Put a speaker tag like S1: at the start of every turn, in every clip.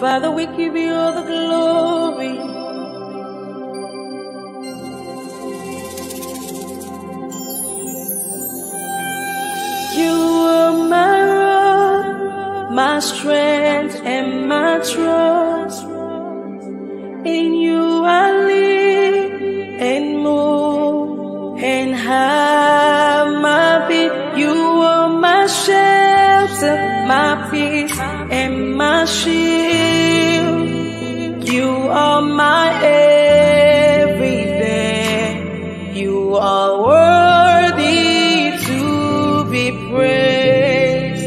S1: Father, we give you all the glory. You are my rock, my strength and my trust. In you I live and move and have my being. You are my shelter, my peace and my shield. You are my everything. You are worthy to be praised.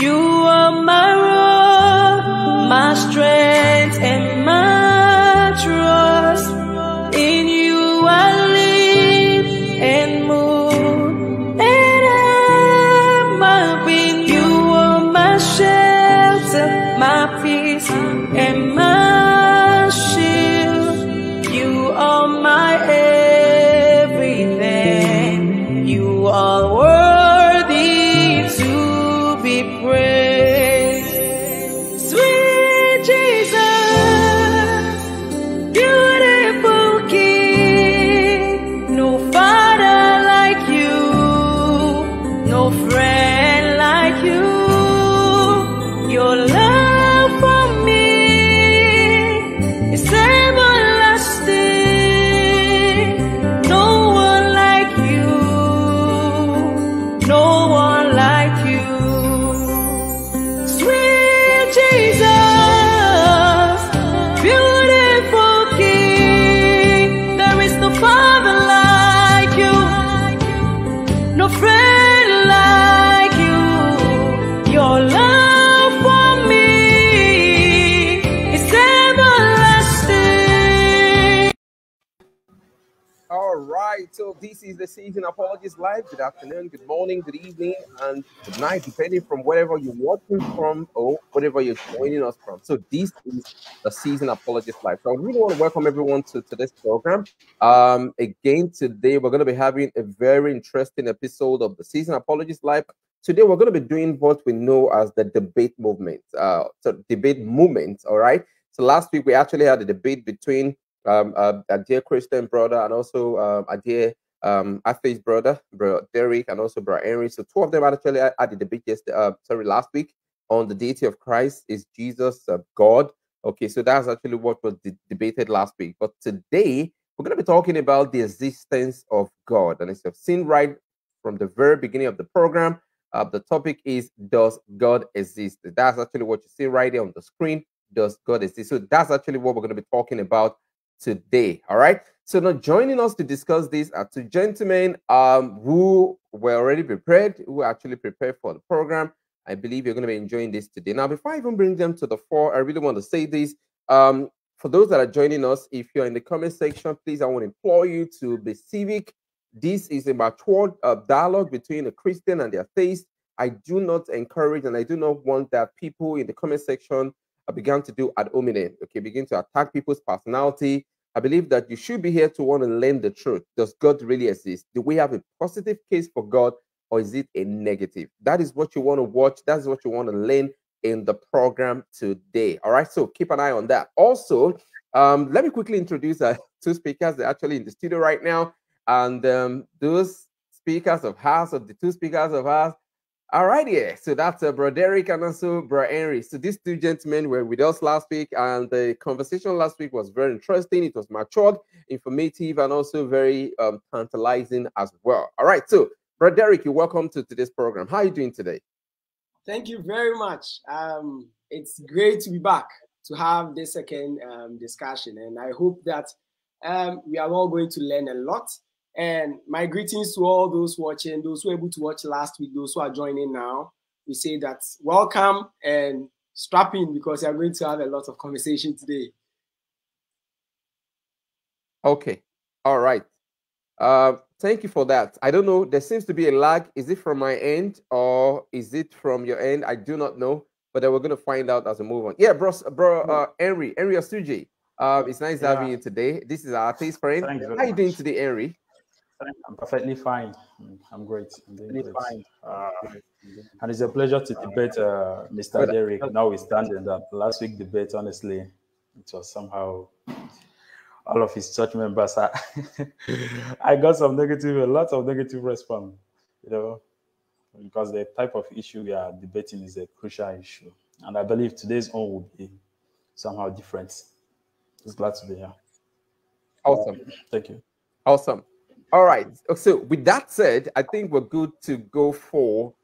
S1: You are my rock, my strength and my trust. In you I live and move and have my being. You are my shelter, my peace and my shield. You are my everything. You are worthy to be praised. Sweet Jesus, beautiful King, no Father like you, no friend like you. Your love for me is everlasting. No one like you, no one like you. Sweet Jesus, beautiful King, there is no Father like you, no friend like you. Your love for me is everlasting.
S2: All right, so this is the Season Apologies Live. Good afternoon, good morning, good evening, and good night, depending from wherever you're watching from or whatever you're joining us from. So this is the Season Apologies Live. So I really want to welcome everyone to this program. Again, today we're going to be having a very interesting episode of the Season Apologies Live. Today we're going to be doing what we know as the debate movement. All right. So last week we actually had a debate between a dear Christian brother and also a dear Atheist brother, bro Derrick, and also bro Henry. So two of them actually had the debate last week on the deity of Christ. Is Jesus God? Okay, so that's actually what was debated last week. But today we're going to be talking about the existence of God, and as you've seen right from the very beginning of the program, the topic is, does God exist? That's actually what you see right there on the screen. Does God exist? So that's actually what we're going to be talking about today. All right. So now joining us to discuss this are two gentlemen who were already prepared, who actually prepared for the program. I believe you're going to be enjoying this today. Now, before I even bring them to the fore, I really want to say this. For those that are joining us, if you're in the comment section, please, I want to implore you to be civic. This is a mature dialogue between a Christian and the atheist. I do not encourage and I do not want that people in the comment section began to do ad hominem, okay, begin to attack people's personality. I believe that you should be here to want to learn the truth. Does God really exist? Do we have a positive case for God, or is it a negative? That is what you want to watch. That's what you want to learn in the program today. All right, so keep an eye on that. Also, let me quickly introduce two speakers. They're actually in the studio right now. And those speakers of ours, or the two speakers of ours, all right, yeah. So that's Bro Derrick and also Bro Henry. So these two gentlemen were with us last week, and the conversation last week was very interesting. It was matured, informative, and also very tantalizing as well. All right, so Bro Derrick, you're welcome to today's program. How are you doing today?
S3: Thank you very much. It's great to be back to have this second discussion, and I hope that we are all going to learn a lot. And my greetings to all those watching, those who were able to watch last week, those who are joining now. We say that welcome and strap in, because we are going to have a lot of conversation today.
S2: Okay. All right. Thank you for that. I don't know. There seems to be a lag. Is it from my end or is it from your end? I do not know, but then we're going to find out as we move on. Yeah, bro, Henry Osuji. It's nice having you today. This is our atheist friend. How are you doing today, Henry?
S4: I'm perfectly fine. I'm great. I'm doing great. And it's a pleasure to debate Mr. Derrick. Notwithstanding that last week debate, honestly, it was somehow all of his church members. I got a lot of negative response, because the type of issue we are debating is a crucial issue. And I believe today's own will be somehow different. Just glad to be here.
S2: Awesome.
S4: Thank you.
S2: Awesome. All right. So with that said, I think we're good to go for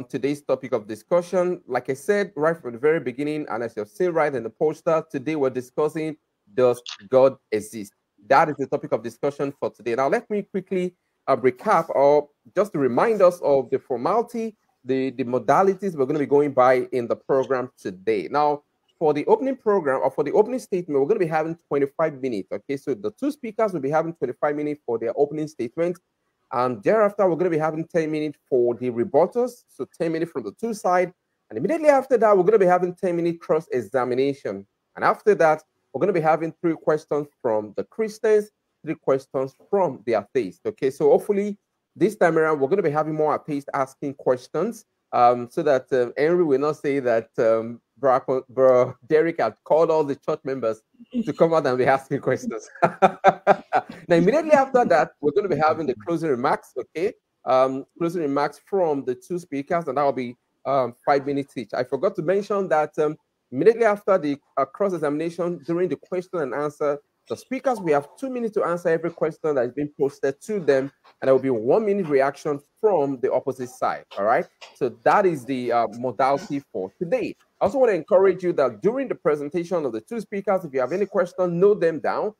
S2: today's topic of discussion. Like I said right from the very beginning, and as you've seen right in the poster, today we're discussing, does God exist? That is the topic of discussion for today. Now, let me quickly recap, or just to remind us of the formality, the modalities we're going to be going by in the program today. Now, for the opening program, or for the opening statement, we're going to be having 25 minutes. Okay, so the two speakers will be having 25 minutes for their opening statement. And thereafter, we're going to be having 10 minutes for the rebuttals. So 10 minutes from the two sides. And immediately after that, we're going to be having 10 minute cross-examination. And after that, we're going to be having 3 questions from the Christians, 3 questions from the atheists. Okay, so hopefully this time around, we're going to be having more atheists asking questions, so that Henry will not say that Bro Derrick had called all the church members to come out and be asking questions. Now, immediately after that, we're going to be having the closing remarks, okay? Closing remarks from the 2 speakers, and that will be 5 minutes each. I forgot to mention that immediately after the cross-examination, during the question and answer, the speakers, we have 2 minutes to answer every question that is being posted to them, and there will be 1 minute reaction from the opposite side, all right? So that is the modality for today. I also want to encourage you that during the presentation of the 2 speakers, if you have any questions, note them down,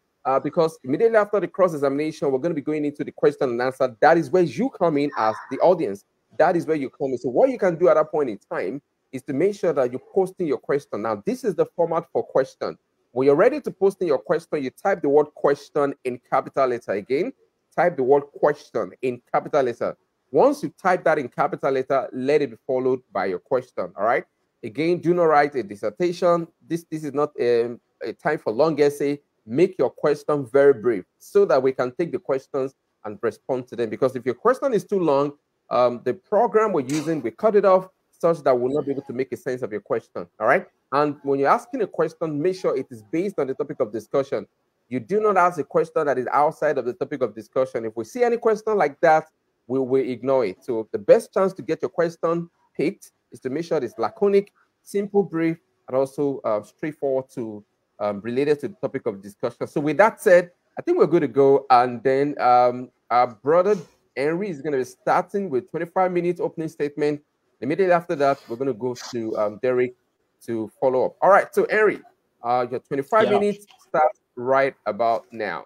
S2: because immediately after the cross-examination, we're going to be going into the question and answer. That is where you come in as the audience. That is where you come in. So what you can do at that point in time is to make sure that you're posting your question. Now, this is the format for question. When you're ready to post in your question, you type the word question in capital letter. Again, type the word question in capital letter. Once you type that in capital letter, let it be followed by your question, all right? Again, do not write a dissertation. This is not a time for long essay. Make your question very brief so that we can take the questions and respond to them. Because if your question is too long, the program we're using, we cut it off such that we'll not be able to make a sense of your question, all right? And when you're asking a question, make sure it is based on the topic of discussion. You do not ask a question that is outside of the topic of discussion. If we see any question like that, we will ignore it. So the best chance to get your question picked is to make sure it's laconic, simple, brief, and also straightforward to related to the topic of discussion. So with that said, I think we're good to go. And then our brother Henry is going to be starting with 25 minutes opening statement. Immediately after that, we're going to go to Derrick to follow up. All right, so Henry, your 25 minutes starts right about now.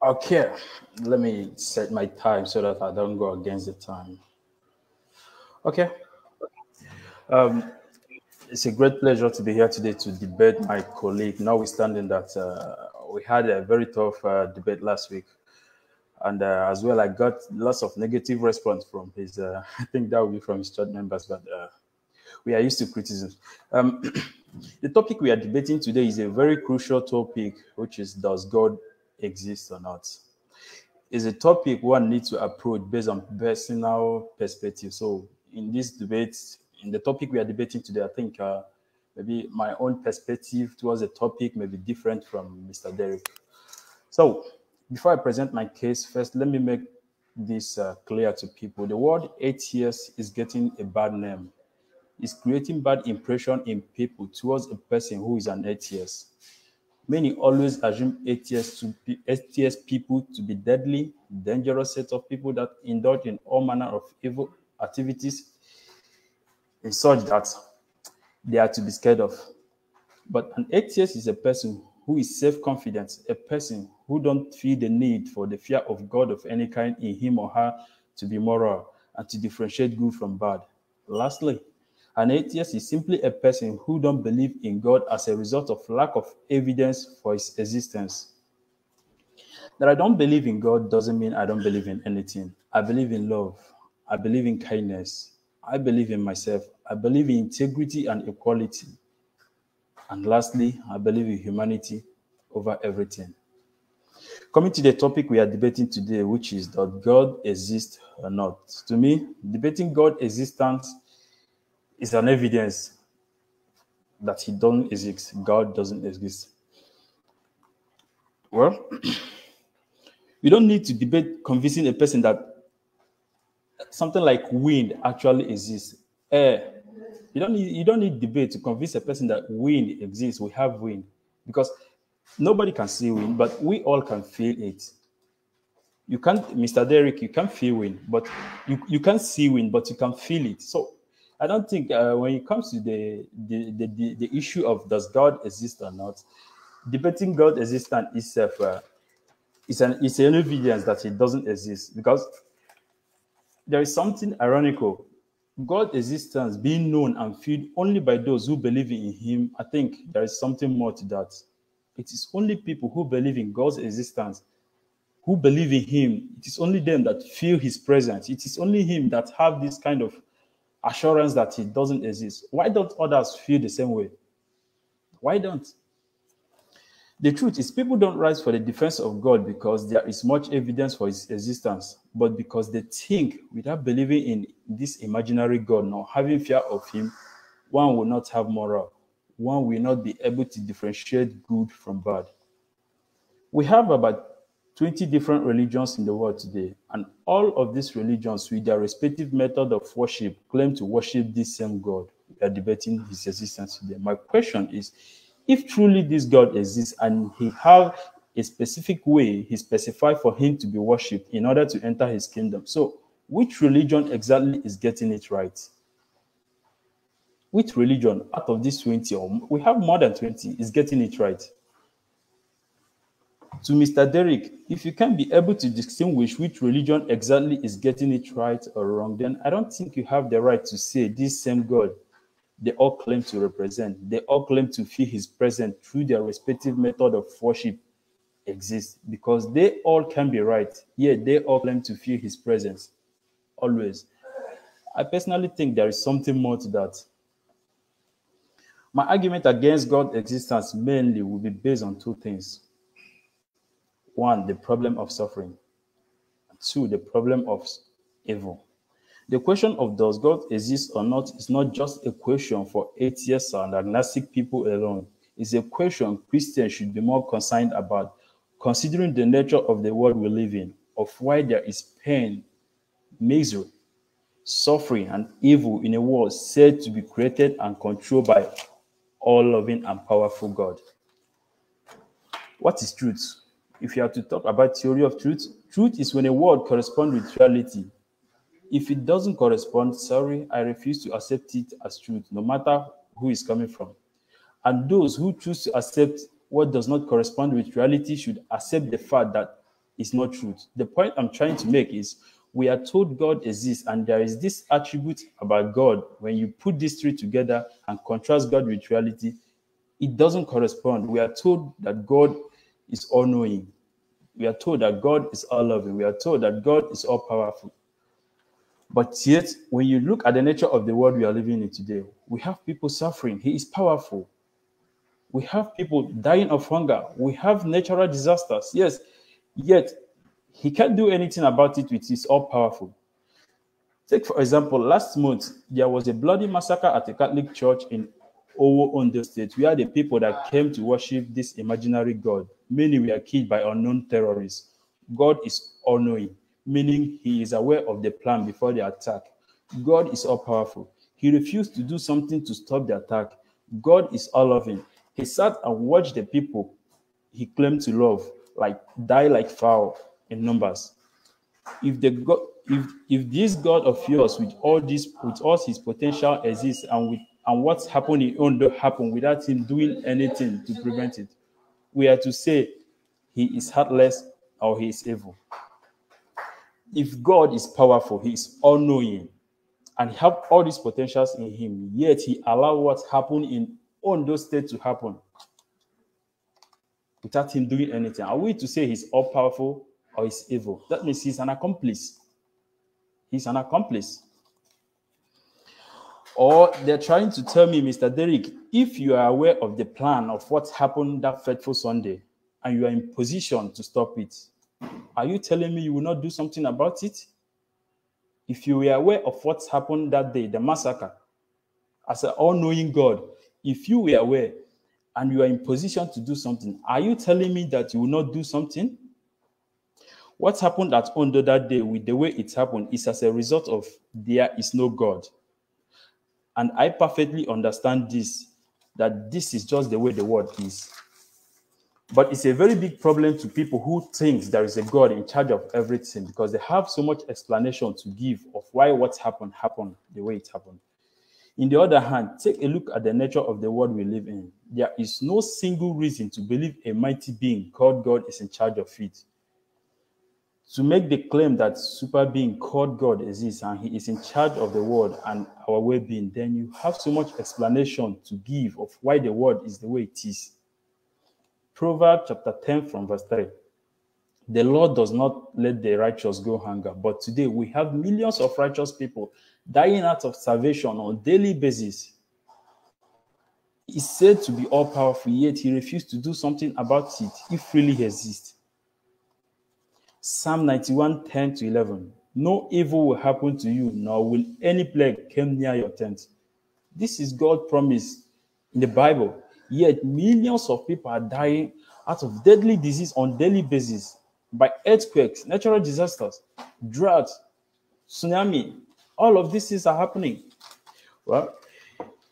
S4: Okay, let me set my time so that I don't go against the time. Okay. It's a great pleasure to be here today to debate my colleague, notwithstanding that we had a very tough debate last week. And as well, I got lots of negative response from his, I think that will be from his church members, but we are used to criticism. The topic we are debating today is a very crucial topic, which is, does God exist or not? It's a topic one needs to approach based on personal perspective. So in this debate, in the topic we are debating today, I think maybe my own perspective towards the topic may be different from Mr. Derrick. So before I present my case, first, let me make this clear to people. The word atheist is getting a bad name. It's creating bad impression in people towards a person who is an atheist. Many always assume atheist people to be deadly, dangerous set of people that indulge in all manner of evil activities in such that they are to be scared of. But an atheist is a person who is self-confident, a person who don't feel the need for the fear of God of any kind in him or her to be moral and to differentiate good from bad. Lastly, an atheist is simply a person who don't believe in God as a result of lack of evidence for his existence. That I don't believe in God doesn't mean I don't believe in anything. I believe in love. I believe in kindness. I believe in myself. I believe in integrity and equality. And lastly, I believe in humanity over everything. Coming to the topic we are debating today, which is, does God exist or not? To me, debating God's existence is an evidence that he doesn't exist. God doesn't exist. Well, you don't need to debate convincing a person that something like wind actually exists. Air. You don't need debate to convince a person that wind exists. We have wind. Because nobody can see wind, but we all can feel it. You can't, Mr. Derrick, you can't feel wind, but you can't see wind, but you can feel it. So I don't think when it comes to the issue of does God exist or not, debating God's existence itself is an evidence that it doesn't exist, because there is something ironical. God's existence being known and felt only by those who believe in him. I think there is something more to that. It is only people who believe in God's existence, who believe in him. It is only them that feel his presence. It is only him that have this kind of assurance that he doesn't exist. Why don't others feel the same way? Why don't? The truth is, people don't rise for the defense of God because there is much evidence for his existence, but because they think without believing in this imaginary God nor having fear of him, one will not have moral. One will not be able to differentiate good from bad. We have about 20 different religions in the world today, and all of these religions, with their respective method of worship, claim to worship this same God. We are debating his existence today. My question is, if truly this God exists and he have a specific way he specified for him to be worshipped in order to enter his kingdom, so which religion exactly is getting it right? Which religion out of these 20, or we have more than 20, is getting it right? To Mr. Derrick, if you can't be able to distinguish which religion exactly is getting it right or wrong, then I don't think you have the right to say this same God they all claim to represent, they all claim to feel his presence through their respective method of worship exists, because they all can be right, yet they all claim to feel his presence always. I personally think there is something more to that. My argument against God's existence mainly will be based on two things. One, the problem of suffering. Two, the problem of evil. The question of does God exist or not is not just a question for atheists and agnostic people alone. It's a question Christians should be more concerned about, considering the nature of the world we live in, of why there is pain, misery, suffering, and evil in a world said to be created and controlled by all-loving and powerful God. What is truth? If you have to talk about theory of truth, truth is when a word corresponds with reality. If it doesn't correspond, sorry, I refuse to accept it as truth, no matter who is coming from. And those who choose to accept what does not correspond with reality should accept the fact that it's not truth. The point I'm trying to make is, we are told God exists, and there is this attribute about God. When you put these three together and contrast God with reality, it doesn't correspond. We are told that God is all-knowing. We are told that God is all-loving. We are told that God is all-powerful. But yet, when you look at the nature of the world we are living in today, we have people suffering. He is powerful. We have people dying of hunger. We have natural disasters. Yes, yet he can't do anything about it with his all-powerful. Take, for example, last month, there was a bloody massacre at a Catholic church in Ondo State, where the people that came to worship this imaginary God, many were killed by unknown terrorists. God is all-knowing, meaning he is aware of the plan before the attack. God is all-powerful. He refused to do something to stop the attack. God is all-loving. He sat and watched the people he claimed to love die like fowl in numbers. If this God of yours with all his potential exists, and what's happened in Ondo happened without him doing anything to prevent it, we are to say he is heartless or he is evil. If God is powerful, he is all-knowing, and have all these potentials in him, yet he allowed what happened in Ondo State to happen without him doing anything, are we to say he's all-powerful or he's evil? That means he's an accomplice. He's an accomplice. Or they're trying to tell me, Mr. Derrick, if you are aware of the plan of what happened that fateful Sunday, and you are in position to stop it, are you telling me you will not do something about it? If you were aware of what's happened that day, the massacre, as an all-knowing God, if you were aware and you are in position to do something, are you telling me that you will not do something? What happened at Ondo that day with the way it happened is as a result of there is no God. And I perfectly understand this, that this is just the way the world is. But it's a very big problem to people who think there is a God in charge of everything, because they have so much explanation to give of why what happened the way it happened. In the other hand, take a look at the nature of the world we live in. There is no single reason to believe a mighty being called God is in charge of it. To make the claim that super being called God exists and he is in charge of the world and our well-being, then you have so much explanation to give of why the world is the way it is. Proverbs chapter 10 from verse 3. The Lord does not let the righteous go hunger, but today we have millions of righteous people dying out of starvation on a daily basis. He's said to be all-powerful, yet he refused to do something about it if really he exists. Psalm 91, 10 to 11. No evil will happen to you, nor will any plague come near your tent. This is God's promise in the Bible. Yet millions of people are dying out of deadly disease on a daily basis by earthquakes, natural disasters, droughts, tsunami. All of these things are happening. Well,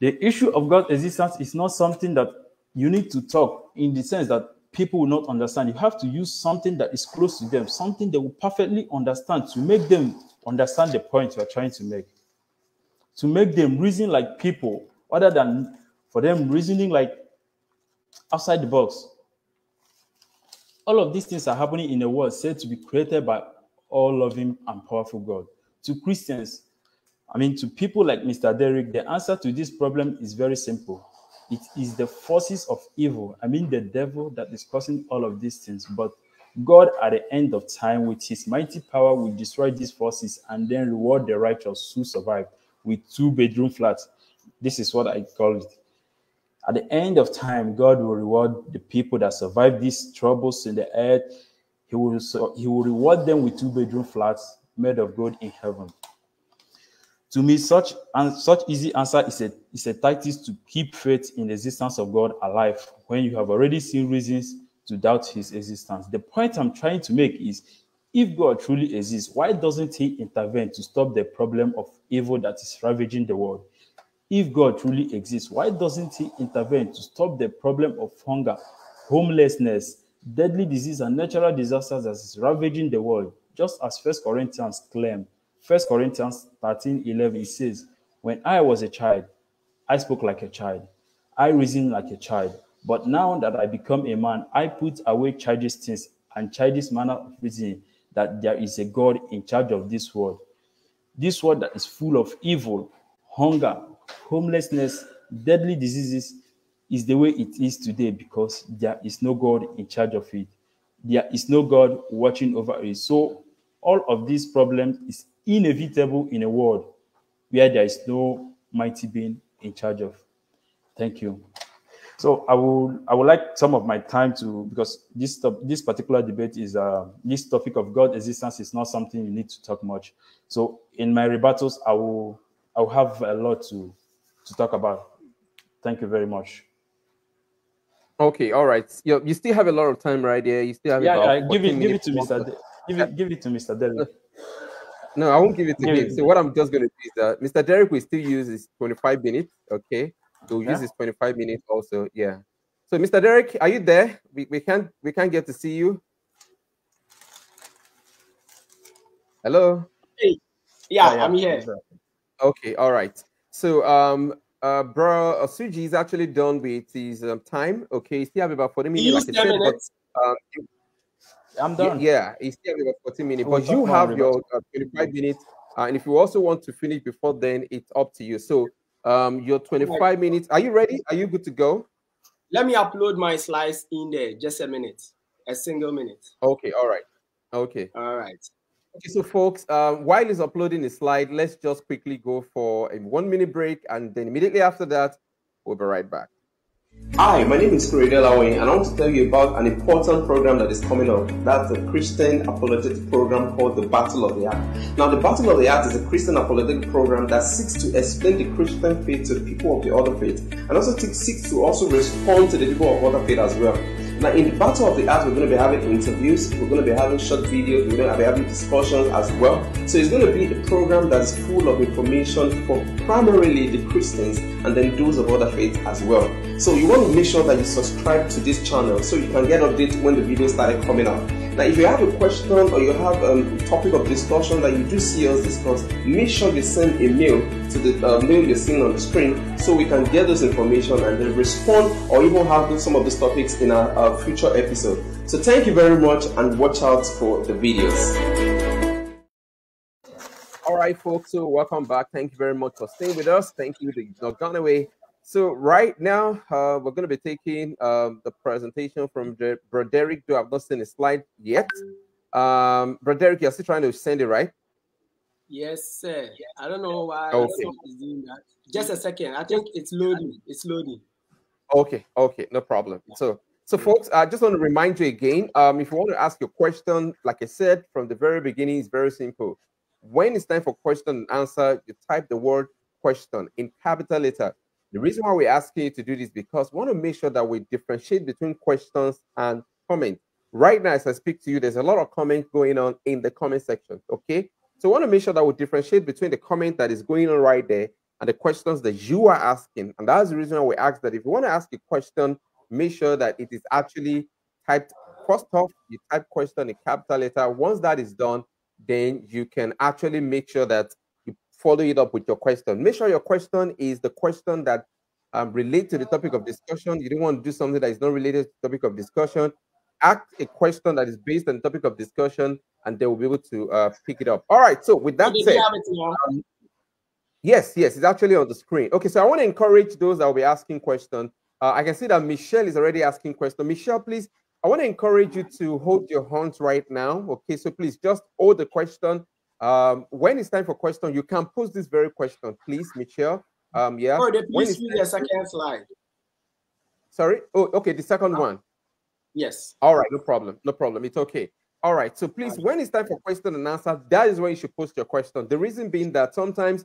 S4: the issue of God's existence is not something that you need to talk in the sense that people will not understand. You have to use something that is close to them, something they will perfectly understand to make them understand the point you are trying to make. To make them reason like people, other than for them reasoning like outside the box. All of these things are happening in a world said to be created by all-loving and powerful God. To Christians, to people like Mr. Derrick, the answer to this problem is very simple. It is the forces of evil, the devil, that is causing all of these things. But God, at the end of time, with his mighty power, will destroy these forces and then reward the righteous who survive with 2-bedroom flats. This is what I call it. At the end of time, God will reward the people that survive these troubles in the earth. He will reward them with 2-bedroom flats made of gold in heaven. To me, such easy answer is a tactic to keep faith in the existence of God alive when you have already seen reasons to doubt his existence. The point I'm trying to make is, if God truly exists, why doesn't he intervene to stop the problem of evil that is ravaging the world? If God truly exists, why doesn't he intervene to stop the problem of hunger, homelessness, deadly disease, and natural disasters that is ravaging the world? Just as 1 Corinthians claim. 1 Corinthians 13:11, it says, when I was a child, I spoke like a child. I reasoned like a child. But now that I become a man, I put away childish things and childish manner of reasoning, that there is a God in charge of this world. This world that is full of evil, hunger, homelessness, deadly diseases is the way it is today because there is no God in charge of it. There is no God watching over it. So all of these problems is inevitable in a world where there is no mighty being in charge of. Thank you. So I would like some of my time to, because this particular debate is this topic of God existence is not something you need to talk much. So in my rebuttals, I will have a lot to talk about. Thank you very much.
S2: Okay, all right. You still have a lot of time right there. You still have about 14
S4: give it to Mr. Give it to Mr. Derrick.
S2: No, I won't give it to him. So what I'm just going to do is that Mr. Derrick will still use his 25 minutes. Okay, so we'll use his 25 minutes also. Yeah. So Mr. Derrick, are you there? We can't get to see you. Hello.
S3: Hey. Yeah, I'm here.
S2: Okay, all right. So bro, Osuji is actually done with his time. Okay, he still have about 40 minutes. Like I said, but,
S4: I'm done.
S2: Yeah, he still have about 40 minutes. But you have your 25 minutes. And if you also want to finish before then, it's up to you. So your 25 minutes. Are you ready? Are you good to go?
S3: Let me upload my slides in there. Just a minute. A single minute.
S2: Okay, all right. Okay.
S3: All right.
S2: Okay, so folks, while he's uploading the slide, let's just quickly go for a 1-minute break, and then immediately after that, we'll be right back. Hi, my name is Christian-Atheist, and I want to tell you about an important program that is coming up. That's a Christian apologetic program called the Battle of the Act. Now, the Battle of the Act is a Christian apologetic program that seeks to explain the Christian faith to people of the other faith, and also seeks to also respond to the people of other faith as well. Now, in the Battle of the Act, we're going to be having interviews, we're going to be having short videos, we're going to be having discussions as well. So it's going to be a program that is full of information for primarily the Christians and then those of other faiths as well. So you want to make sure that you subscribe to this channel so you can get updates when the videos started coming out. Now, if you have a question or you have a topic of discussion that you do see us discuss, make sure you send a mail to the mail you're seeing on the screen so we can get this information and then respond or even have some of these topics in our future episode. So thank you very much and watch out for the videos. All right, folks, so welcome back. Thank you very much for staying with us. Thank you that you've not gone away. So right now, we're going to be taking the presentation from Brother Derrick. Do I've not seen a slide yet? Brother Derrick, you're still trying to send it, right?
S3: Yes, sir. I don't know why
S2: it's
S3: doing that. Just a second. I think it's loading. It's loading.
S2: Okay, no problem. So folks, I just want to remind you again, if you want to ask your question, like I said from the very beginning, it's very simple. When it's time for question and answer, you type the word question in capital letter. The reason why we're asking you to do this is because we want to make sure that we differentiate between questions and comment. Right now, as I speak to you, there's a lot of comments going on in the comment section, okay? So we want to make sure that we differentiate between the comment that is going on right there and the questions that you are asking. And that's the reason why we ask that if you want to ask a question, make sure that it is actually typed. First off, you type question in capital letter. Once that is done, then you can actually make sure that you follow it up with your question. Make sure your question is the question that relates to the topic of discussion. You don't want to do something that is not related to the topic of discussion. Ask a question that is based on the topic of discussion, and they will be able to pick it up. All right. So with that said, yes, it's actually on the screen. Okay. So I want to encourage those that will be asking questions. I can see that Michelle is already asking questions. Michelle, please. I want to encourage you to hold your hands right now. Okay, so please just hold the question. When it's time for question, you can post this very question, please, Michelle. Yeah.
S3: Please read the second slide.
S2: Sorry. Oh, okay. The second one.
S3: Yes.
S2: All right. No problem. It's okay. All right. So please, when it's time for question and answer, that is when you should post your question. The reason being that sometimes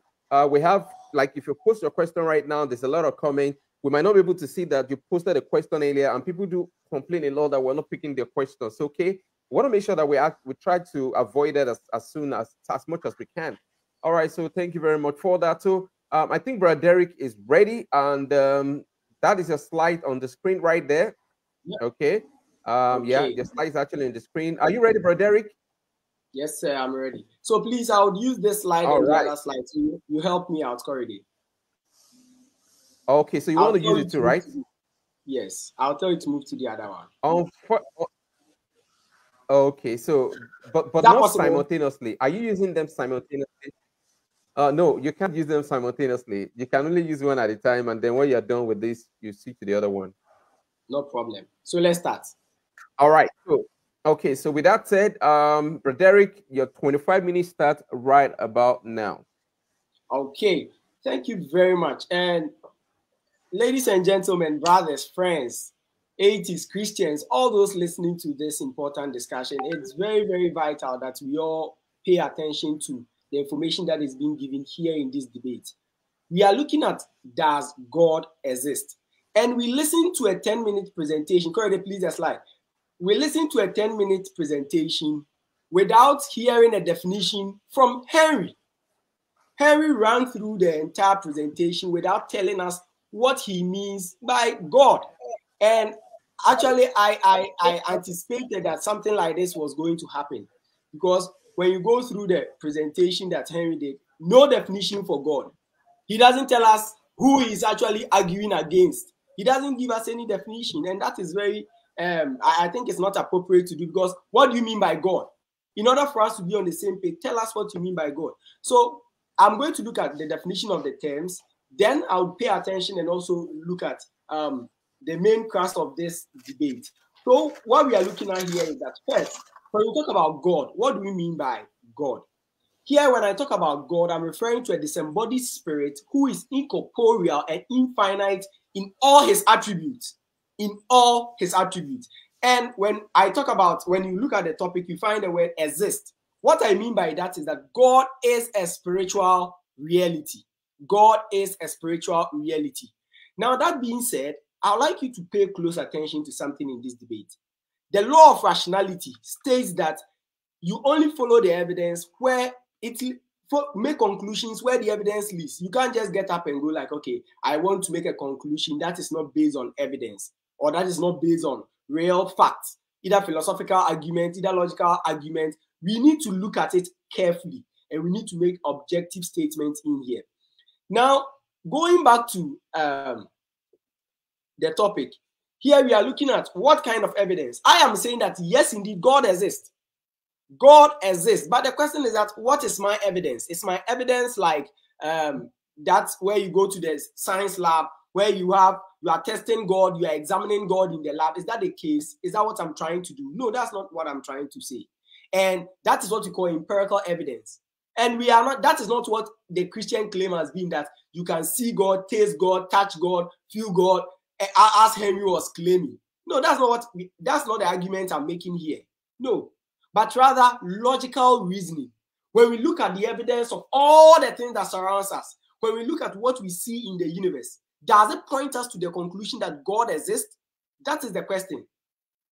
S2: we have, like, if you post your question right now, there's a lot of comments. We might not be able to see that you posted a question earlier, and people do complain a lot that we're not picking their questions. Okay, we want to make sure that we try to avoid that as much as we can. All right, so thank you very much for that. So I think Brother Derrick is ready, and that is a slide on the screen right there. Yep. Okay. Yeah, the slide is actually on the screen. Are you ready, Brother Derrick?
S3: Yes, sir, I'm ready. So please, I would use this slide and the other slide. So you help me out, Corey.
S2: Okay, so you want to use it too, right?
S3: Yes, I'll tell you to move to the other one.
S2: Okay, so but not possible? Simultaneously. Are you using them simultaneously? No, you can't use them simultaneously. You can only use one at a time, and then when you're done with this, you switch to the other one.
S3: No problem. So let's start.
S2: All right. So okay, so with that said, Brother Derrick, your 25 minutes start right about now.
S3: Okay, thank you very much. And ladies and gentlemen, brothers, friends, atheists, Christians, all those listening to this important discussion, it's very, very vital that we all pay attention to the information that is being given here in this debate. We are looking at, does God exist? And we listen to a 10-minute presentation. Corey, please, the slide. We listen to a 10-minute presentation without hearing a definition from Henry. Henry ran through the entire presentation without telling us what he means by God. And actually, I anticipated that something like this was going to happen, because when you go through the presentation that Henry did, no definition for God. He doesn't tell us who he is actually arguing against. He doesn't give us any definition, and that is very, I think it's not appropriate to do, because what do you mean by God? In order for us to be on the same page, tell us what you mean by God. So I'm going to look at the definition of the terms. Then I'll pay attention and also look at the main crux of this debate. So what we are looking at here is that first, when we talk about God, what do we mean by God? Here, when I talk about God, I'm referring to a disembodied spirit who is incorporeal and infinite in all his attributes. In all his attributes. And when I talk about, when you look at the topic, you find the word exist. What I mean by that is that God is a spiritual reality. God is a spiritual reality. Now, that being said, I'd like you to pay close attention to something in this debate. The law of rationality states that you only follow the evidence where it make conclusions where the evidence leads. You can't just get up and go like, okay, I want to make a conclusion that is not based on evidence, or that is not based on real facts, either philosophical argument, either logical argument. We need to look at it carefully, and we need to make objective statements in here. Now, going back to the topic, here we are looking at what kind of evidence. I am saying that yes, indeed, God exists. God exists. But the question is that what is my evidence? Is my evidence like that's where you go to the science lab, where you are testing God, you are examining God in the lab? Is that the case? Is that what I'm trying to do? No, that's not what I'm trying to say. And that is what we call empirical evidence. And we are not, that is not what the Christian claim has been, that you can see God, taste God, touch God, feel God, as Henry was claiming. No, that's not the argument I'm making here. No, but rather logical reasoning. When we look at the evidence of all the things that surrounds us, when we look at what we see in the universe, does it point us to the conclusion that God exists? That is the question.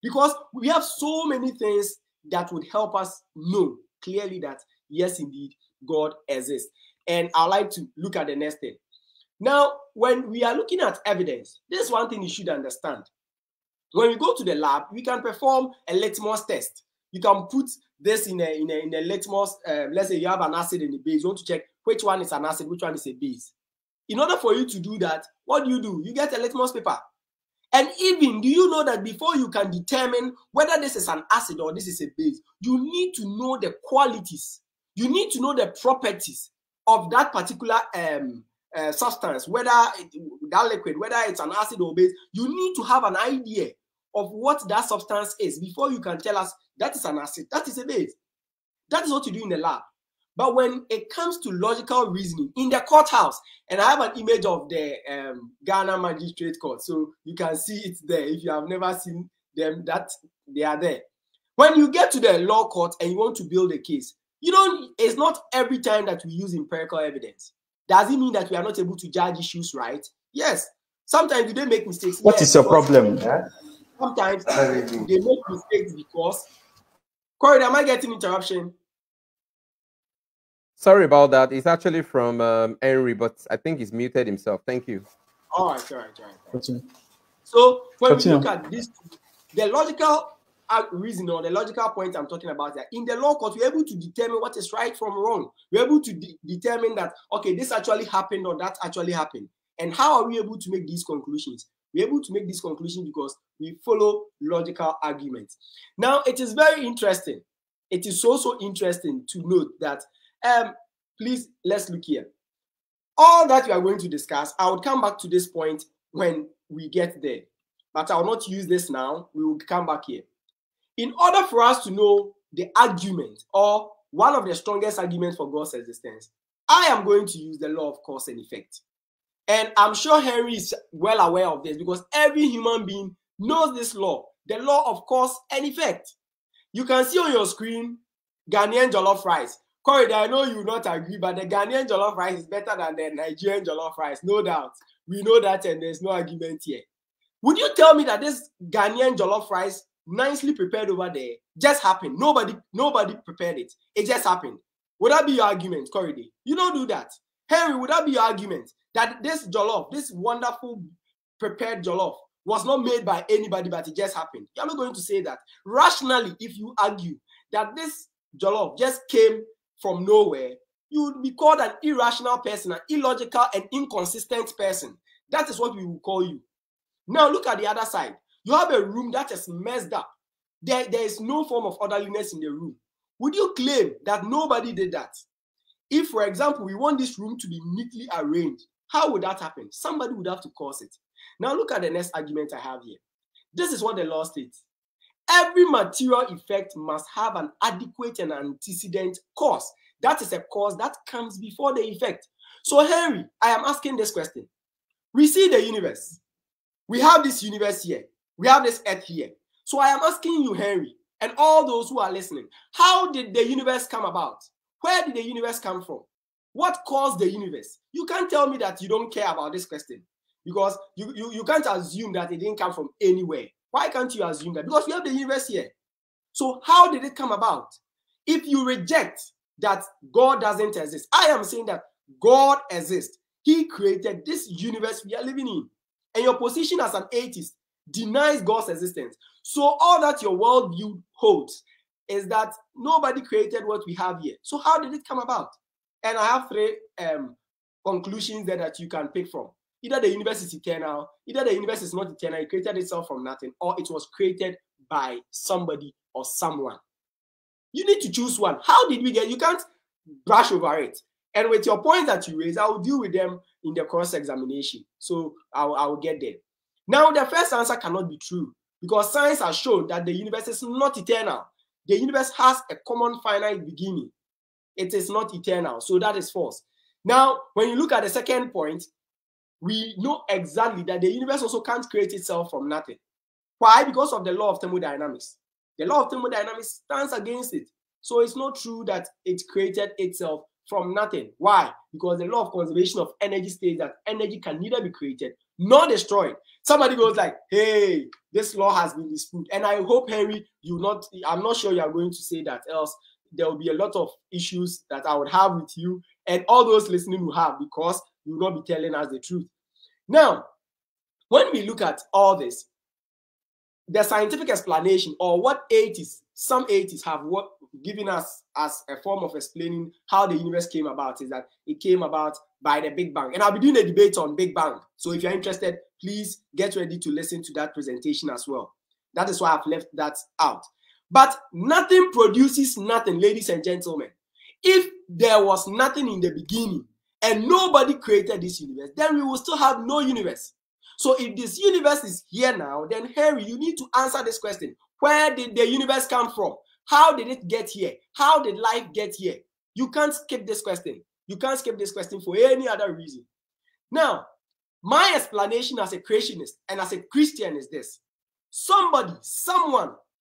S3: Because we have so many things that would help us know clearly that, yes, indeed, God exists. And I'd like to look at the next thing. Now, when we are looking at evidence, there's one thing you should understand. When we go to the lab, we can perform a Latimos test. You can put this in a Latimos, let's say you have an acid and a base. You want to check which one is an acid, which one is a base. In order for you to do that, what do? You get a Latimos paper. And even, do you know that before you can determine whether this is an acid or this is a base, you need to know the qualities. You need to know the properties of that particular substance, whether that liquid, whether it's an acid or base. You need to have an idea of what that substance is before you can tell us that is an acid, that is a base. That is what you do in the lab. But when it comes to logical reasoning in the courthouse, and I have an image of the Ghana Magistrate Court, so you can see it there. If you have never seen them, that they are there. When you get to the law court and you want to build a case, it's not every time that we use empirical evidence. Does it mean that we are not able to judge issues right? Yes. Sometimes they make mistakes.
S4: What is your problem?
S3: Sometimes they make mistakes because... Corey, am I getting interruption?
S2: Sorry about that. It's actually from Henry, but I think he's muted himself. Thank you.
S3: All right. So when we look at this, the logical reason or the logical point I'm talking about here, in the law court, we're able to determine what is right from wrong. We're able to determine that, okay, this actually happened or that actually happened. And how are we able to make these conclusions? We're able to make these conclusions because we follow logical arguments. Now, it is very interesting. It is also interesting to note that, please, let's look here. All that we are going to discuss, I will come back to this point when we get there. But I will not use this now. We will come back here. In order for us to know the argument or one of the strongest arguments for God's existence, I am going to use the law of cause and effect. And I'm sure Henry is well aware of this because every human being knows this law, the law of cause and effect. You can see on your screen Ghanaian jollof rice. Corey, I know you will not agree, but the Ghanaian jollof rice is better than the Nigerian jollof rice, no doubt. We know that, and there's no argument here. Would you tell me that this Ghanaian jollof rice, nicely prepared over there, just happened? Nobody prepared it. It just happened. Would that be your argument, Corey? You don't do that. Henry, would that be your argument? That this jollof, this wonderful prepared jollof, was not made by anybody, but it just happened. You're not going to say that. Rationally, if you argue that this jollof just came from nowhere, you would be called an irrational person, an illogical and inconsistent person. That is what we will call you. Now look at the other side. You have a room that is messed up. There is no form of orderliness in the room. Would you claim that nobody did that? If, for example, we want this room to be neatly arranged, how would that happen? Somebody would have to cause it. Now look at the next argument I have here. This is what the law states. Every material effect must have an adequate and antecedent cause. That is a cause that comes before the effect. So Henry, I am asking this question. We see the universe. We have this universe here. We have this earth here. So I am asking you, Henry, and all those who are listening, how did the universe come about? Where did the universe come from? What caused the universe? You can't tell me that you don't care about this question, because you can't assume that it didn't come from anywhere. Why can't you assume that? Because we have the universe here. So how did it come about? If you reject that God doesn't exist, I am saying that God exists. He created this universe we are living in. And your position as an atheist denies God's existence. So all that your worldview holds is that nobody created what we have here. So how did it come about? And I have three conclusions there that you can pick from. Either the universe is eternal, either the universe is not eternal, it created itself from nothing, or it was created by somebody or someone. You need to choose one. How did we get? You can't brush over it. And with your points that you raise, I will deal with them in the cross-examination. So I will get there. Now, the first answer cannot be true, because science has shown that the universe is not eternal. The universe has a common finite beginning. It is not eternal. So that is false. Now, when you look at the second point, we know exactly that the universe also can't create itself from nothing. Why? Because of the law of thermodynamics. The law of thermodynamics stands against it. So it's not true that it created itself from nothing. Why? Because the law of conservation of energy states that energy can neither be created nor destroyed. Somebody goes like, hey, this law has been disputed. And I hope, Henry, I'm not sure you are going to say that, else there will be a lot of issues that I would have with you and all those listening will have, because you will not be telling us the truth. Now, when we look at all this, the scientific explanation, or what some atheists have given us as a form of explaining how the universe came about, is that it came about by the Big Bang. And I'll be doing a debate on Big Bang. So if you're interested, please get ready to listen to that presentation as well. That is why I've left that out. But nothing produces nothing, ladies and gentlemen. If there was nothing in the beginning and nobody created this universe, then we will still have no universe. So if this universe is here now, then Henry, you need to answer this question. Where did the universe come from? How did it get here? How did life get here? You can't skip this question. You can't skip this question for any other reason. Now, my explanation as a creationist and as a Christian is this. Someone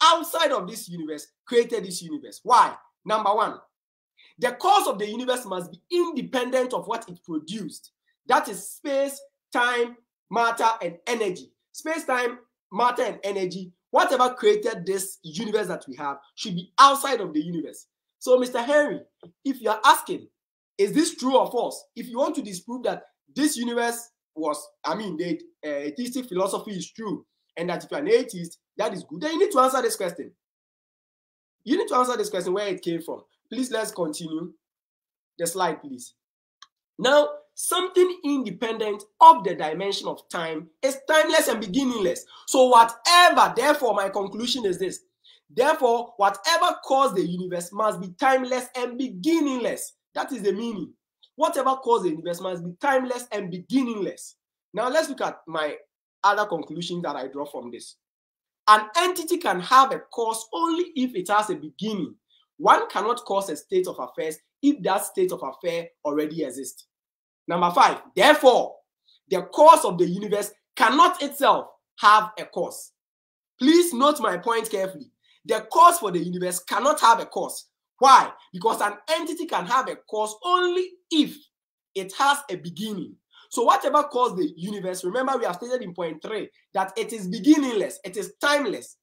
S3: outside of this universe created this universe. Why? Number one, the cause of the universe must be independent of what it produced. That is space, time, matter, and energy. Space, time, matter, and energy, whatever created this universe that we have, should be outside of the universe. So, Mr. Henry, if you are asking, is this true or false? If you want to disprove that this universe the atheistic philosophy is true, and that if you're an atheist, that is good, then you need to answer this question. You need to answer this question, where it came from. Please, let's continue. The slide, please. Now, something independent of the dimension of time is timeless and beginningless. So whatever, therefore, my conclusion is this. Therefore, whatever caused the universe must be timeless and beginningless. That is the meaning. Whatever caused the universe must be timeless and beginningless. Now, let's look at my other conclusion that I draw from this. An entity can have a cause only if it has a beginning. One cannot cause a state of affairs if that state of affair already exists. Number 5, therefore, the cause of the universe cannot itself have a cause. Please note my point carefully. The cause for the universe cannot have a cause. Why? Because an entity can have a cause only if it has a beginning. So whatever caused the universe, remember we have stated in point 3 that it is beginningless, it is timeless.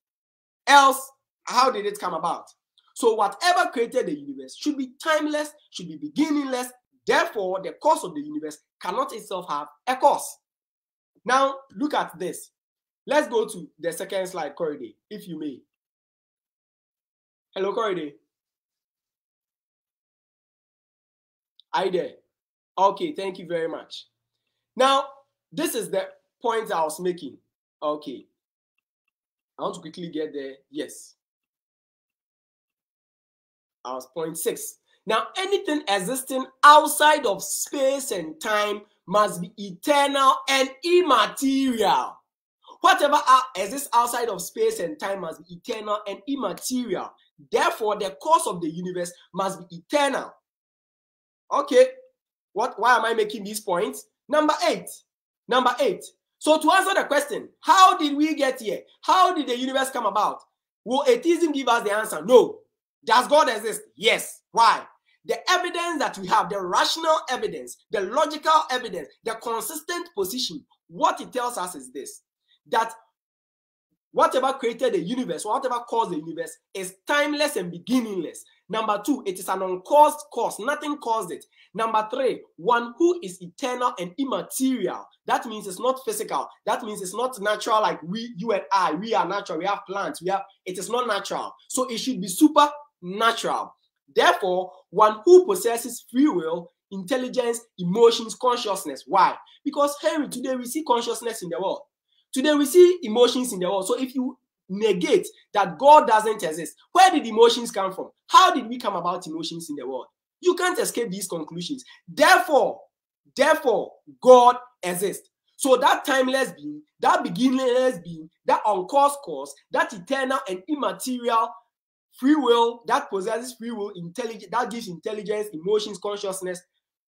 S3: Else, how did it come about? So whatever created the universe should be timeless, should be beginningless. Therefore, the cause of the universe cannot itself have a cause. Now, look at this. Let's go to the second slide, Corridor, if you may. Hello, Corridor. Are you there? Okay, thank you very much. Now, this is the point I was making. Okay. I want to quickly get there. Yes. I was point 6. Now, anything existing outside of space and time must be eternal and immaterial. Whatever exists outside of space and time must be eternal and immaterial. Therefore, the cause of the universe must be eternal. Okay, why am I making these points? Number 8. So to answer the question, how did we get here? How did the universe come about? Will atheism give us the answer? No. Does God exist? Yes. Why? The evidence that we have, the rational evidence, the logical evidence, the consistent position, what it tells us is this, that whatever created the universe, whatever caused the universe is timeless and beginningless. Number two, it is an uncaused cause. Nothing caused it. Number three, one who is eternal and immaterial. That means it's not physical. That means it's not natural like you and I. We are natural. We have plants. It is not natural. So it should be supernatural. Therefore, one who possesses free will, intelligence, emotions, consciousness. Why? Because, Henry, today we see consciousness in the world. Today we see emotions in the world. So if you negate that God doesn't exist, where did emotions come from? How did we come about emotions in the world? You can't escape these conclusions. Therefore, God exists. So that timeless being, that beginningless being, that uncaused cause, that eternal and immaterial free will, that possesses free will, intelligence, that gives intelligence, emotions, consciousness,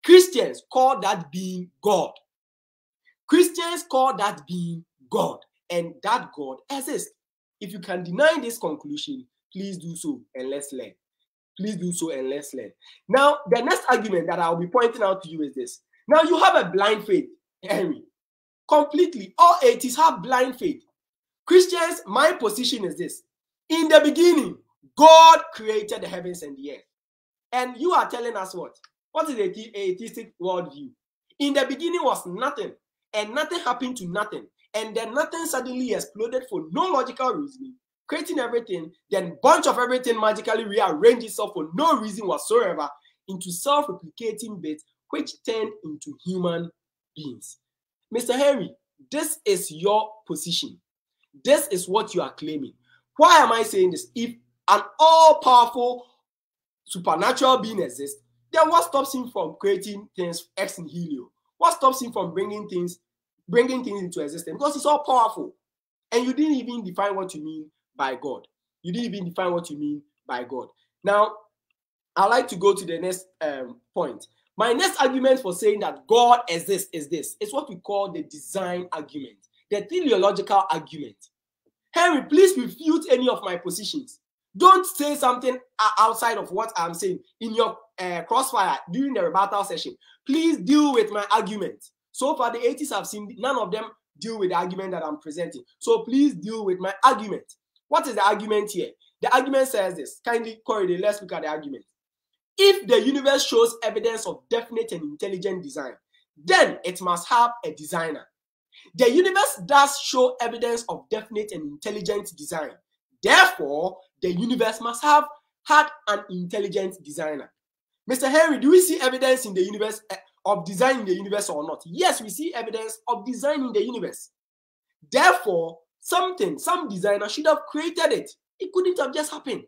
S3: Christians call that being God. Christians call that being God, and that God exists. If you can deny this conclusion, please do so and let's learn. Please do so and let's learn. Now, the next argument that I'll be pointing out to you is this. Now, you have a blind faith, Henry. Completely. All atheists have blind faith. Christians, my position is this. In the beginning, God created the heavens and the earth. And you are telling us what? What is the atheistic worldview? In the beginning was nothing, and nothing happened to nothing. And then nothing suddenly exploded for no logical reason, creating everything, then bunch of everything magically rearranged itself for no reason whatsoever into self-replicating bits which turned into human beings. Mr. Henry, this is your position. This is what you are claiming. Why am I saying this? If an all-powerful supernatural being exists, then what stops him from creating things ex nihilo? What stops him from bringing things into existence? Because it's all powerful. And you didn't even define what you mean by God. You didn't even define what you mean by God. Now, I'd like to go to the next point. My next argument for saying that God exists is this. It's what we call the design argument, the teleological argument. Henry, please refute any of my positions. Don't say something outside of what I'm saying in your crossfire during the rebuttal session. Please deal with my argument. So far, the atheists have seen none of them deal with the argument that I'm presenting. So please deal with my argument. What is the argument here? The argument says this. Kindly, Corey, let's look at the argument. If the universe shows evidence of definite and intelligent design, then it must have a designer. The universe does show evidence of definite and intelligent design. Therefore, the universe must have had an intelligent designer. Mr. Henry, do we see evidence in the universe of design in the universe or not? Yes, we see evidence of design in the universe. Therefore, some designer should have created it. It couldn't have just happened.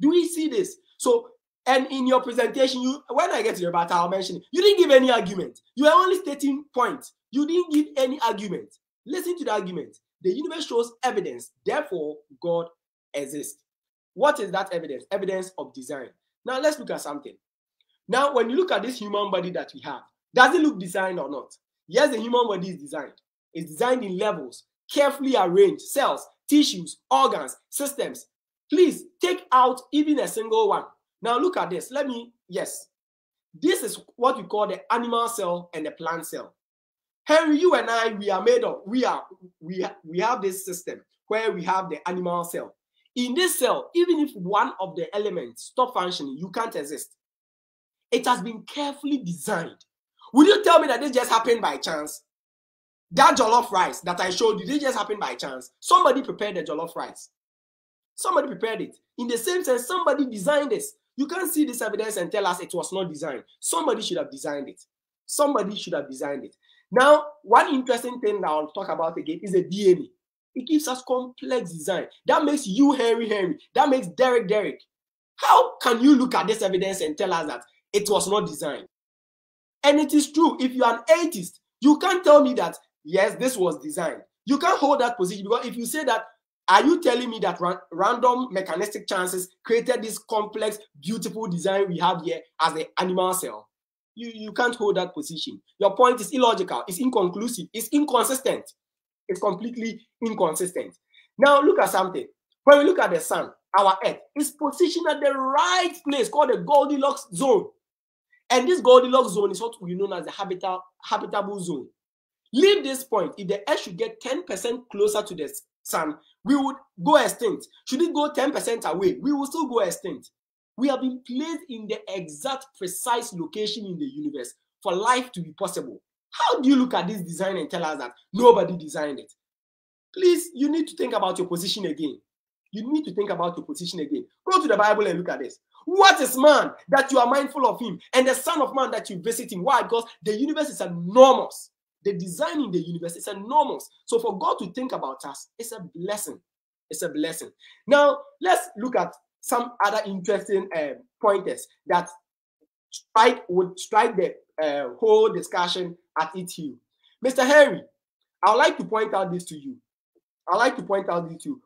S3: Do we see this? So, and in your presentation, when I get to your rebuttal, I'll mention it. You didn't give any argument. You are only stating points. You didn't give any argument. Listen to the argument. The universe shows evidence. Therefore, God exists. What is that evidence? Evidence of design. Now, let's look at something. Now, when you look at this human body that we have, does it look designed or not? Yes, the human body is designed. It's designed in levels, carefully arranged, cells, tissues, organs, systems. Please take out even a single one. Now, look at this. This is what we call the animal cell and the plant cell. Henry, you and I, we have this system where we have the animal cell. In this cell, even if one of the elements stop functioning, you can't exist. It has been carefully designed. Would you tell me that this just happened by chance? That jollof rice that I showed you, this just happened by chance. Somebody prepared the jollof rice. Somebody prepared it. In the same sense, somebody designed this. You can't see this evidence and tell us it was not designed. Somebody should have designed it. Somebody should have designed it. Now, one interesting thing that I'll talk about again is the DNA. It gives us complex design. That makes you Henry. That makes Derrick. How can you look at this evidence and tell us that it was not designed? And it is true. If you are an atheist, you can't tell me that, yes, this was designed. You can't hold that position, because if you say that, are you telling me that random mechanistic chances created this complex, beautiful design we have here as the animal cell? You can't hold that position. Your point is illogical, it's inconclusive, it's inconsistent. It's completely inconsistent. Now look at something. When we look at the sun, our earth is positioned at the right place called the Goldilocks zone. And this Goldilocks zone is what we know as the habitable zone. Leave this point. If the earth should get 10% closer to the sun, we would go extinct. Should it go 10% away, we will still go extinct. We have been placed in the exact precise location in the universe for life to be possible. How do you look at this design and tell us that nobody designed it? Please, you need to think about your position again. You need to think about your position again. Go to the Bible and look at this. What is man that you are mindful of him, and the Son of Man that you visit him? Why? Because the universe is enormous. The design in the universe is enormous. So for God to think about us, it's a blessing. It's a blessing. Now, let's look at some other interesting pointers that would strike the whole discussion at its heel. Mr. Henry, I would like to point out this to you.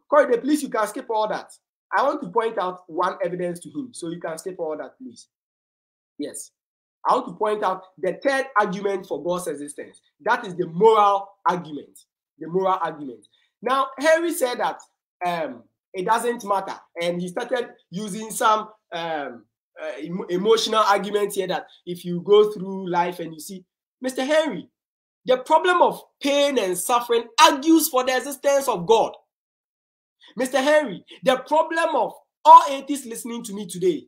S3: Corey, please, you can skip all that. I want to point out one evidence to him, so you can skip all that, please. Yes. I want to point out the third argument for God's existence. That is the moral argument. The moral argument. Now, Henry said that it doesn't matter, and he started using some emotional arguments here that if you go through life and you see, Mr. Henry, the problem of pain and suffering argues for the existence of God. Mr. Henry, the problem of all atheists listening to me today,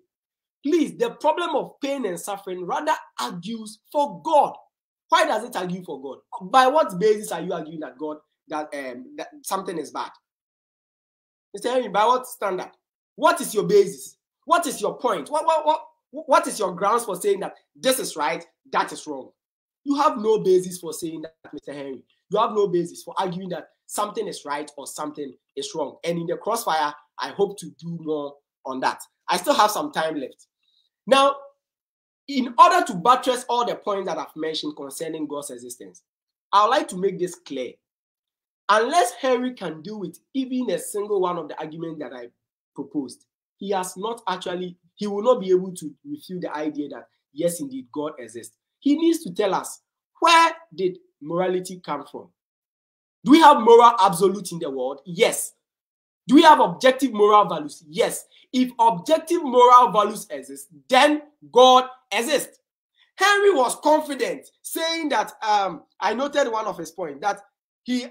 S3: please, the problem of pain and suffering rather argues for God. Why does it argue for God? By what basis are you arguing that God, that something is bad? Mr. Henry, by what standard? What is your basis? What is your point? What is your grounds for saying that this is right, that is wrong? You have no basis for saying that, Mr. Henry. You have no basis for arguing that something is right or something is wrong. And in the crossfire, I hope to do more on that. I still have some time left. Now, in order to buttress all the points that I've mentioned concerning God's existence, I would like to make this clear. Unless Henry can deal with even a single one of the arguments that I proposed, he will not be able to refute the idea that, yes, indeed, God exists. He needs to tell us, where did morality come from? Do we have moral absolute in the world? Yes. Do we have objective moral values? Yes. If objective moral values exist, then God exists. Henry was confident, saying that, I noted one of his points, that he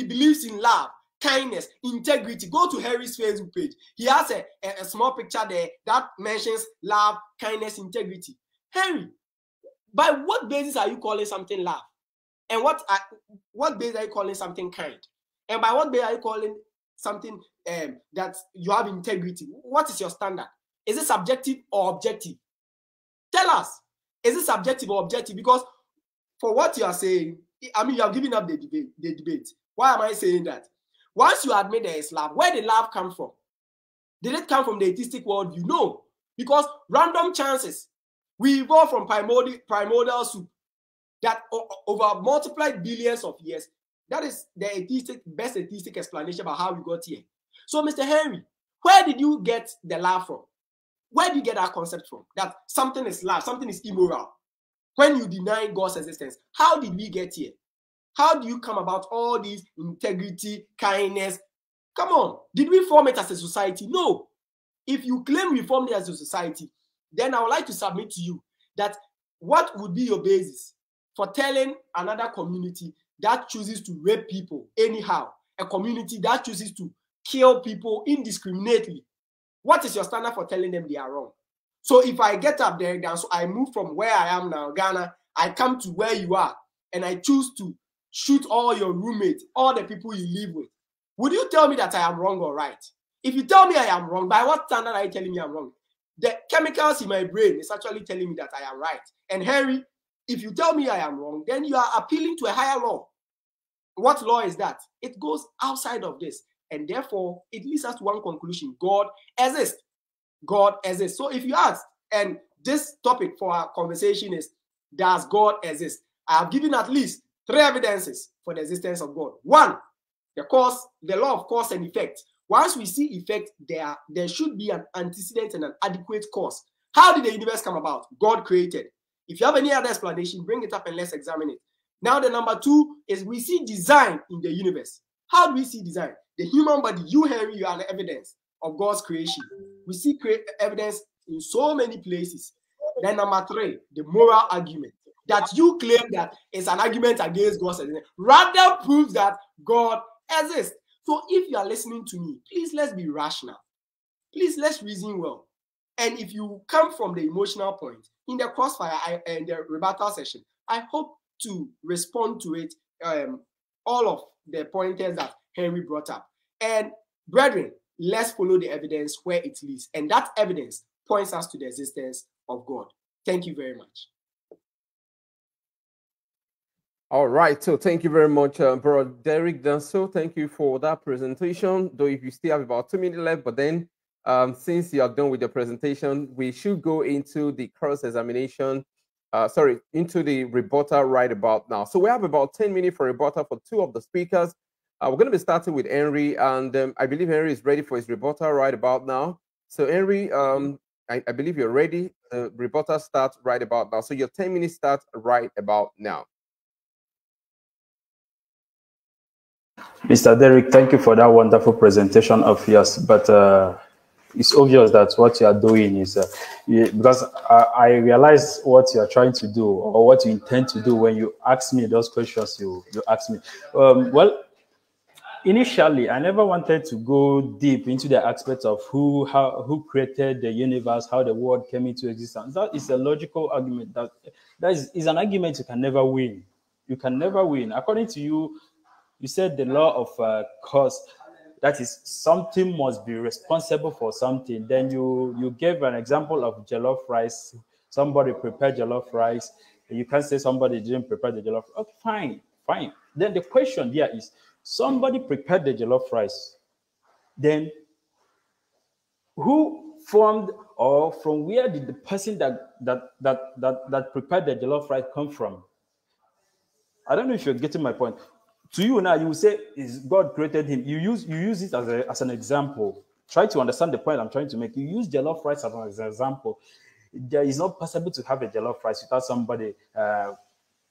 S3: believes in love, kindness, integrity. Go to Henry's Facebook page. He has a small picture there that mentions love, kindness, integrity. Henry, by what basis are you calling something love? And what basis are you calling something kind? And by what basis are you calling something that you have integrity? What is your standard? Is it subjective or objective? Tell us. Is it subjective or objective? Because for what you are saying, I mean, you have given up the debate. Why am I saying that? Once you admit there is love, where did love come from? Did it come from the atheistic world? You know, because random chances. We evolved from primordial soup that over multiplied billions of years. That is the best atheistic explanation about how we got here. So, Mr. Henry, where did you get the love from? Where do you get that concept from? That something is love, something is immoral. When you deny God's existence, how did we get here? How do you come about all these integrity, kindness? Come on, did we form it as a society? No. If you claim we formed it as a society, then I would like to submit to you that what would be your basis for telling another community that chooses to rape people anyhow, a community that chooses to kill people indiscriminately? What is your standard for telling them they are wrong? So if I get up there, so I move from where I am now, Ghana, I come to where you are, and I choose to shoot all your roommates, all the people you live with, would you tell me that I am wrong or right? If you tell me I am wrong, by what standard are you telling me I'm wrong? The chemicals in my brain is actually telling me that I am right. And Henry, if you tell me I am wrong, then you are appealing to a higher law. What law is that? It goes outside of this. And therefore, it leads us to one conclusion. God exists. God exists. So if you ask, and this topic for our conversation is, does God exist? I have given at least 3 evidences for the existence of God. 1, the law of cause and effect. Once we see effect, there should be an antecedent and an adequate cause. How did the universe come about? God created. If you have any other explanation, bring it up and let's examine it. Now, the number 2 is we see design in the universe. How do we see design? The human body, you, Henry, you are the evidence of God's creation. We see evidence in so many places. Then number 3, the moral argument. That you claim that is an argument against God's existence, rather proves that God exists. So if you are listening to me, please let's be rational. Please let's reason well. And if you come from the emotional point, in the crossfire and the rebuttal session, I hope to respond to it, all of the pointers that Henry brought up. And brethren, let's follow the evidence where it leads. And that evidence points us to the existence of God. Thank you very much.
S2: All right, so thank you very much, Bro Derrick Danso. Thank you for that presentation. Though if you still have about 2 minutes left, but then since you are done with the presentation, we should go into the cross-examination, into the rebuttal right about now. So we have about 10 minutes for rebuttal for 2 of the speakers. We're going to be starting with Henry, and I believe Henry is ready for his rebuttal right about now. So Henry, I believe you're ready. Rebuttal starts right about now. So your 10 minutes starts right about now.
S4: Mr. Derrick, thank you for that wonderful presentation of yours. But it's obvious that what you are doing is, because I realize what you are trying to do or what you intend to do when you ask me those questions you ask me. Well, initially, I never wanted to go deep into the aspects of who created the universe, how the world came into existence. That is a logical argument. That is an argument you can never win. You can never win. According to you, you said the law of cause, that is, something must be responsible for something. Then you gave an example of jollof rice. Somebody prepared jollof rice. You can't say somebody didn't prepare the jollof. Okay, fine. Then the question here is, somebody prepared the jollof rice. Then who formed, or from where did the person that prepared the jollof rice come from? I don't know if you're getting my point. To you now, you will say, is God created him? You use it as an example. Try to understand the point I'm trying to make. You use jollof rice as an example. There is not possible to have a jollof rice without somebody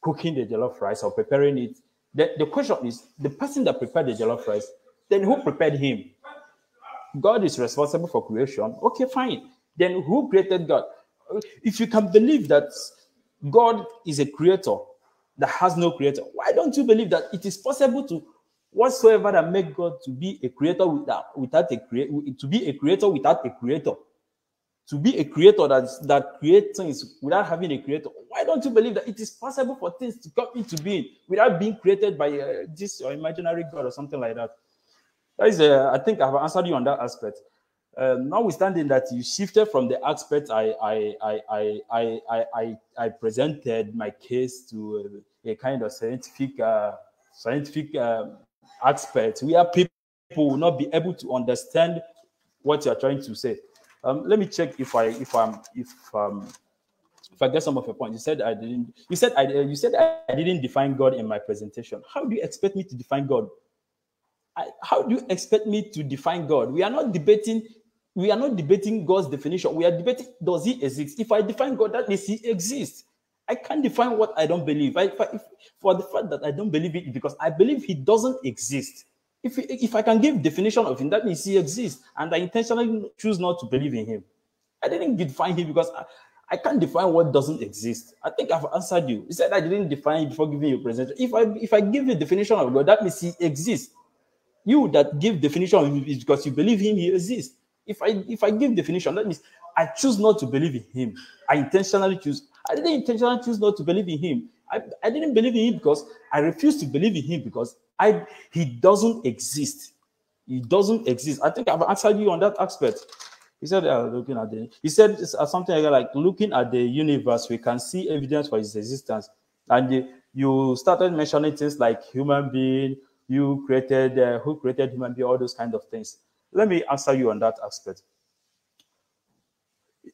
S4: cooking the jollof rice or preparing it. The question is, the person that prepared the jollof rice, then who prepared him? God is responsible for creation. Okay, fine. Then who created God? If you can believe that God is a creator that has no creator, why don't you believe that it is possible to whatsoever that make God to be a creator without a creator, to be a creator without a creator, to be a creator that creates things without having a creator? Why don't you believe that it is possible for things to come into being without being created by this or imaginary God or something like that? That is, I think I've answered you on that aspect. Notwithstanding that you shifted from the aspect I presented my case to a kind of scientific aspect where people will not be able to understand what you are trying to say. Let me check if I get some of your points. You said I didn't define God in my presentation. How do you expect me to define God? How do you expect me to define God? We are not debating God's definition. We are debating, does he exist? If I define God, that means he exists. I can't define what I don't believe. For the fact that I don't believe it, because I believe he doesn't exist. If I can give definition of him, that means he exists, and I intentionally choose not to believe in him. I didn't define him because I can't define what doesn't exist. I think I've answered you. You said I didn't define him before giving you a presentation. If I give you a definition of God, that means he exists. You that give definition of him is because you believe him, he exists. If I give definition, that means I choose not to believe in him. I didn't intentionally choose not to believe in him. I didn't believe in him because I refuse to believe in him because he doesn't exist. He doesn't exist. I think I've answered you on that aspect. He said, something like looking at the universe, we can see evidence for its existence. And you started mentioning things like human being, who created human being, all those kind of things. Let me answer you on that aspect.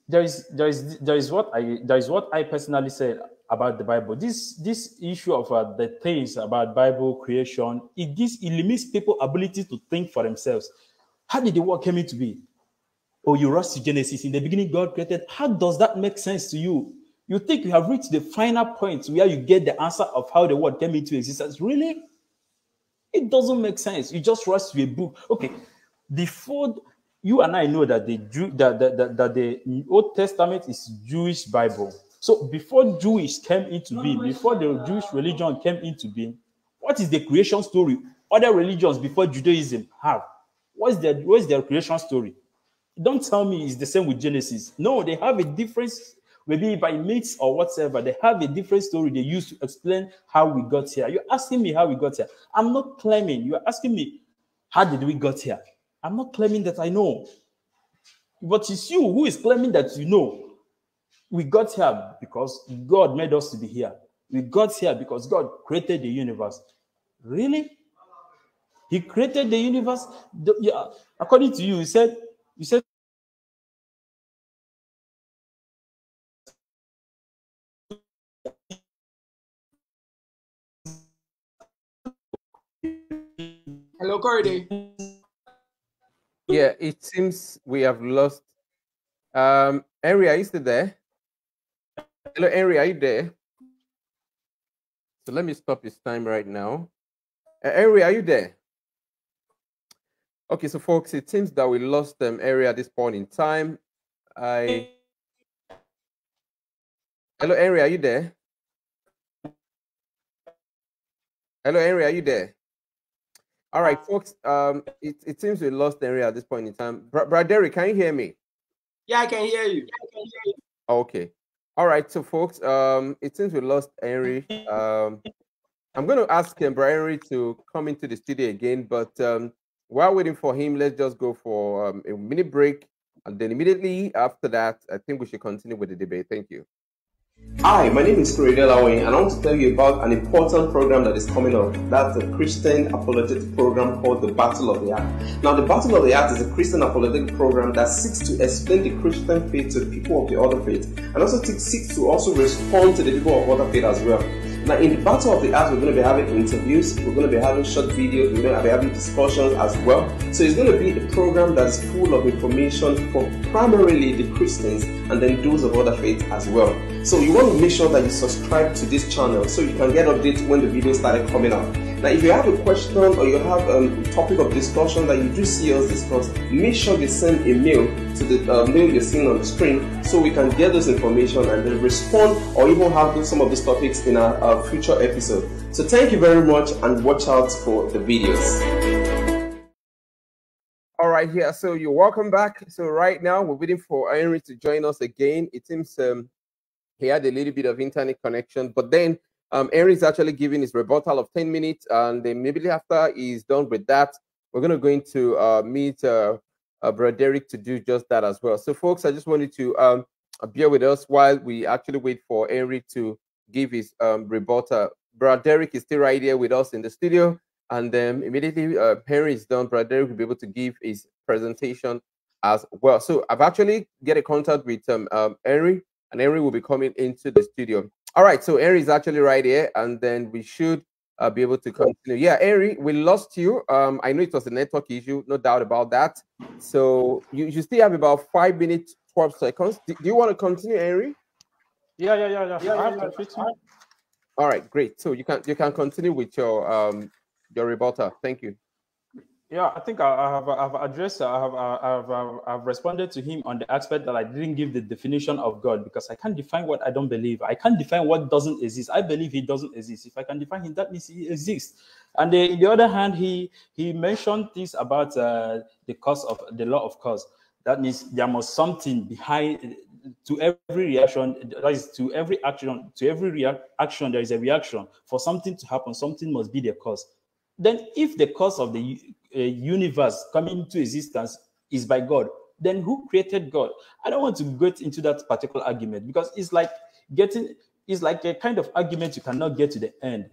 S4: There is what I personally said about the Bible. This issue of the things about Bible creation, it limits people's ability to think for themselves. How did the world come into being? Oh, you rush to Genesis. In the beginning, God created. How does that make sense to you? You think you have reached the final point where you get the answer of how the world came into existence. Really? It doesn't make sense. You just rush to a book. Okay, before you and I know that the Old Testament is Jewish Bible. So before Jewish came into being, before the Jewish religion came into being, what is the creation story other religions before Judaism have? What's their creation story? Don't tell me it's the same with Genesis. No, they have a difference. Maybe by myths or whatever, they have a different story they use to explain how we got here. You're asking me how we got here. I'm not claiming. You're asking me, how did we got here? I'm not claiming that I know. But it's you who is claiming that you know. We got here because God made us to be here. We got here because God created the universe. Really? He created the universe? According to you, you said
S3: Hello, Cordy.
S2: Yeah, it seems we have lost. Henry, are you still there? Hello, Henry, are you there? So let me stop this time right now. Henry, are you there? Okay, so folks, it seems that we lost Henry at this point in time. Hello, Henry, are you there? Hello, Henry, are you there? All right, folks. It seems we lost Henry at this point in time. Brother Derrick, can you hear me?
S3: Yeah, I can hear you.
S2: Okay. All right, so folks, it seems we lost Henry. I'm going to ask Brother Henry to come into the studio again, but while waiting for him, let's just go for a minute break, and then immediately after that, I think we should continue with the debate. Thank you. Hi, my name is Christian-Atheist, and I want to tell you about an important program that is coming up. That's a Christian apologetic program called the Battle of the Act. Now, the Battle of the Act is a Christian apologetic program that seeks to explain the Christian faith to people of the other faith, and also seeks to also respond to the people of other faith as well. Now, in the Battle of the Act, we're going to be having interviews, we're going to be having short videos, we're going to be having discussions as well. So it's going to be a program that is full of information for primarily the Christians and then those of other faiths as well. So you want to make sure that you subscribe to this channel so you can get updates when the videos started coming out. Now, if you have a question or you have a topic of discussion that you do see us discuss, make sure you send a mail to the mail you're seeing on the screen so we can get those information and then respond or even have some of these topics in our future episode. So thank you very much and watch out for the videos. All right, here. So you're welcome back. So right now we're waiting for Henry to join us again. It seems he had a little bit of internet connection, but then Henry is actually giving his rebuttal of 10 minutes, and then immediately after he's done with that, we're going to meet Brother Derrick to do just that as well. So, folks, I just wanted to bear with us while we actually wait for Henry to give his rebuttal. Brother Derrick is still right here with us in the studio, and then immediately Henry is done, Brother Derrick will be able to give his presentation as well. So, I've actually get a contact with Henry, and Henry will be coming into the studio. All right, so Henry is actually right here, and then we should be able to continue. Yeah, Henry, we lost you. I know it was a network issue, no doubt about that. So you still have about 5 minutes, 12 seconds. Do you want to continue, Henry?
S4: Yeah. I have to.
S2: All right, great. So you can continue with your rebuttal. Thank you.
S4: Yeah, I think I have addressed. I've responded to him on the aspect that I didn't give the definition of God because I can't define what I don't believe. I can't define what doesn't exist. I believe he doesn't exist. If I can define him, that means he exists. And in the other hand, he mentioned things about the cause of the law of cause. That means there must something behind to every reaction. That is, to every action, action there is a reaction. For something to happen, something must be the cause. Then if the cause of the universe coming into existence is by God, then who created God? I don't want to get into that particular argument because it's like a kind of argument you cannot get to the end.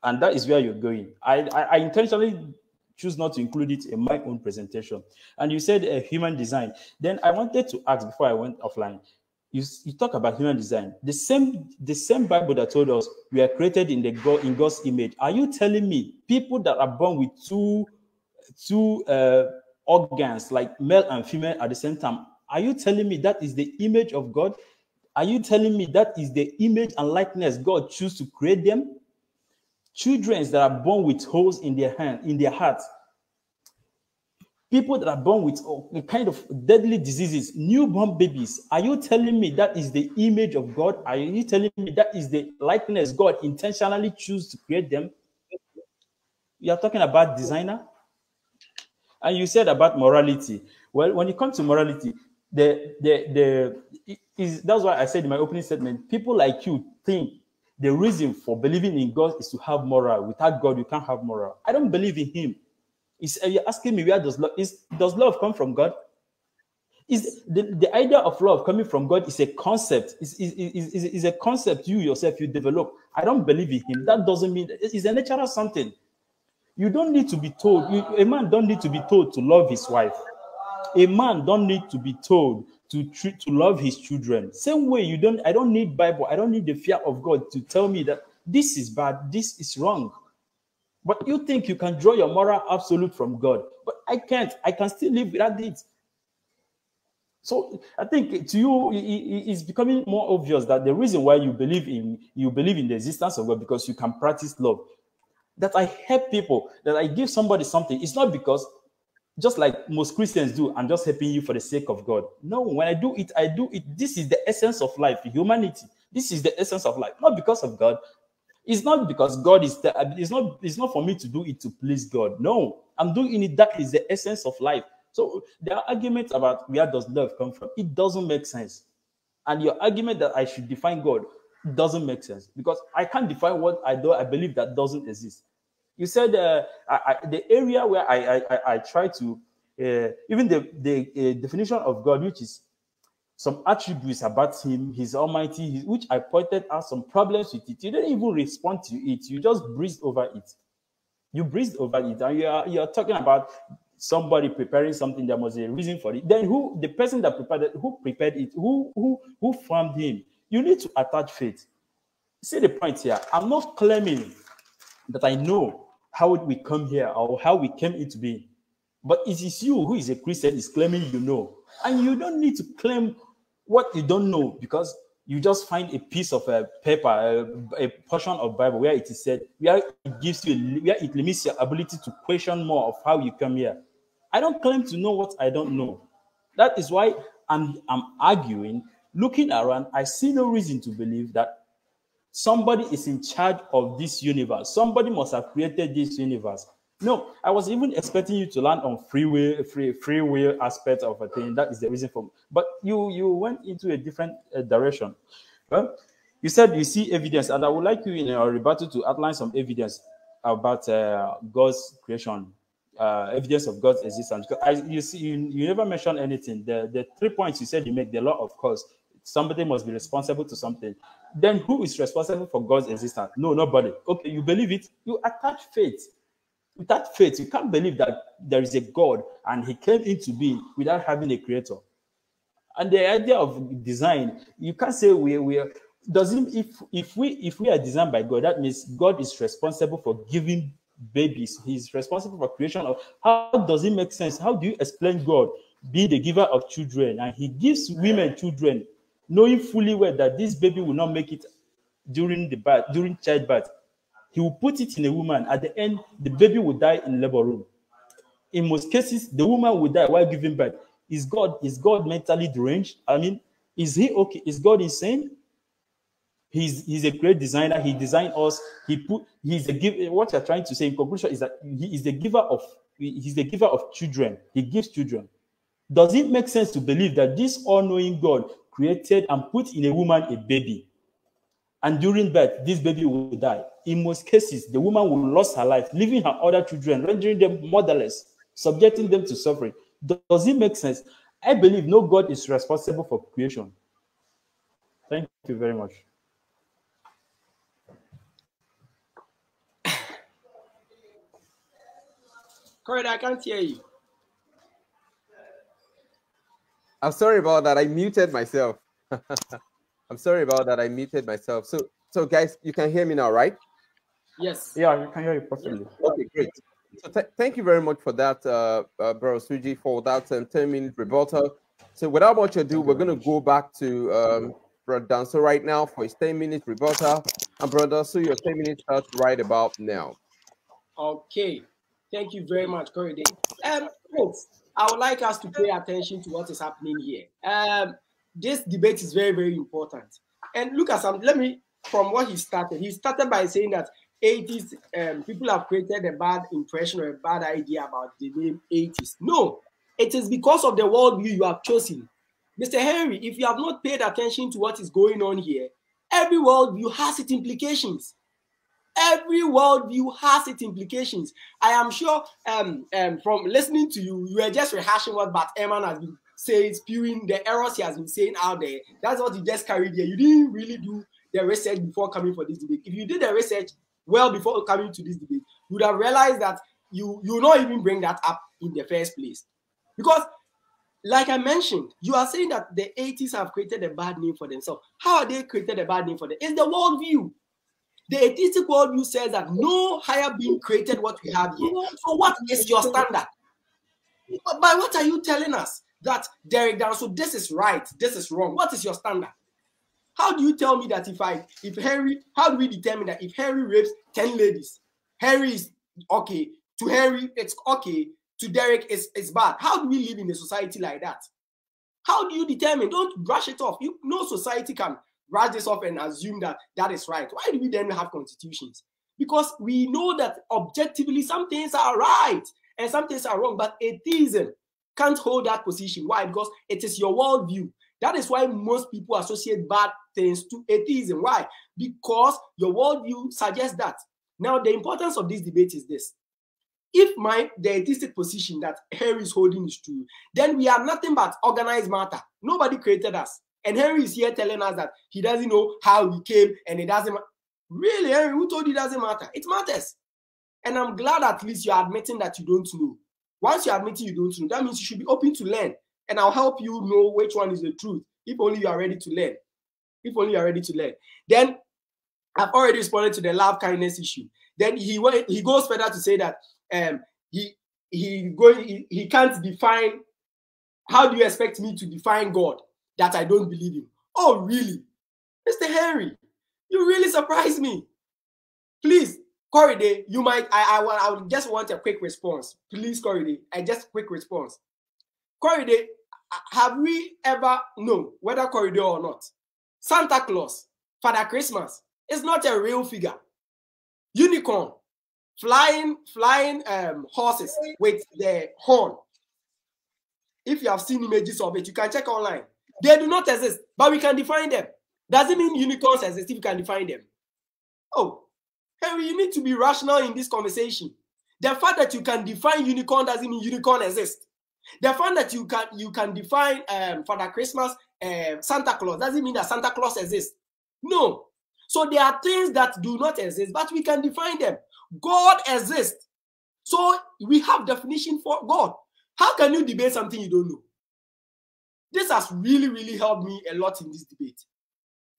S4: And that is where you're going. I intentionally choose not to include it in my own presentation. And you said human design. Then I wanted to ask before I went offline. You talk about human design. The same Bible that told us we are created in God's image. Are you telling me people that are born with two organs, like male and female at the same time, are you telling me that is the image of God? Are you telling me that is the image and likeness God choose to create them? Children that are born with holes in their hand, in their heart. People that are born with a kind of deadly diseases, newborn babies. Are you telling me that is the image of God? Are you telling me that is the likeness God intentionally choose to create them? You are talking about designer? And you said about morality. Well, when it comes to morality, that's why I said in my opening statement, people like you think the reason for believing in God is to have moral. Without God, you can't have moral. I don't believe in him. You're asking me, where does love come from God? Is the idea of love coming from God is a concept. Is a concept you yourself you develop. I don't believe in him. That doesn't mean it's a natural something. You don't need to be told. A man don't need to be told to love his wife. A man don't need to be told to love his children. Same way I don't need Bible. I don't need the fear of God to tell me that this is bad, this is wrong. But you think you can draw your moral absolute from God. But I can't. I can still live without it. So I think to you, it's becoming more obvious that the reason why you believe in the existence of God because you can practice love. That I help people, that I give somebody something. It's not because, just like most Christians do, I'm just helping you for the sake of God. No, when I do it, This is the essence of life, humanity. This is the essence of life, not because of God. It's not because God is there. It's not for me to do it to please God. No, I'm doing it. That is the essence of life. So there are arguments about where does love come from. It doesn't make sense. And your argument that I should define God doesn't make sense because I can't define what I believe that doesn't exist. You said the area where I try to even the definition of God, which is some attributes about him, his almighty, which I pointed out some problems with it. You didn't even respond to it. You just breezed over it. You breezed over it, and you're talking about somebody preparing something. There was a reason for it. Then the person that prepared it, who prepared it, who formed him? You need to attach faith. See the point here. I'm not claiming that I know how we come here or how we came into being, but it is you who is a Christian is claiming you know, and you don't need to claim what you don't know because you just find a piece of paper, a portion of Bible where it is said, where it limits your ability to question more of how you come here. I don't claim to know what I don't know. That is why I'm arguing, looking around, I see no reason to believe that somebody is in charge of this universe. Somebody must have created this universe. No, I was even expecting you to land on free will aspect of a thing. That is the reason for. But you went into a different direction. Well, you said you see evidence, and I would like you in your rebuttal to outline some evidence about God's creation, evidence of God's existence. Because you never mentioned anything. The 3 points you said you make, the law of cause. Somebody must be responsible to something. Then who is responsible for God's existence? No, nobody. Okay, you believe it. You attach faith. Without faith, you can't believe that there is a God and he came into being without having a creator. And the idea of design, you can't say if we are designed by God, that means God is responsible for giving babies. He's responsible for creation of. How does it make sense? How do you explain God being the giver of children and he gives women children, knowing fully well that this baby will not make it during childbirth? He will put it in a woman. At the end, the baby will die in labor room. In most cases, the woman will die while giving birth. Is God mentally deranged? I mean, is he okay? Is God insane? He's a great designer. He designed us. He's the giver. What you're trying to say in conclusion is that he is the giver of children. He gives children. Does it make sense to believe that this all-knowing God created and put in a woman a baby? And during birth, this baby will die. In most cases, the woman will lose her life, leaving her other children, rendering them motherless, subjecting them to suffering. Does it make sense? I believe no God is responsible for creation. Thank you very much.
S3: Correct, I can't hear you.
S2: I'm sorry about that. I muted myself. I'm sorry about that. I muted myself. So guys, you can hear me now, right?
S3: Yes.
S4: Yeah, I can hear you perfectly.
S2: Okay, great. So thank you very much for that, Bro Osuji, for that 10-minute rebuttal. So without much ado, we're going to go back to Brother Danso right now for his 10-minute rebuttal. And Brother, so your 10 minutes starts right about now.
S3: Okay. Thank you very much, Corridor. Folks, I would like us to pay attention to what is happening here. This debate is very, very important. And look at from what he started by saying that atheists, people have created a bad impression or a bad idea about the name atheist. No, it is because of the worldview you have chosen. Mr. Henry, if you have not paid attention to what is going on here, every worldview has its implications. Every worldview has its implications. I am sure from listening to you, you are just rehashing what Bart Ehrman has been saying, spewing the errors he has been saying out there. That's what you just carried here. You didn't really do the research before coming for this debate. If you did the research well before coming to this debate, you would have realized that you will not even bring that up in the first place. Because, like I mentioned, you are saying that the atheists have created a bad name for themselves. How are they created a bad name for them? It's the worldview. The atheistic worldview says that no higher being created what we have here. So what is your standard? By what are you telling us? That Derrick Danso, this is right, this is wrong. What is your standard? How do you tell me that if Henry, how do we determine that if Henry rapes 10 ladies, Henry is okay, to Henry it's okay, to Derrick it's bad? How do we live in a society like that? How do you determine? Don't brush it off. No society can brush this off and assume that that is right. Why do we then have constitutions? Because we know that objectively some things are right and some things are wrong, but atheism can't hold that position. Why? Because it is your worldview. That is why most people associate bad things to atheism. Why? Because your worldview suggests that. Now, the importance of this debate is this. If the atheistic position that Henry is holding is true, then we are nothing but organized matter. Nobody created us. And Henry is here telling us that he doesn't know how we came and it doesn't matter. Really, Henry, who told you it doesn't matter? It matters. And I'm glad at least you're admitting that you don't know. Once you're admitting you don't know, that means you should be open to learn. And I'll help you know which one is the truth, if only you are ready to learn. If only you are ready to learn. Then I've already responded to the love kindness issue. Then he goes further to say that he can't define. How do you expect me to define God that I don't believe in? Oh, really? Mr. Henry, you really surprised me. Please, Corridor, you might, I would just want a quick response. Please, Corridor, quick response. Corridor, have we ever known whether Corridor or not? Santa Claus, Father Christmas, is not a real figure. Unicorn, flying horses with the horn. If you have seen images of it, you can check online. They do not exist, but we can define them. Doesn't mean unicorns exist if you can define them. Oh, Henry, you need to be rational in this conversation. The fact that you can define unicorn doesn't mean unicorn exists. The fact that you can define Father Christmas, Santa Claus doesn't mean that Santa Claus exists. No. So there are things that do not exist, but we can define them. God exists. So we have definition for God. How can you debate something you don't know? This has really, really helped me a lot in this debate.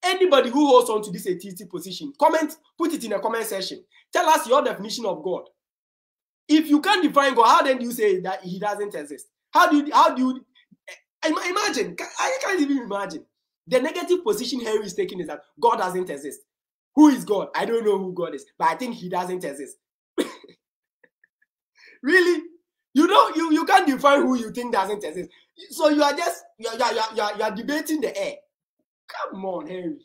S3: Anybody who holds on to this atheistic position, put it in a comment section. Tell us your definition of God. If you can't define God, how then do you say that he doesn't exist? How do you imagine? I can't even imagine. The negative position Henry is taking is that God doesn't exist. Who is God? I don't know who God is, but I think he doesn't exist. Really? You can't define who you think doesn't exist. So you are just you are debating the air. Come on, Henry.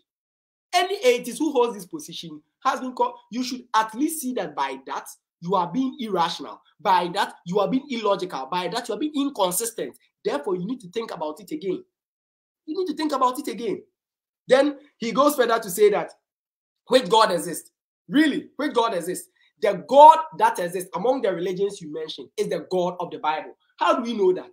S3: Any atheist who holds this position has been called. You should at least see that by that you are being irrational. By that you are being illogical. By that you are being inconsistent. Therefore, you need to think about it again. You need to think about it again. Then he goes further to say that which God exists. Really, which God exists? The God that exists among the religions you mentioned is the God of the Bible. How do we know that?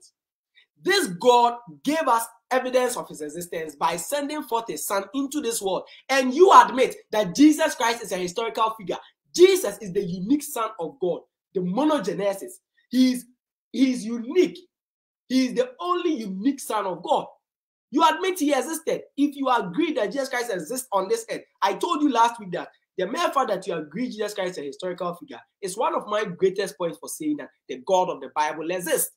S3: This God gave us evidence of his existence by sending forth his son into this world. And you admit that Jesus Christ is a historical figure. Jesus is the unique son of God, the monogenesis. He's unique. He is the only unique son of God. You admit he existed. If you agree that Jesus Christ exists on this earth, I told you last week that the mere fact that you agree Jesus Christ is a historical figure is one of my greatest points for saying that the God of the Bible exists.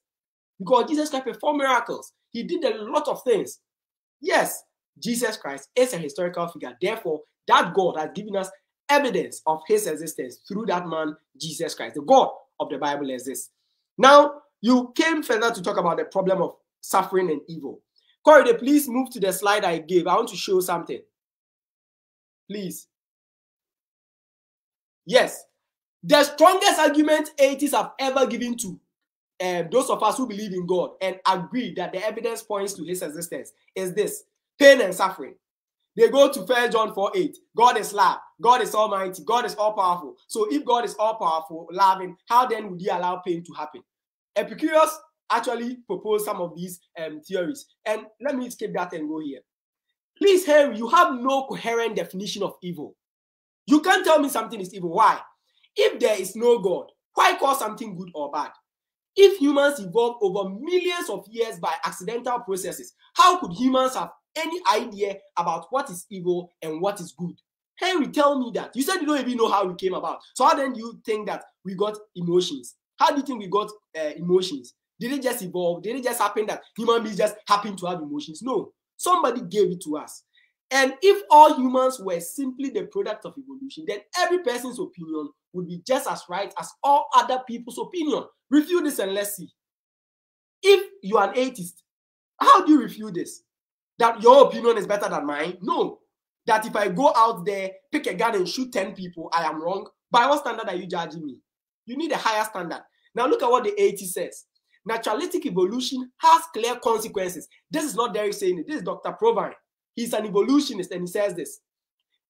S3: Because Jesus Christ performed miracles. He did a lot of things. Yes, Jesus Christ is a historical figure. Therefore, that God has given us evidence of his existence through that man, Jesus Christ. The God of the Bible exists. Now, you came further to talk about the problem of suffering and evil. Corey, please move to the slide I gave. I want to show something. Please. Yes. The strongest argument atheists have ever given to those of us who believe in God and agree that the evidence points to his existence is this: pain and suffering. They go to 1 John 4:8. God is love. God is almighty. God is all powerful. So if God is all powerful, loving, how then would he allow pain to happen? Epicurus actually proposed some of these theories. And let me skip that and go here. Please, Henry, you have no coherent definition of evil. You can't tell me something is evil. Why? If there is no God, why call something good or bad? If humans evolved over millions of years by accidental processes, how could humans have any idea about what is evil and what is good? Henry, tell me that. You said you don't even know how we came about. So how then do you think that we got emotions? How do you think we got emotions? Did it just evolve? Did it just happen that human beings just happen to have emotions? No. Somebody gave it to us. And if all humans were simply the product of evolution, then every person's opinion would be just as right as all other people's opinion. Refute this and let's see. If you are an atheist, how do you refute this? That your opinion is better than mine? No. That if I go out there, pick a gun and shoot 10 people, I am wrong? By what standard are you judging me? You need a higher standard. Now look at what the atheist says. Naturalistic evolution has clear consequences. This is not Derrick saying it. This is Dr. Provine. He's an evolutionist and he says this.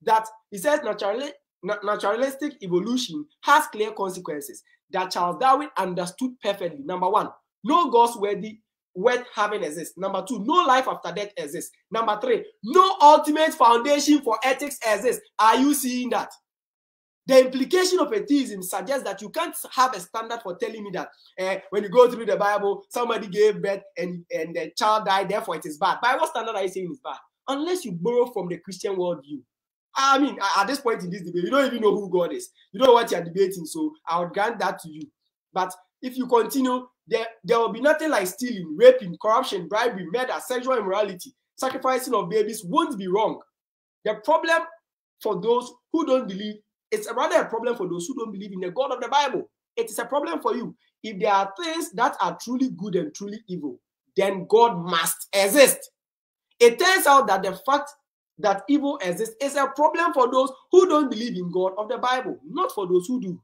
S3: That he says naturalistic evolution has clear consequences that Charles Darwin understood perfectly. Number one, no gods worth having exists. Number two, no life after death exists. Number three, no ultimate foundation for ethics exists. Are you seeing that? The implication of atheism suggests that you can't have a standard for telling me that when you go through the Bible, somebody gave birth and the child died, therefore it is bad. By what standard are you saying it's bad? Unless you borrow from the Christian worldview. I mean, at this point in this debate, you don't even know who God is. You don't know what you're debating, so I would grant that to you. But if you continue, there will be nothing like stealing, raping, corruption, bribery, murder, sexual immorality, sacrificing of babies won't be wrong. The problem for those who don't believe, it's rather a problem for those who don't believe in the God of the Bible. It is a problem for you. If there are things that are truly good and truly evil, then God must exist. It turns out that the fact that evil exists is a problem for those who don't believe in God of the Bible, not for those who do.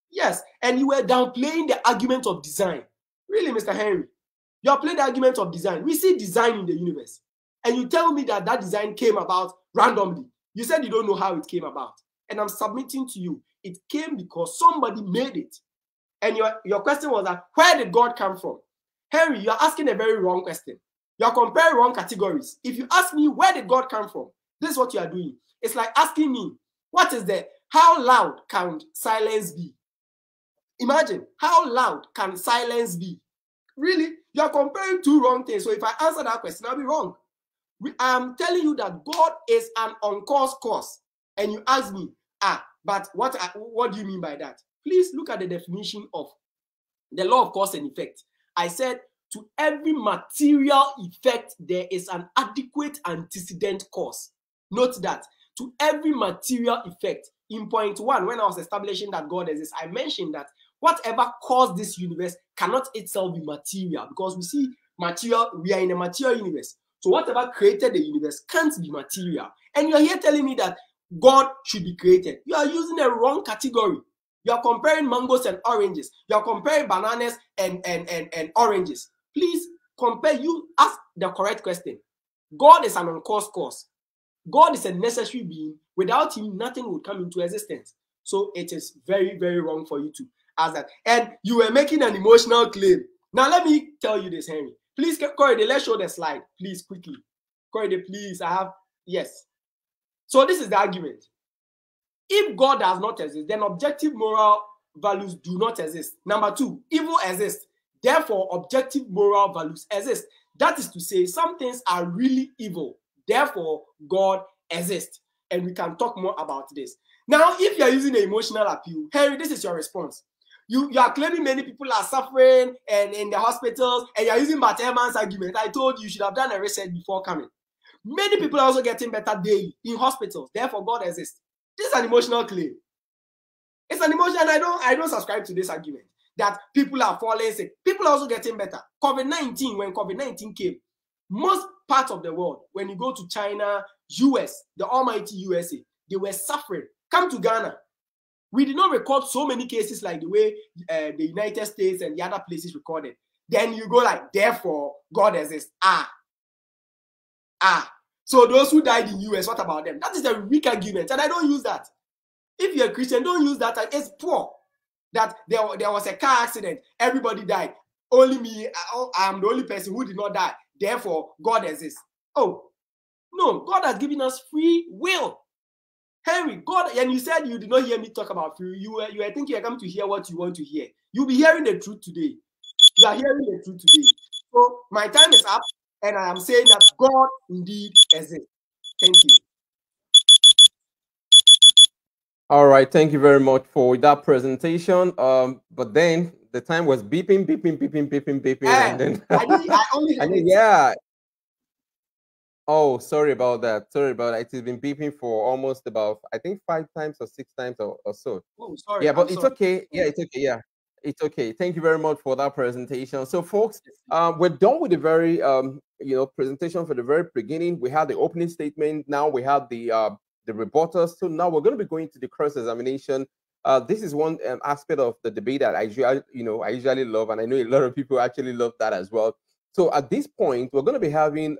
S3: Yes, and you were downplaying the argument of design. Really, Mr. Henry, you are playing the argument of design. We see design in the universe, and you tell me that that design came about randomly. You said you don't know how it came about, and I'm submitting to you, it came because somebody made it. And your question was that, where did God come from? Henry, you are asking a very wrong question. You are comparing wrong categories. If you ask me, where did God come from? This is what you are doing. It's like asking me, how loud can silence be? Imagine, how loud can silence be? Really? You are comparing two wrong things. So if I answer that question, I'll be wrong. I am telling you that God is an uncaused cause. And you ask me, but what do you mean by that? Please look at the definition of the law of cause and effect. I said, to every material effect, there is an adequate antecedent cause. Note that. To every material effect. In point one, when I was establishing that God exists, I mentioned that whatever caused this universe cannot itself be material, because we see material, we are in a material universe. So whatever created the universe can't be material. And you're here telling me that God should be created. You are using a wrong category. You are comparing mangoes and oranges. You are comparing bananas and oranges. Please compare. You ask the correct question. God is an uncaused cause. God is a necessary being. Without him, nothing would come into existence. So it is very, very wrong for you to ask that. And you were making an emotional claim. Now let me tell you this, Henry. Please, Corey, let's show the slide. Please, quickly. Corey, please. Yes. So this is the argument. If God does not exist, then objective moral values do not exist. Number two, evil exists. Therefore, objective moral values exist. That is to say, some things are really evil. Therefore, God exists. And we can talk more about this. Now, if you are using the emotional appeal, Henry, this is your response. You are claiming many people are suffering and in the hospitals, and you are using Bart Ehrman's argument. I told you should have done a research before coming. Many people are also getting better daily in hospitals. Therefore, God exists. This is an emotional claim. It's an emotion, and I don't subscribe to this argument that people are falling sick. People are also getting better. COVID-19, when COVID-19 came, most parts of the world, when you go to China, US, the almighty USA, they were suffering. Come to Ghana. We did not record so many cases like the way the United States and the other places recorded. Then you go like, therefore, God exists. So those who died in US, what about them? That is a weak argument, and I don't use that. If you're a Christian, don't use that. It's poor. That there was a car accident, everybody died. Only me, I'm the only person who did not die. Therefore, God exists. Oh, no, God has given us free will. Henry, God, and you said you did not hear me talk about free. You were thinking you're coming to hear what you want to hear. You'll be hearing the truth today. You are hearing the truth today. So my time is up, and I am saying that God indeed exists. Thank you.
S2: All right, thank you very much for that presentation. But then the time was beeping, and then
S3: I only
S2: yeah. Oh, sorry about that. Sorry about that. It has been beeping for almost about, I think, 5 times or 6 times or so.
S3: Oh, sorry.
S2: Yeah, but it's okay. Yeah, it's okay. Yeah, it's okay. Thank you very much for that presentation. So, folks, we're done with the very presentation for the very beginning. We had the opening statement. Now we have the rebuttals. So now we're going to be going to the cross-examination. This is one aspect of the debate that I usually love, and I know a lot of people actually love that as well. So at this point, we're going to be having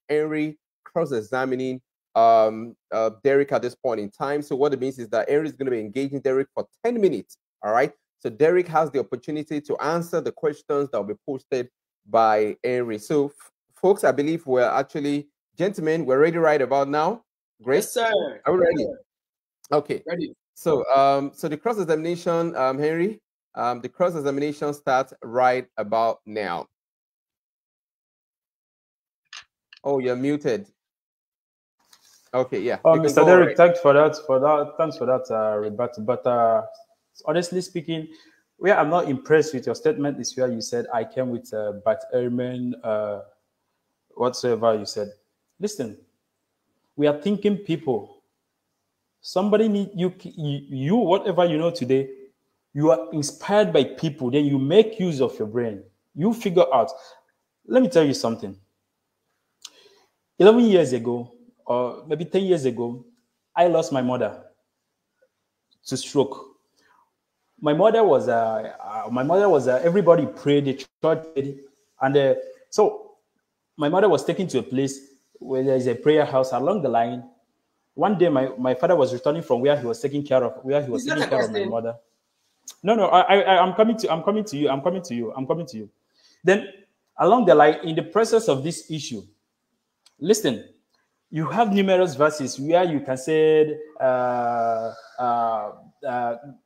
S2: Henry cross-examining Derrick at this point in time. So what it means is that Henry is going to be engaging Derrick for 10 minutes. All right. So Derrick has the opportunity to answer the questions that will be posted by Henry. So folks, I believe we're actually, gentlemen, we're ready right about now. Great.
S3: Yes, sir.
S2: Are we ready? Okay.
S3: Ready.
S2: So so the cross-examination, Henry, the cross-examination starts right about now. Oh, you're muted. Okay, yeah.
S4: Mr. Derrick, thanks for that rebuttal. But honestly speaking, where I'm not impressed with your statement is where you said I came with Bat Ehrman, whatsoever you said. Listen, we are thinking people. Somebody need you whatever you know today. You are inspired by people. Then you make use of your brain. You figure out. Let me tell you something. 11 years ago, or maybe 10 years ago, I lost my mother to stroke. My mother was everybody prayed, the church prayed, and so my mother was taken to a place where there is a prayer house along the line. One day, my father was returning from where he was taking care of my mother. No, I'm coming to you. Then along the line, in the process of this issue, listen, you have numerous verses where you can say,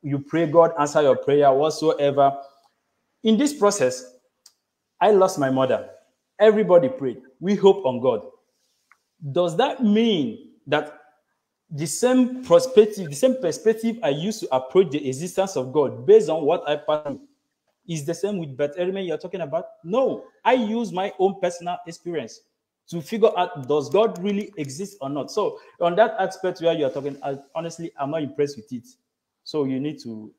S4: you pray, God answer your prayer, whatsoever. In this process, I lost my mother. Everybody prayed. We hope on God. Does that mean that the same perspective I used to approach the existence of God based on what I passed through is the same with Bat Ehrman you're talking about? No, I use my own personal experience to figure out, does God really exist or not? So on that aspect where you're talking, honestly, I'm not impressed with it. So you need to,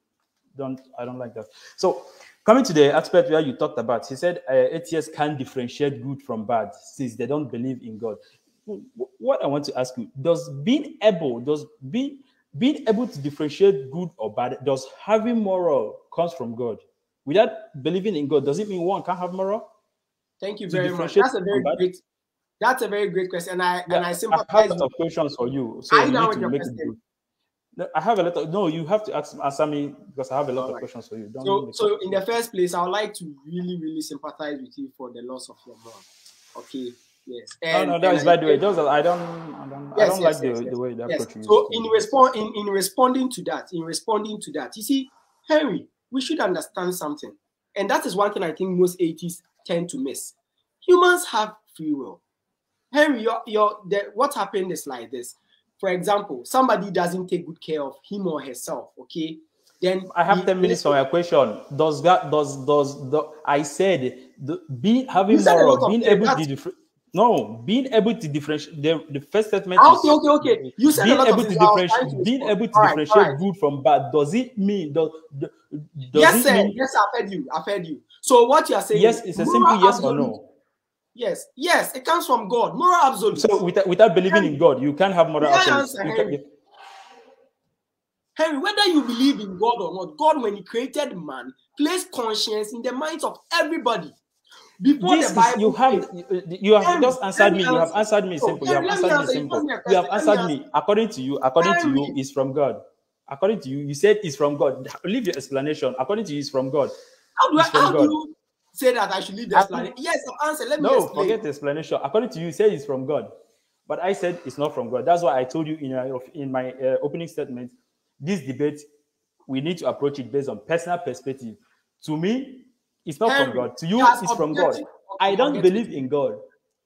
S4: I don't like that. So coming to the aspect where you talked about, he said atheists can't differentiate good from bad since they don't believe in God. What I want to ask you, does being able to differentiate good or bad, does having moral comes from God? Without believing in God, does it mean one can't have moral?
S3: Thank you very much. That's a very great question. And I sympathize.
S4: I have a lot of questions for you. So you need to make it good. No, I have a lot of, no, you have to answer me because I have a lot of questions for you.
S3: So in the first place, I would like to really, really sympathize with you for the loss of your mom. Okay. Yes.
S4: No, that is by the way. I don't like the way that approach.
S3: So in responding to that, you see, Henry, we should understand something, and that is one thing I think most atheists tend to miss. Humans have free will. Henry, what happened is like this. For example, somebody doesn't take good care of him or herself. Okay. Then
S4: I have 10 minutes for my question. I said being able to No, being able to differentiate the first statement.
S3: Okay. You said
S4: being able to differentiate. Being able to differentiate good from bad. Does it mean?
S3: Yes, sir. Yes, I've heard you. So what you are saying?
S4: Yes, it's a simple yes or no.
S3: Yes, it comes from God. Moral absolute.
S4: So without believing in God, you can't have moral absolute.
S3: Henry, whether you believe in God or not, God, when He created man, placed conscience in the minds of everybody. Before the Bible,
S4: you have just answered me. You have answered me simple. You have answered me simple. You have answered me. According to you, it's from God. According to you, you said it's from God. Leave your explanation. According to you, it's from God.
S3: How do you say that I should leave the explanation? Yes, I've answered. Let me explain.
S4: No, forget the explanation. According to you, you said it's from God. But I said it's not from God. That's why I told you in my opening statement, this debate, we need to approach it based on personal perspective. To me, it's not from God. To you, it's from God. I don't believe in God.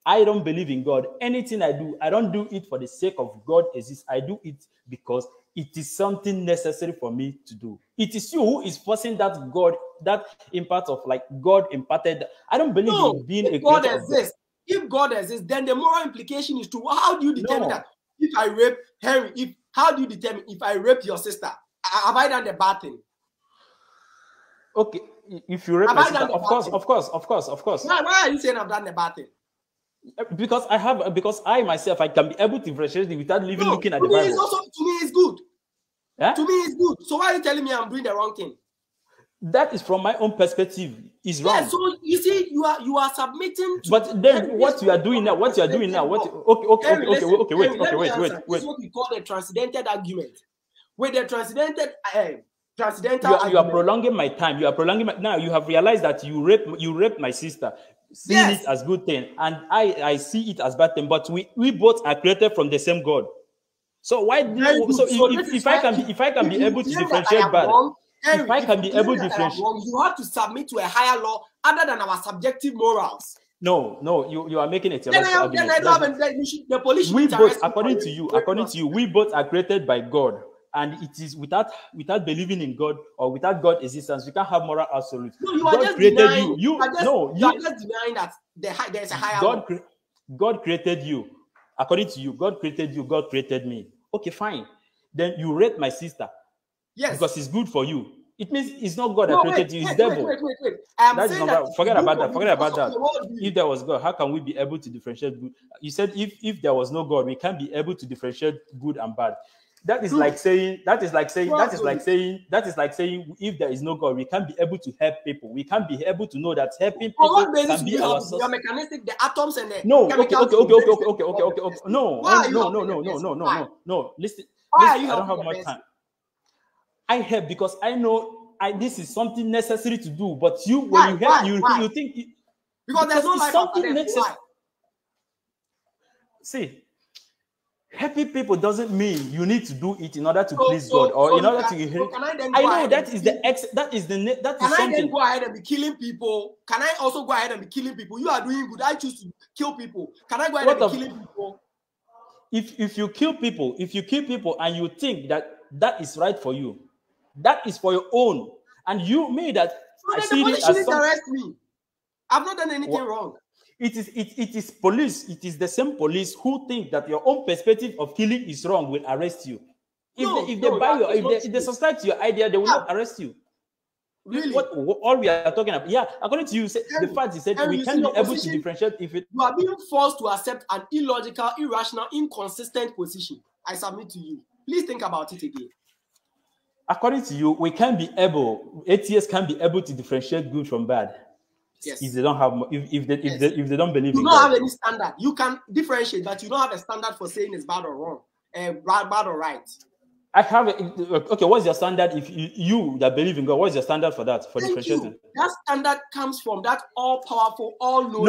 S4: I don't believe in God. Anything I do, I don't do it for the sake of God exists. I do it because it is something necessary for me to do. It is you who is forcing that God, that impact of like God imparted. I don't believe in being a
S3: God exists. If God exists, then the moral implication is to how do you determine that? If I rape Henry, how do you determine if I rape your sister? Have I done the bad thing?
S4: Okay, if you rape my sister, of course.
S3: Why are you saying I've done the bad thing?
S4: Because I myself, I can be able to differentiate it without even looking at the Bible.
S3: To me, it's good.
S4: Yeah?
S3: To me, it's good. So why are you telling me I'm doing the wrong thing?
S4: That is from my own perspective. Is wrong.
S3: Yeah, so you see, you are submitting.
S4: But then what you are doing now? Wait.
S3: This is what we call the transcendental argument. With the transcendental
S4: you are prolonging my time. You are prolonging now. You have realized that you raped my sister, seeing it as good thing, and I see it as bad thing. But we both are created from the same God. So why do you, if I can be able to differentiate bad? If I can be able to differentiate,
S3: you have to submit to a higher law other than our subjective morals.
S4: No, you are making a theological argument.
S3: The police.
S4: We both, according to you, we both are created by God, and it is without believing in God or without God existence, we can't have moral absolute.
S3: No, you are
S4: God
S3: just
S4: created
S3: denying,
S4: you.
S3: You are just denying that there is a higher law.
S4: God created you. According to you, God created you. God created me. Okay, fine. Then you rape my sister.
S3: Yes.
S4: Because it's good for you. It means it's not God that created you, it's devil.
S3: Wait.
S4: Forget about that. If there was God, how can we be able to differentiate good? You said if there was no God, we can't be able to differentiate good and bad. That is like saying if there is no God, we can't be able to help people. We can't be able to know that helping people can be our source.
S3: Your mechanistic, the atoms and the
S4: Okay. No. Listen, I don't have much time. I help because I know this is something necessary to do. But you, when you help, you think
S3: because there's no life after death.
S4: See, helping people doesn't mean you need to do it in order to please God or in order to inherit. I know that is something.
S3: I then go ahead and be killing people? Can I also go ahead and be killing people? You are doing good. I choose to kill people. Can I go ahead and be killing people?
S4: If you kill people and you think that is right for you, that is for your own, and you made that.
S3: So I see it as arrest me. I've not done anything wrong.
S4: It is police. It is the same police who think that your own perspective of killing is wrong will arrest you. If they subscribe to your idea, they will not arrest you.
S3: Really?
S4: All we are talking about, according to you, the fact is that we can't be able to differentiate if it.
S3: You are being forced to accept an illogical, irrational, inconsistent position. I submit to you. Please think about it again.
S4: According to you, atheists can be able to differentiate good from bad.
S3: Yes.
S4: If they don't have, if they don't believe in God.
S3: You don't have any standard. You can differentiate, but you don't have a standard for saying it's bad or wrong, bad or right.
S4: I have okay. What's your standard? If you that believe in God, what's your standard for that? For differentiating?
S3: That standard comes from that all-powerful, all-knowing.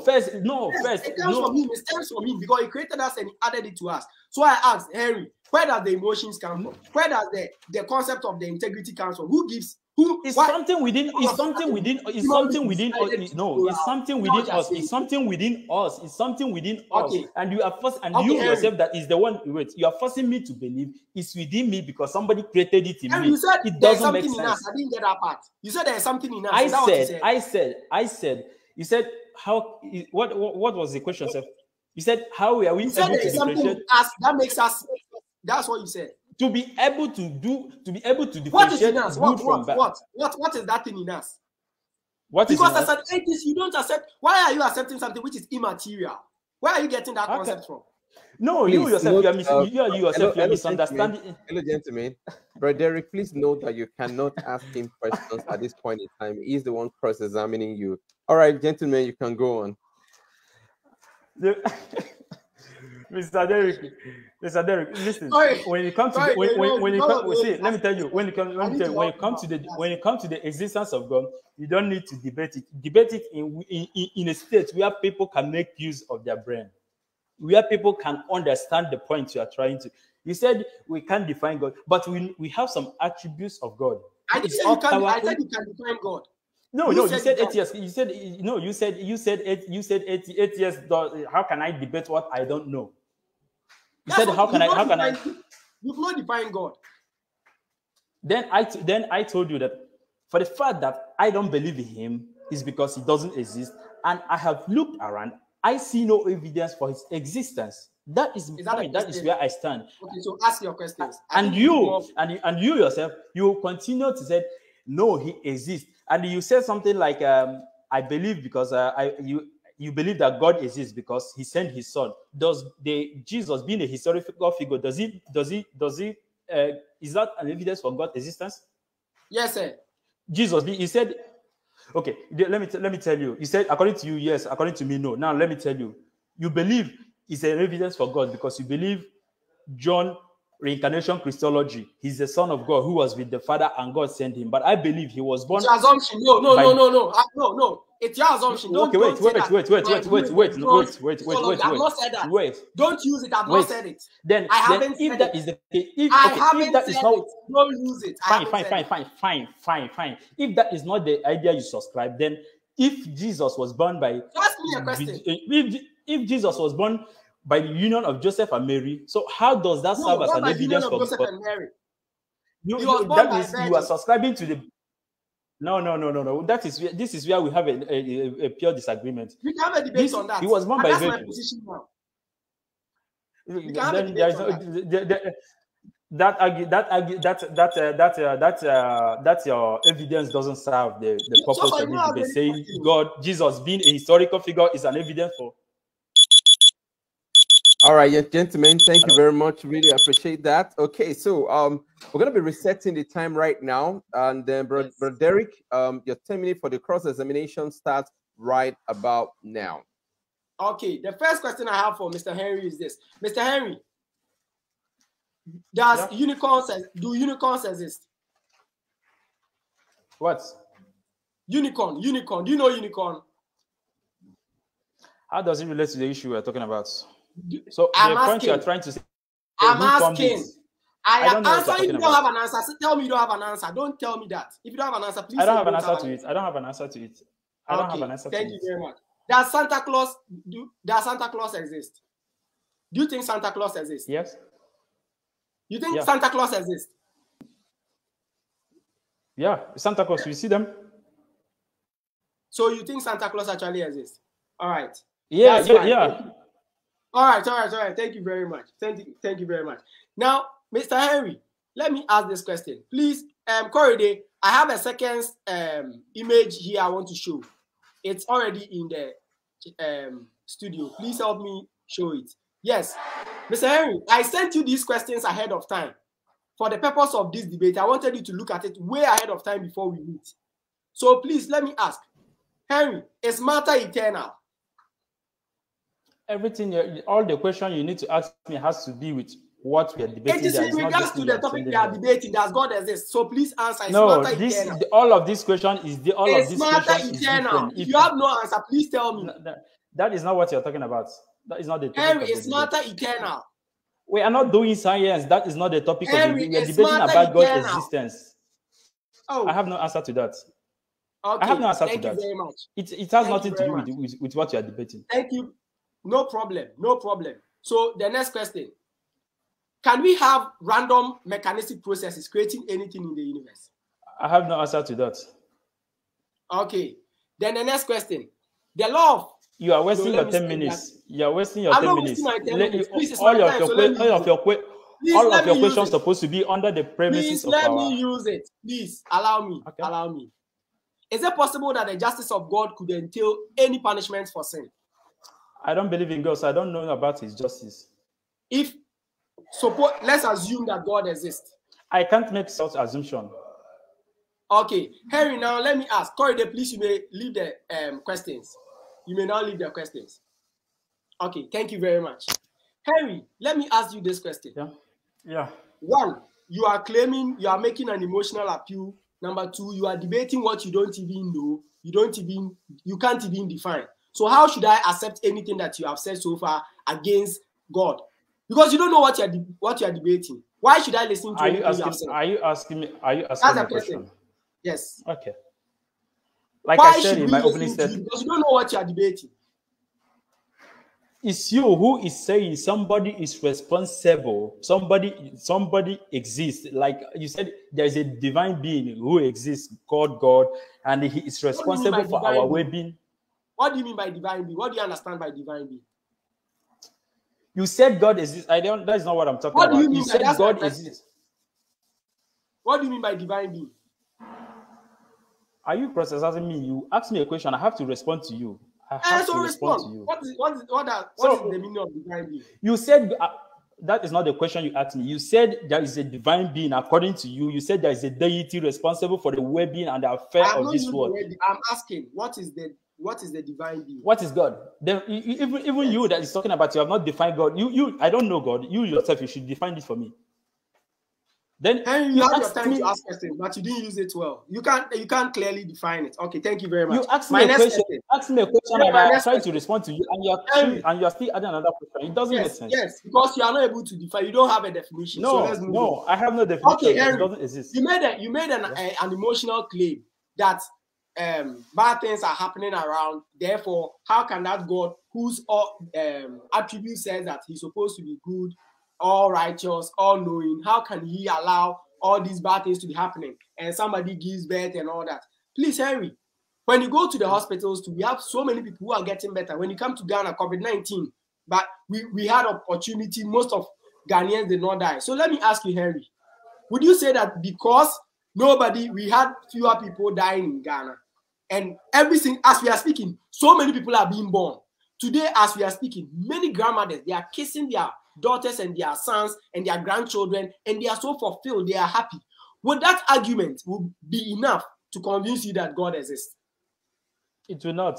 S3: It comes from Him. It stems from Him because He created us and He added it to us. So I asked Henry, where does the emotions come from? Where does the concept of the integrity come from? Who gives?
S4: It's something within us. It's something within us.
S3: Okay.
S4: And you are first, and you yourself that is the one. Wait, you are forcing me to believe it's within me because somebody created it in me.
S3: You said
S4: it doesn't make sense.
S3: I didn't get that part. You said there is something in us.
S4: I said. You said, what was the question, sir? You said how are we able to differentiate?
S3: That makes us. That's what you said.
S4: To be able to differentiate
S3: what is in us?
S4: good from bad.
S3: What is that thing in us?
S4: Because
S3: as an atheist, you don't accept. Why are you accepting something which is immaterial? Where are you getting that concept from?
S2: No,
S3: please
S2: you yourself, you're misunderstanding. Hello, gentlemen. Brother Derrick, please note that you cannot ask him questions at this point in time. He's the one cross-examining you. All right, gentlemen, you can go on.
S4: Mr. Derrick, listen. When it comes to let me tell you, when it comes to the existence of God, you don't need to debate it. Debate it in a state where people can make use of their brain, where people can understand the point you are trying to. You said we can't define God, but we have some attributes of God.
S3: I said you can define God.
S4: No, you said atheist. You said atheist. How can I debate what I don't know? You said how can I?
S3: You've not defined God.
S4: Then I told you that for the fact that I don't believe in him is because he doesn't exist, and I have looked around. I see no evidence for his existence. That is the point. That is where I stand.
S3: Okay, so ask your questions.
S4: And you yourself, you continue to say no, he exists, and you said something like I believe because you believe that God exists because he sent his son. Does Jesus being a historical figure, is that an evidence for God's existence?
S3: Yes, sir.
S4: Jesus, he said, okay, let me tell you. He said, according to you, yes, according to me, no. Now let me tell you. You believe it's an evidence for God because you believe John reincarnation Christology. He's the son of God who was with the Father and God sent him. But I believe he was born.
S3: It's your assumption. No. It's your assumption.
S4: Okay, wait. I've
S3: not said that.
S4: Wait.
S3: Don't use it. I've not said it.
S4: Then if that is the case, if that is not,
S3: don't use it.
S4: Fine. If that is not the idea you subscribe, then if Jesus was born by,
S3: ask me a question.
S4: If Jesus was born by the union of Joseph and Mary, so how does that serve as an evidence for
S3: Joseph and Mary?
S4: You are subscribing to the. No. This is where we have a pure disagreement.
S3: We can have a debate on that.
S4: He was born by
S3: that's
S4: virgin.
S3: My position now.
S4: That your evidence doesn't serve the purpose of this debate. Saying God, Jesus being a historical figure is an evidence for.
S2: All right, yes, gentlemen, thank you very much. Really appreciate that. Okay, so we're going to be resetting the time right now. And then, Brother Derrick, your 10 minutes for the cross-examination starts right about now.
S3: Okay, the first question I have for Mr. Henry is this. Mr. Henry, do unicorns exist?
S4: What?
S3: Unicorn. Do you know unicorn?
S4: How does it relate to the issue we're talking about? So
S3: I'm
S4: the
S3: asking,
S4: point you are trying to say.
S3: I'm asking. I am answering. If you don't
S4: about.
S3: have an answer, tell me you don't have an answer. Don't tell me that. If you don't have an answer, please.
S4: I don't have an answer to it. I don't have an answer to it.
S3: Thank you very much. Does Santa Claus exist? Do you think Santa Claus exists?
S4: Yes.
S3: You think Santa Claus exists?
S4: Yeah, Santa Claus. You see them?
S3: So you think Santa Claus actually exists? All right.
S4: Yeah.
S3: All right. Thank you very much. Thank you very much. Now, Mr. Henry, let me ask this question. Please, Corridor, I have a second image here I want to show. It's already in the studio. Please help me show it. Yes. Mr. Henry, I sent you these questions ahead of time. For the purpose of this debate, I wanted you to look at it way ahead of time before we meet. So please, let me ask. Henry, is matter eternal?
S4: Everything, all the question you need to ask me has to be with what we are debating.
S3: It is in regards to the topic we are debating. Does God exist? So please answer.
S4: All of this question is
S3: eternal. If you have no answer, please tell me.
S4: That is not what you're talking about. That is not the topic.
S3: Henry, is matter eternal?
S4: We are not doing science. That is not the topic of the debate. We are debating about God's existence.
S3: Oh,
S4: I have no answer to that.
S3: Okay.
S4: I have no answer to that.
S3: Thank you very much.
S4: It has nothing to do with what you are debating.
S3: Thank you. No problem. So the next question. Can we have random mechanistic processes creating anything in the universe?
S4: I have no answer to that.
S3: Okay. Then the next question. The law of
S4: you are wasting your 10 minutes. You are wasting your 10 minutes. All of your questions are supposed to be under the premises of our...
S3: Please let me use it. Please allow me. Okay. Allow me. Is it possible that the justice of God could entail any punishment for sin?
S4: I don't believe in God, so I don't know about his justice.
S3: Let's assume that God exists.
S4: I can't make such assumption.
S3: Okay, Henry, now let me ask. Corridor, please, you may leave the questions. You may now leave the questions. Okay, thank you very much. Henry, let me ask you this question.
S4: Yeah.
S3: 1, you are claiming you are making an emotional appeal. Number 2, you are debating what you don't even know. You can't even define. So how should I accept anything that you have said so far against God? Because you don't know what you are debating. Why should I listen to anything you have said?
S4: Are you asking me a question?
S3: Yes.
S4: Okay. Like I said in my opening statement,
S3: because you don't know what you are debating.
S4: It's you who is saying somebody is responsible. Somebody exists. Like you said, there is a divine being who exists, called God, and he is responsible for our well-being.
S3: What do you mean by divine being? What do you understand by divine being?
S4: You said God exists. That is not what I'm talking about. You said God exists.
S3: What do you mean by divine being?
S4: Are you processing me? You asked me a question. I have to respond to you. I have to respond to you.
S3: What is the meaning of divine being?
S4: You said that is not the question you asked me. You said there is a divine being according to you. You said there is a deity responsible for the well-being and the affair of this world.
S3: I'm asking, what is the divine being?
S4: What is God? Even you that is talking about, you have not defined God. I don't know God. You yourself, you should define it for me. Then
S3: you had your time to ask questions, but you didn't use it well. You can't clearly define it. Okay, thank you very much.
S4: You asked me a question. And I tried to respond to you, and you are still adding another question. It doesn't make sense.
S3: Yes, because you are not able to define. You don't have a definition.
S4: No,
S3: so let's move on.
S4: I have no definition.
S3: Okay, Henry,
S4: it doesn't exist.
S3: You made an emotional claim that bad things are happening around. Therefore, how can that God, whose attribute says that he's supposed to be good, all righteous, all knowing, how can he allow all these bad things to be happening? And somebody gives birth and all that. Please, Henry, when you go to the hospitals, we have so many people who are getting better. When you come to Ghana, COVID-19, but we had opportunity. Most of Ghanaians did not die. So let me ask you, Henry, would you say that because we had fewer people dying in Ghana, and everything, as we are speaking, so many people are being born. Today, as we are speaking, many grandmothers, they are kissing their daughters and their sons and their grandchildren, and they are so fulfilled, they are happy. Would that argument be enough to convince you that God exists?
S4: It will not.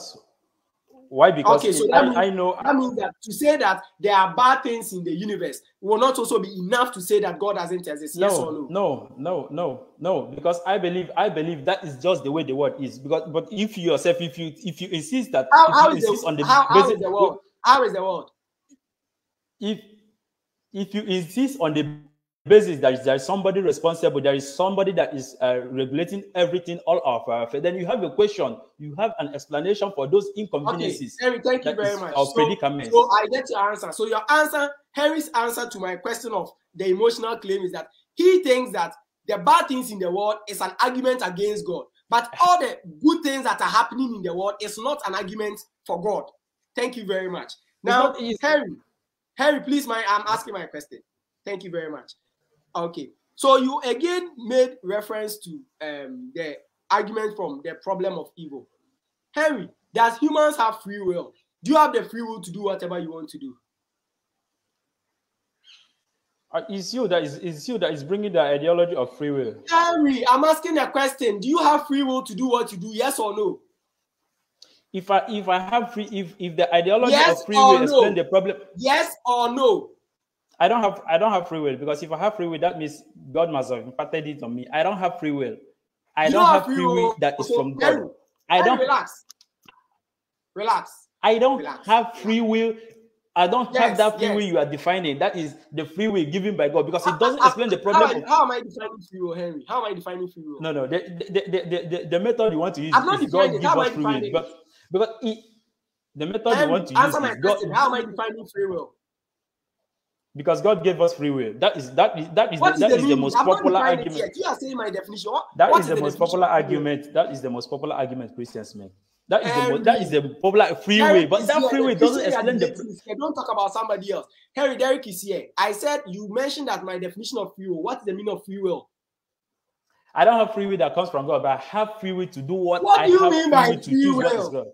S4: Why? Because
S3: okay, so I know that means that to say that there are bad things in the universe will not also be enough to say that God doesn't exist. Yes or no? No. Because I believe that is just the way the world is. But if you yourself, if you insist that how is the world?
S4: If you insist on the basis that there is somebody responsible, there is somebody that is regulating everything, all of our affairs, then you have a question, you have an explanation for those inconveniences.
S3: Okay, Harry, thank you very much.
S4: So
S3: I get your answer. So your answer, Harry's answer to my question of the emotional claim is that he thinks that the bad things in the world is an argument against God, but all the good things that are happening in the world is not an argument for God. Thank you very much. Now, Harry, please, I'm asking my question. Thank you very much. Okay, so you again made reference to the argument from the problem of evil. Henry, does humans have free will? Do you have the free will to do whatever you want to do?
S4: It's you that is bringing the ideology of free will.
S3: Henry, I'm asking a question. Do you have free will to do what you do? Yes or no?
S4: If the ideology of free will explain the problem.
S3: Yes or no?
S4: I don't have free will, because if I have free will, that means God must have imparted it on me. I don't have free will. I don't have free will that is from God.
S3: Relax.
S4: I don't have free will. I don't have that free will you are defining. That is the free will given by God, because it doesn't explain the problem.
S3: How am I defining free will, Henry? How am I defining free will?
S4: No. The method you want to use is God gives us free will. But the method you want to use is God.
S3: How am I defining free will?
S4: Because God gave us free will. That is the most popular argument.
S3: You are saying my definition.
S4: That is the most popular argument. That is the most popular argument Christians make. That is the popular freeway, but that freeway doesn't explain the.
S3: Don't talk about somebody else. Henry, Derrick is here. I said you mentioned that my definition of free will. What is the meaning of free will?
S4: I don't have free will that comes from God, but I have free will to do what
S3: I
S4: have.
S3: What do you mean by free will?
S4: What is God.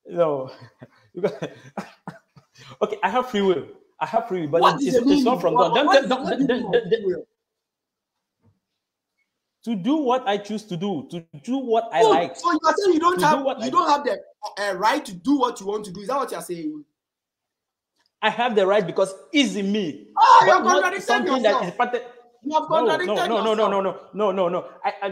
S4: No. Okay, I have free will. I have free will, but it's not from God. To do what I choose to do, to do what I like.
S3: So you are saying you don't have the right to do what you want to do. Is that what you are saying?
S4: I have the right because it's in me.
S3: Oh, you're contradicting yourself.
S4: That is part of,
S3: you have contradicted yourself.
S4: No. I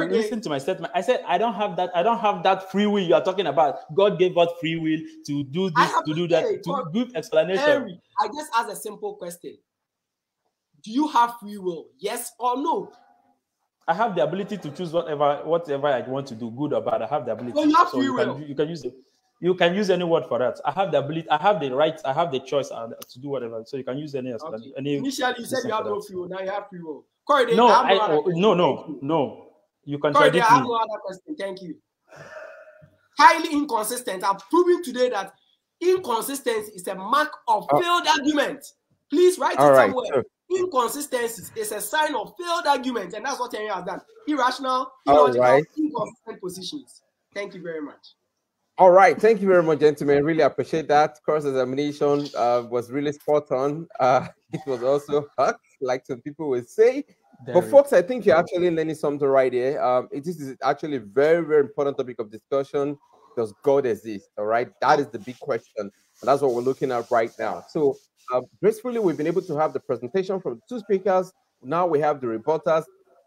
S4: listen to my statement. I said I don't have that. I don't have that free will you are talking about. God gave us free will to do this, to do that, to give explanation.
S3: Henry, I just asked a simple question. Do you have free will? Yes or no?
S4: I have the ability to choose whatever I want to do, good or bad. I have the ability.
S3: So you have free will.
S4: You can use it. You can use any word for that. I have the ability. I have the right. I have the choice to do whatever. So you can use any.
S3: Okay.
S4: Any
S3: initially, you said you have no free will. Now you have free will.
S4: No. You contradict me.
S3: I have no other question. Thank you. Highly inconsistent. I'm proving today that inconsistency is a mark of failed argument. Please write it somewhere. Sure. Inconsistency is a sign of failed argument, and that's what Henry has done. Irrational, illogical, inconsistent positions. Thank you very much.
S2: All right, thank you very much, gentlemen. Really appreciate that. Cross-examination was really spot on. It was also hot, like some people would say. But folks, I think you're actually learning something right here. This is actually a very, very important topic of discussion. Does God exist? All right, that is the big question, and that's what we're looking at right now. So, gracefully, we've been able to have the presentation from two speakers. Now we have the reporters.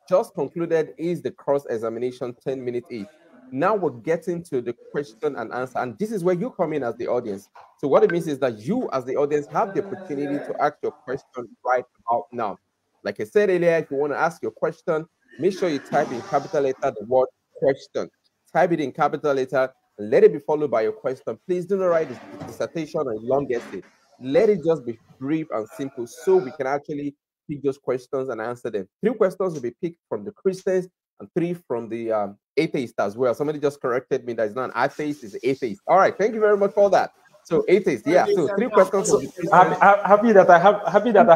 S2: Just concluded is the cross-examination, 10 minutes each. Now we're getting to the question and answer, and this is where you come in as the audience. So what it means is that you, as the audience, have the opportunity to ask your question right about now. Like I said earlier, if you want to ask your question, make sure you type in capital letter the word question. Type it in capital letter and let it be followed by your question. Please do not write a dissertation or a long essay. Let it just be brief and simple so we can actually pick those questions and answer them. 3 questions will be picked from the Christians and 3 from the atheists as well. Somebody just corrected me that it's not an atheist, it's an atheist. All right, thank you very much for that. So atheist, yeah. So 3 questions.
S4: Happy that I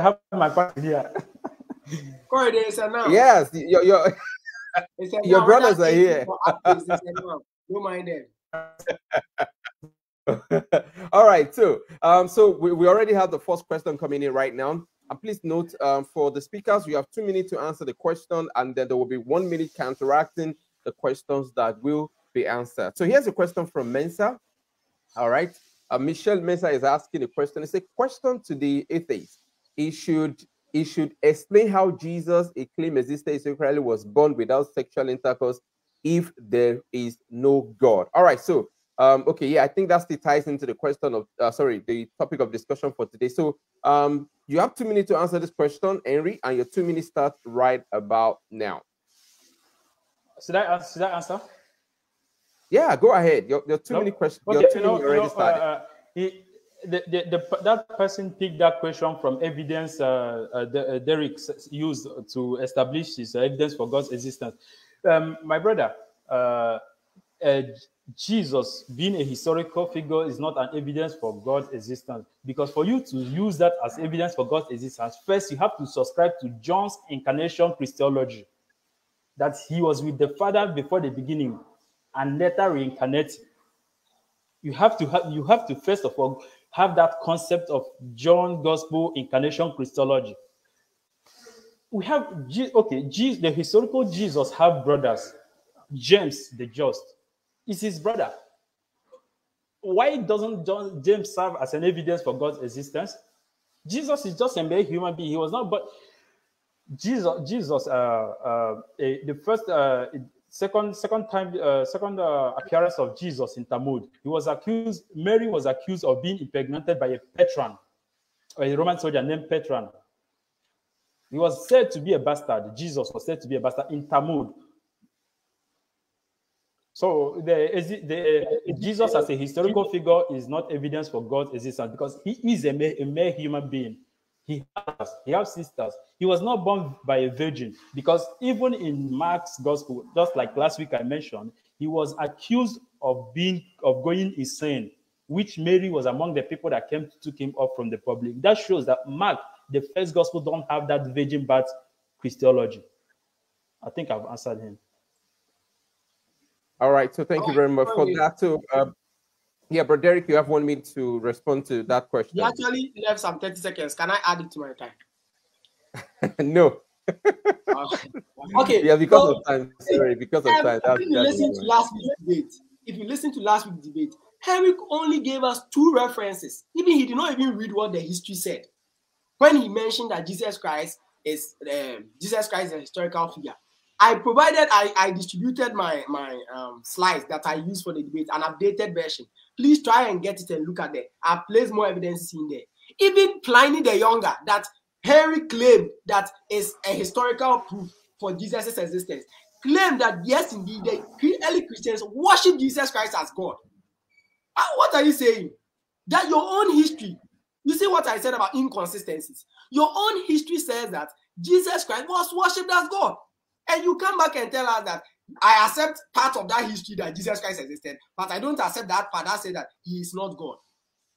S4: have my partner here.
S2: Yes, your brothers are here.
S3: Don't mind them.
S2: All right, so we already have the first question coming in right now. And please note, for the speakers, you have 2 minutes to answer the question, and then there will be 1 minute counteracting the questions that will be answered. So here's a question from Mensa. All right, Michelle Mensa is asking a question. It's a question to the atheist. He should explain how Jesus, a claim existed historically, was born without sexual intercourse if there is no God. All right, so okay, yeah, I think that still ties into the question of the topic of discussion for today. So you have 2 minutes to answer this question, Henry, and your 2 minutes start right about now.
S4: Should I answer?
S2: Yeah, go ahead. Your 2 minute question. Okay, your 2 minutes already started.
S4: That person picked that question from evidence Derrick used to establish his evidence for God's existence. My brother, Jesus being a historical figure is not an evidence for God's existence, because for you to use that as evidence for God's existence, first you have to subscribe to John's incarnation Christology, that he was with the Father before the beginning and later reincarnated. You have to first of all have that concept of John Gospel incarnation Christology. We have the historical Jesus have brothers. James the Just is his brother. Why doesn't James serve as an evidence for God's existence? Jesus is just a mere human being. He was not, but the first second appearance of Jesus in Talmud, Mary was accused of being impregnated by a Petran, a Roman soldier named Petran. He was said to be a bastard. Jesus was said to be a bastard in Talmud. So Jesus as a historical figure is not evidence for God's existence, because he is a mere human being. He has sisters. He was not born by a virgin, because even in Mark's gospel, just like last week I mentioned, he was accused of going insane, which Mary was among the people that took him up from the public. That shows that Mark, the first gospel, don't have that virgin birth Christology. I think I've answered him.
S2: All right, so thank you very much for that. So, yeah, but Derrick, you have 1 minute to respond to that question.
S3: You actually left some 30 seconds. Can I add it to my time?
S2: No.
S3: Okay.
S2: Yeah, because of time. Sorry, because of time.
S3: If you listen to last week's debate, Henry only gave us 2 references. He did not even read what the history said when he mentioned that Jesus Christ is a historical figure. I distributed my slides that I used for the debate, an updated version. Please try and get it and look at it. I placed more evidence in there. Even Pliny the Younger, that Henry claimed that is a historical proof for Jesus' existence, claimed that yes, indeed, the early Christians worship Jesus Christ as God. What are you saying? That your own history, you see what I said about inconsistencies. Your own history says that Jesus Christ was worshipped as God. And you come back and tell us that I accept part of that history that Jesus Christ existed, but I don't accept that part that says that he is not God.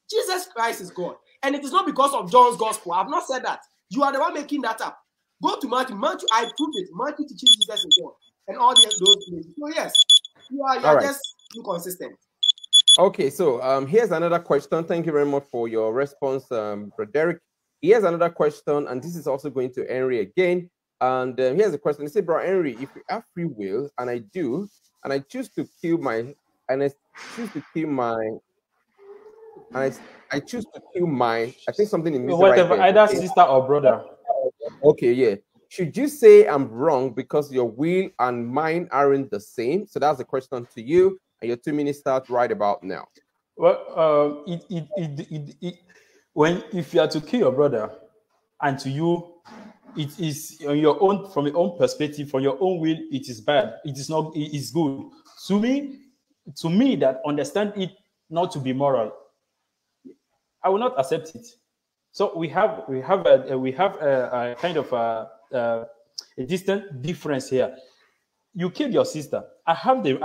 S3: Jesus Christ is God. And it is not because of John's gospel. I've not said that. You are the one making that up. Go to Matthew. Matthew, I proved it. Matthew teaches Jesus is God. And all those places. So yes, you are just inconsistent.
S2: Okay, so here's another question. Thank you very much for your response, Derrick. Here's another question, and this is also going to Henry again. And here's the question. They say, bro, Henry, if you have free will, and I do, and I choose to kill my, and I choose to kill my, and I choose to kill my, I think something in
S4: whatever,
S2: right
S4: either sister or brother.
S2: Okay, yeah. Should you say I'm wrong because your will and mine aren't the same? So that's the question to you, and your 2 minutes start right about now.
S4: Well, if you are to kill your brother, and to you, it is on your own, from your own perspective, from your own will, it is bad. It is not. It is good. To me, that understand it not to be moral, I will not accept it. So we have a kind of a distant difference here. You killed your sister. I have the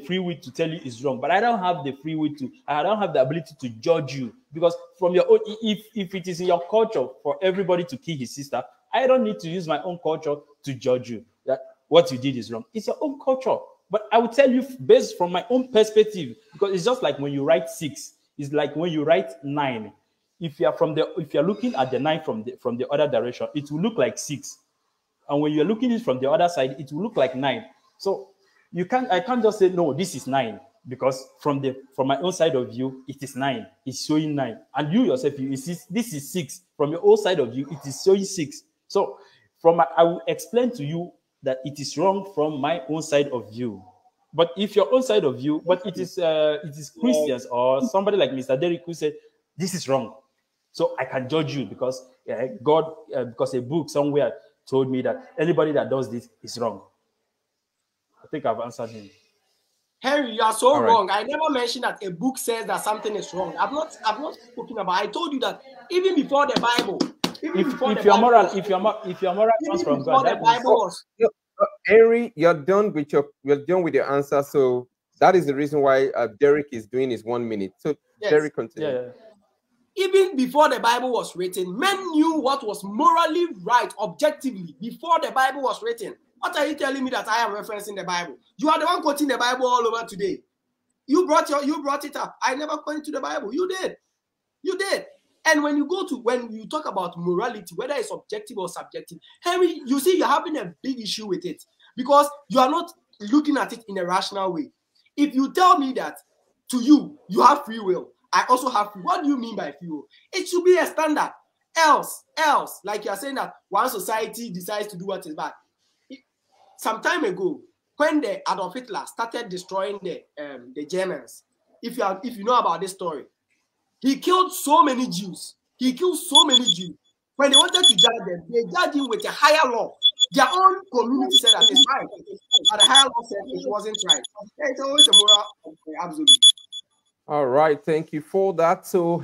S4: free will to tell you it's wrong, but I don't have the free will to. I don't have the ability to judge you, because from your own, if it is in your culture for everybody to kill his sister, I don't need to use my own culture to judge you that what you did is wrong. It's your own culture, but I will tell you based from my own perspective, because it's just like when you write 6, it's like when you write 9. If you are looking at the 9 from the other direction, it will look like 6. And when you're looking at it from the other side, it will look like 9. So I can't just say, no, this is 9, because from my own side of view, it is 9. It's showing 9. And you yourself, this is 6. From your own side of view, it is showing 6. So I will explain to you that it is wrong from my own side of view. But if your own side of view, but it is Christians or somebody like Mr. Derrick who said, this is wrong. So I can judge you because God, because a book somewhere told me that anybody that does this is wrong. I think I've answered him.
S3: Henry, you are so wrong. I never mentioned that a book says that something is wrong. I've not spoken about. I told you that even before the Bible.
S4: If your moral comes from God,
S3: the Bible was.
S2: Henry, you're done with your answer. So that is the reason why Derrick is doing his 1 minute. So yes. Derrick, continue.
S4: Yeah.
S3: Even before the Bible was written, men knew what was morally right objectively before the Bible was written. What are you telling me that I am referencing the Bible? You are the one quoting the Bible all over today. You brought it up. I never pointed to the Bible. You did. And when you talk about morality, whether it's objective or subjective, Henry, you see, you're having a big issue with it because you are not looking at it in a rational way. If you tell me that to you have free will, I also have free. What do you mean by free will? It should be a standard. Else, like you're saying that one society decides to do what is bad. Some time ago, when the Adolf Hitler started destroying the Germans, if you know about this story, he killed so many Jews. When they wanted to judge them, they judged him with a higher law. Their own community said that it's right, but the higher law said it wasn't right. It's always a moral absolute.
S2: All right, thank you for that. So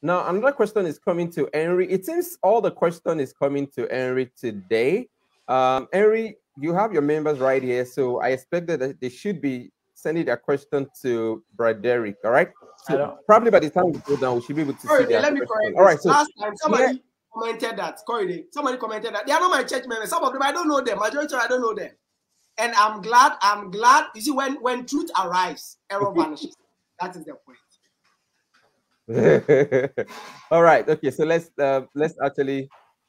S2: now another question is coming to Henry. It seems all the question is coming to Henry today. Henry, you have your members right here, so I expect that they should be sending their question to Brother Derrick. All right. So probably by the time we go down, we should be able to see their
S3: let me
S2: question.
S3: correct
S2: All right.
S3: this.
S2: So
S3: Last time somebody commented that. Somebody commented that they are not my church members. Some of them I don't know them. Majority I don't know them. And I'm glad. You see, when truth arrives, error vanishes. That is the point.
S2: All right. Okay. So let's actually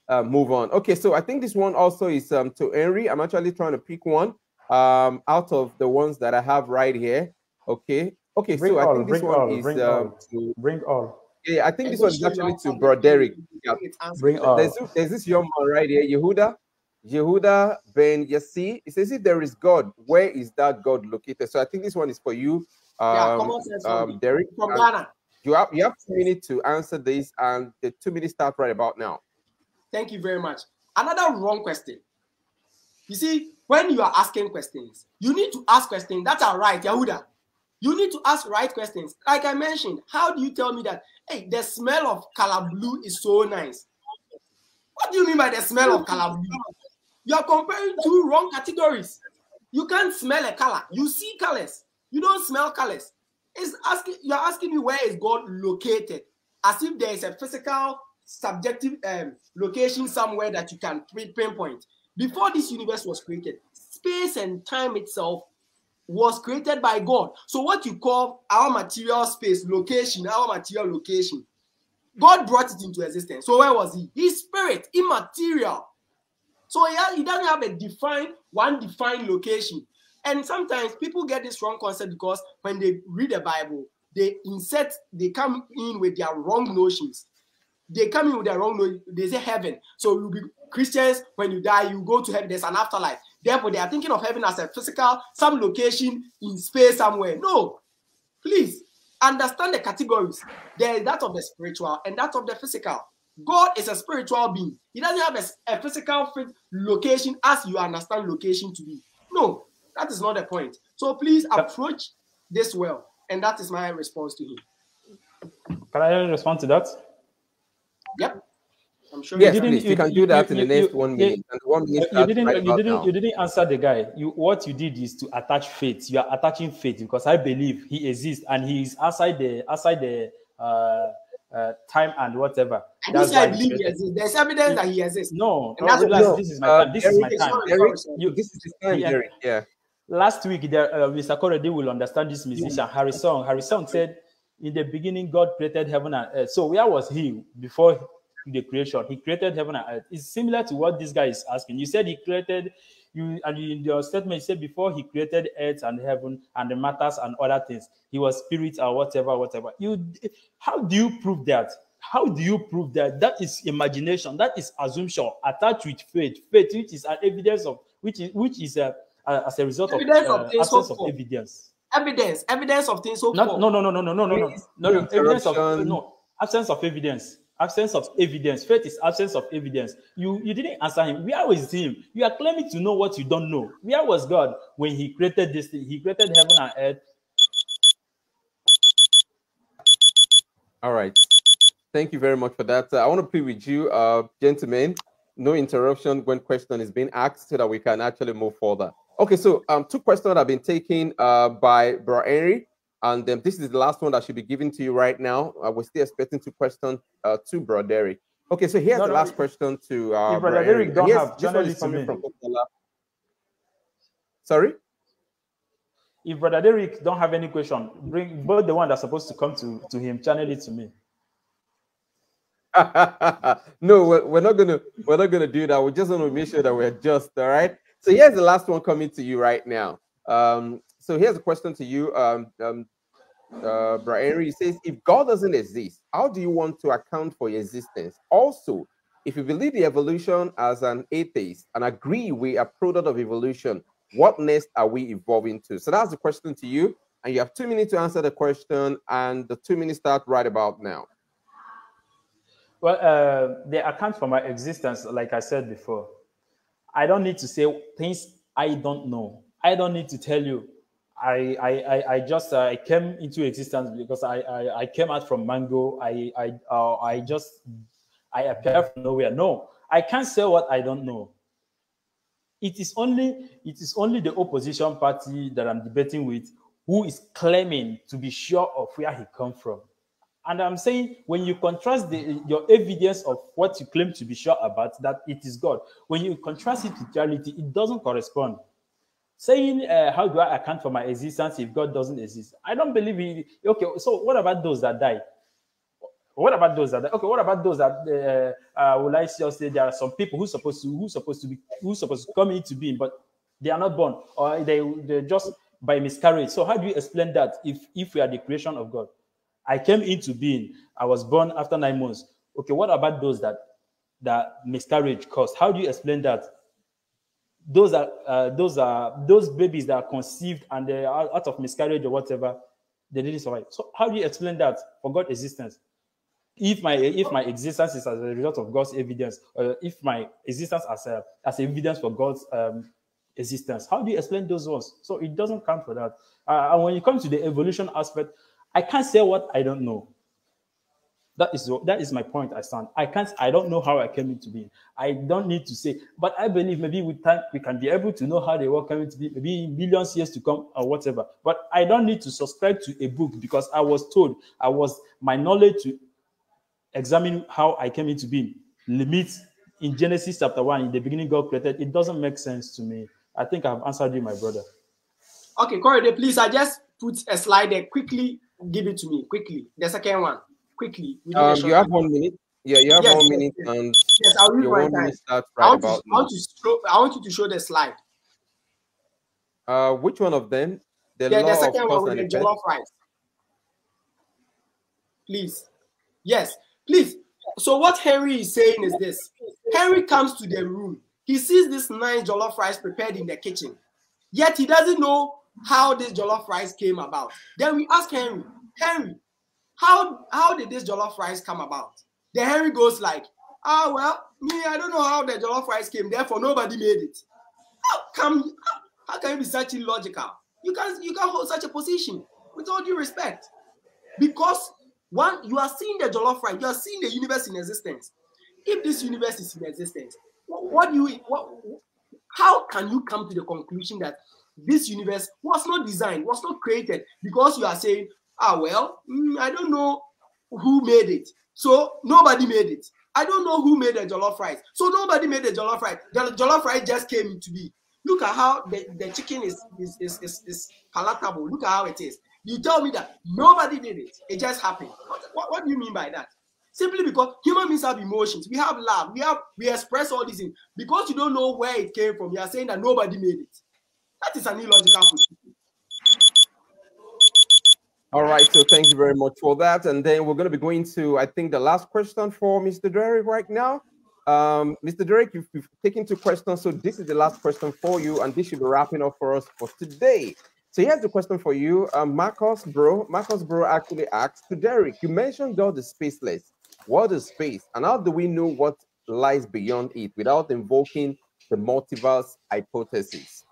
S2: move on. Okay. So I think this one also is to Henry. I'm actually trying to pick one out of the ones that I have right here. Okay. Okay. So I think this one is
S4: bring all.
S2: Yeah, I think this one is actually to Bro Derrick. Yeah.
S4: Bring all.
S2: There's this young man right here, Yehuda Ben Yassi. It says, if there is God, where is that God located? So I think this one is for you, Derrick.
S3: From Ghana.
S2: You have 2 minutes to answer this, and the 2 minutes start right about now.
S3: Thank you very much. Another wrong question. You see, when you are asking questions, you need to ask questions that are right, Yehuda. You need to ask right questions. Like I mentioned, how do you tell me that, hey, the smell of color blue is so nice? What do you mean by the smell of color blue? You are comparing two wrong categories. You can't smell a color. You see colors. You don't smell colors. You're asking me where is God located, as if there is a physical, subjective location somewhere that you can pinpoint. Before this universe was created, space and time itself was created by God. So what you call our material space location, our material location, God brought it into existence. So where was he? His spirit, immaterial. So he doesn't have a defined location. And sometimes people get this wrong concept because when they read the Bible, they come in with their wrong notions. They say heaven. So you'll be Christians, when you die, you go to heaven, there's an afterlife. Therefore, they are thinking of heaven as a physical, some location in space somewhere. No, please understand the categories. There is that of the spiritual and that of the physical. God is a spiritual being. He doesn't have a physical location as you understand location to be. No, that is not the point. So please approach this well. And that is my response to him.
S4: Can I respond to that?
S3: Yep. I'm sure
S2: you can do that in the next 1 minute. And 1 minute
S4: you didn't answer the guy. What you did is to attach faith. You are attaching faith because I believe he exists and he is outside the time and whatever.
S3: That's why I believe he exists. There's evidence that he exists.
S4: This is my time. This is my time.
S2: This is his time, Derrick. Yeah.
S4: Last week, Mr. Korede will understand this musician, Harrison. Harrison said, in the beginning, God created heaven and earth. So where was he before the creation? He created heaven and earth. It's similar to what this guy is asking. You said he created you, and in your statement, you said before he created earth and heaven and the matters and other things, he was spirit or whatever. How do you prove that? How do you prove that? That is imagination. That is assumption attached with faith. Faith, which is an evidence of which is as a result of absence of evidence.
S3: Evidence of things.
S4: No. Absence of evidence. Absence of evidence. Faith is absence of evidence. You didn't answer him. Where was him? You are claiming to know what you don't know. Where was God when he created this thing? He created heaven and earth.
S2: All right. Thank you very much for that. I want to plead with you, gentlemen, no interruption when question is being asked so that we can actually move further. Okay, so 2 questions have been taken by Bro Henry, and this is the last one that should be given to you right now. We're still expecting 2 questions to Bro Derrick. Okay, so here's the last question to
S4: Bro Derrick. Don't have journalists coming from
S2: Sorry?
S4: If Brother Derrick don't have any question, bring both the one that's supposed to come to him, channel it to me.
S2: No, we're not gonna do that. We just want to make sure that we're just all right. So here's the last one coming to you right now. So here's a question to you, Bro Henry. He says, if God doesn't exist, how do you want to account for your existence? Also, if you believe the evolution as an atheist and agree we are product of evolution, what next are we evolving to? So that's the question to you, and you have 2 minutes to answer the question, and the 2 minutes start right about now.
S4: Well, they account for my existence, like I said before. I don't need to say things I don't know. I don't need to tell you. I just came into existence because I came out from Mango. I appear from nowhere. No, I can't say what I don't know. It is only the opposition party that I'm debating with who is claiming to be sure of where he comes from. And I'm saying, when you contrast your evidence of what you claim to be sure about, that it is God, when you contrast it with reality, it doesn't correspond. Saying, how do I account for my existence if God doesn't exist? I don't believe he. Okay, so what about those that die? What about those that? Okay, what about those that? Will I just say there are some people who's supposed to come into being, but they are not born, or they just by miscarriage. So how do you explain that if we are the creation of God? I came into being. I was born after 9 months. Okay, what about those that miscarriage caused? How do you explain that? Those babies that are conceived and they are out of miscarriage or whatever, they didn't survive. So how do you explain that for God's existence? If my existence is as a result of God's evidence, or if my existence as evidence for God's existence, how do you explain those ones? So it doesn't count for that. And when it comes to the evolution aspect, I can't say what I don't know. That is my point. I don't know how I came into being. I don't need to say, but I believe maybe with time we can be able to know how they were coming to be, maybe in millions of years to come or whatever. But I don't need to subscribe to a book because I was told my knowledge to examine how I came into being limits in Genesis chapter 1. In the beginning, God created. It doesn't make sense to me. I think I've answered you, my brother.
S3: Okay, Corey, please. I just put a slide there. Quickly, give it to me. Quickly, the second one. Quickly.
S2: You have 1 minute. Yeah, you have 1 minute, and
S3: yes, I'll read
S2: your 1 minute starts
S3: I
S2: right
S3: want you to show the slide.
S2: Which one of them?
S3: The second one with the jollof rice. Please. Yes, please. So what Henry is saying is this. Henry comes to the room. He sees this nice jollof rice prepared in the kitchen. Yet he doesn't know how this jollof rice came about. Then we ask Henry, how did this jollof rice come about? Then Henry goes like, well, me, I don't know how the jollof rice came, therefore nobody made it. How can you be such illogical? You can't hold such a position, with all due respect. Because one, you are seeing the jollof rice, you are seeing the universe in existence. If this universe is in existence, how can you come to the conclusion that this universe was not designed, was not created? Because you are saying, well, I don't know who made it, so nobody made it. I don't know who made the jollof rice, so nobody made the jollof rice. The jollof rice just came into being. Look at how the chicken is palatable. Look at how it is. You tell me that nobody did it. It just happened. What do you mean by that? Simply because human beings have emotions. We have love. We express all these things. Because you don't know where it came from, you are saying that nobody made it. That is an illogical position.
S2: All right, so thank you very much for that. And then we're going to be going to, I think, the last question for Mr. Derrick right now. Mr. Derrick, you've taken 2 questions, so this is the last question for you, and this should be wrapping up for us for today. So here's the question for you. Marcus Bro actually asked to Derrick, you mentioned God is spaceless. What is space? And how do we know what lies beyond it without invoking the multiverse hypothesis?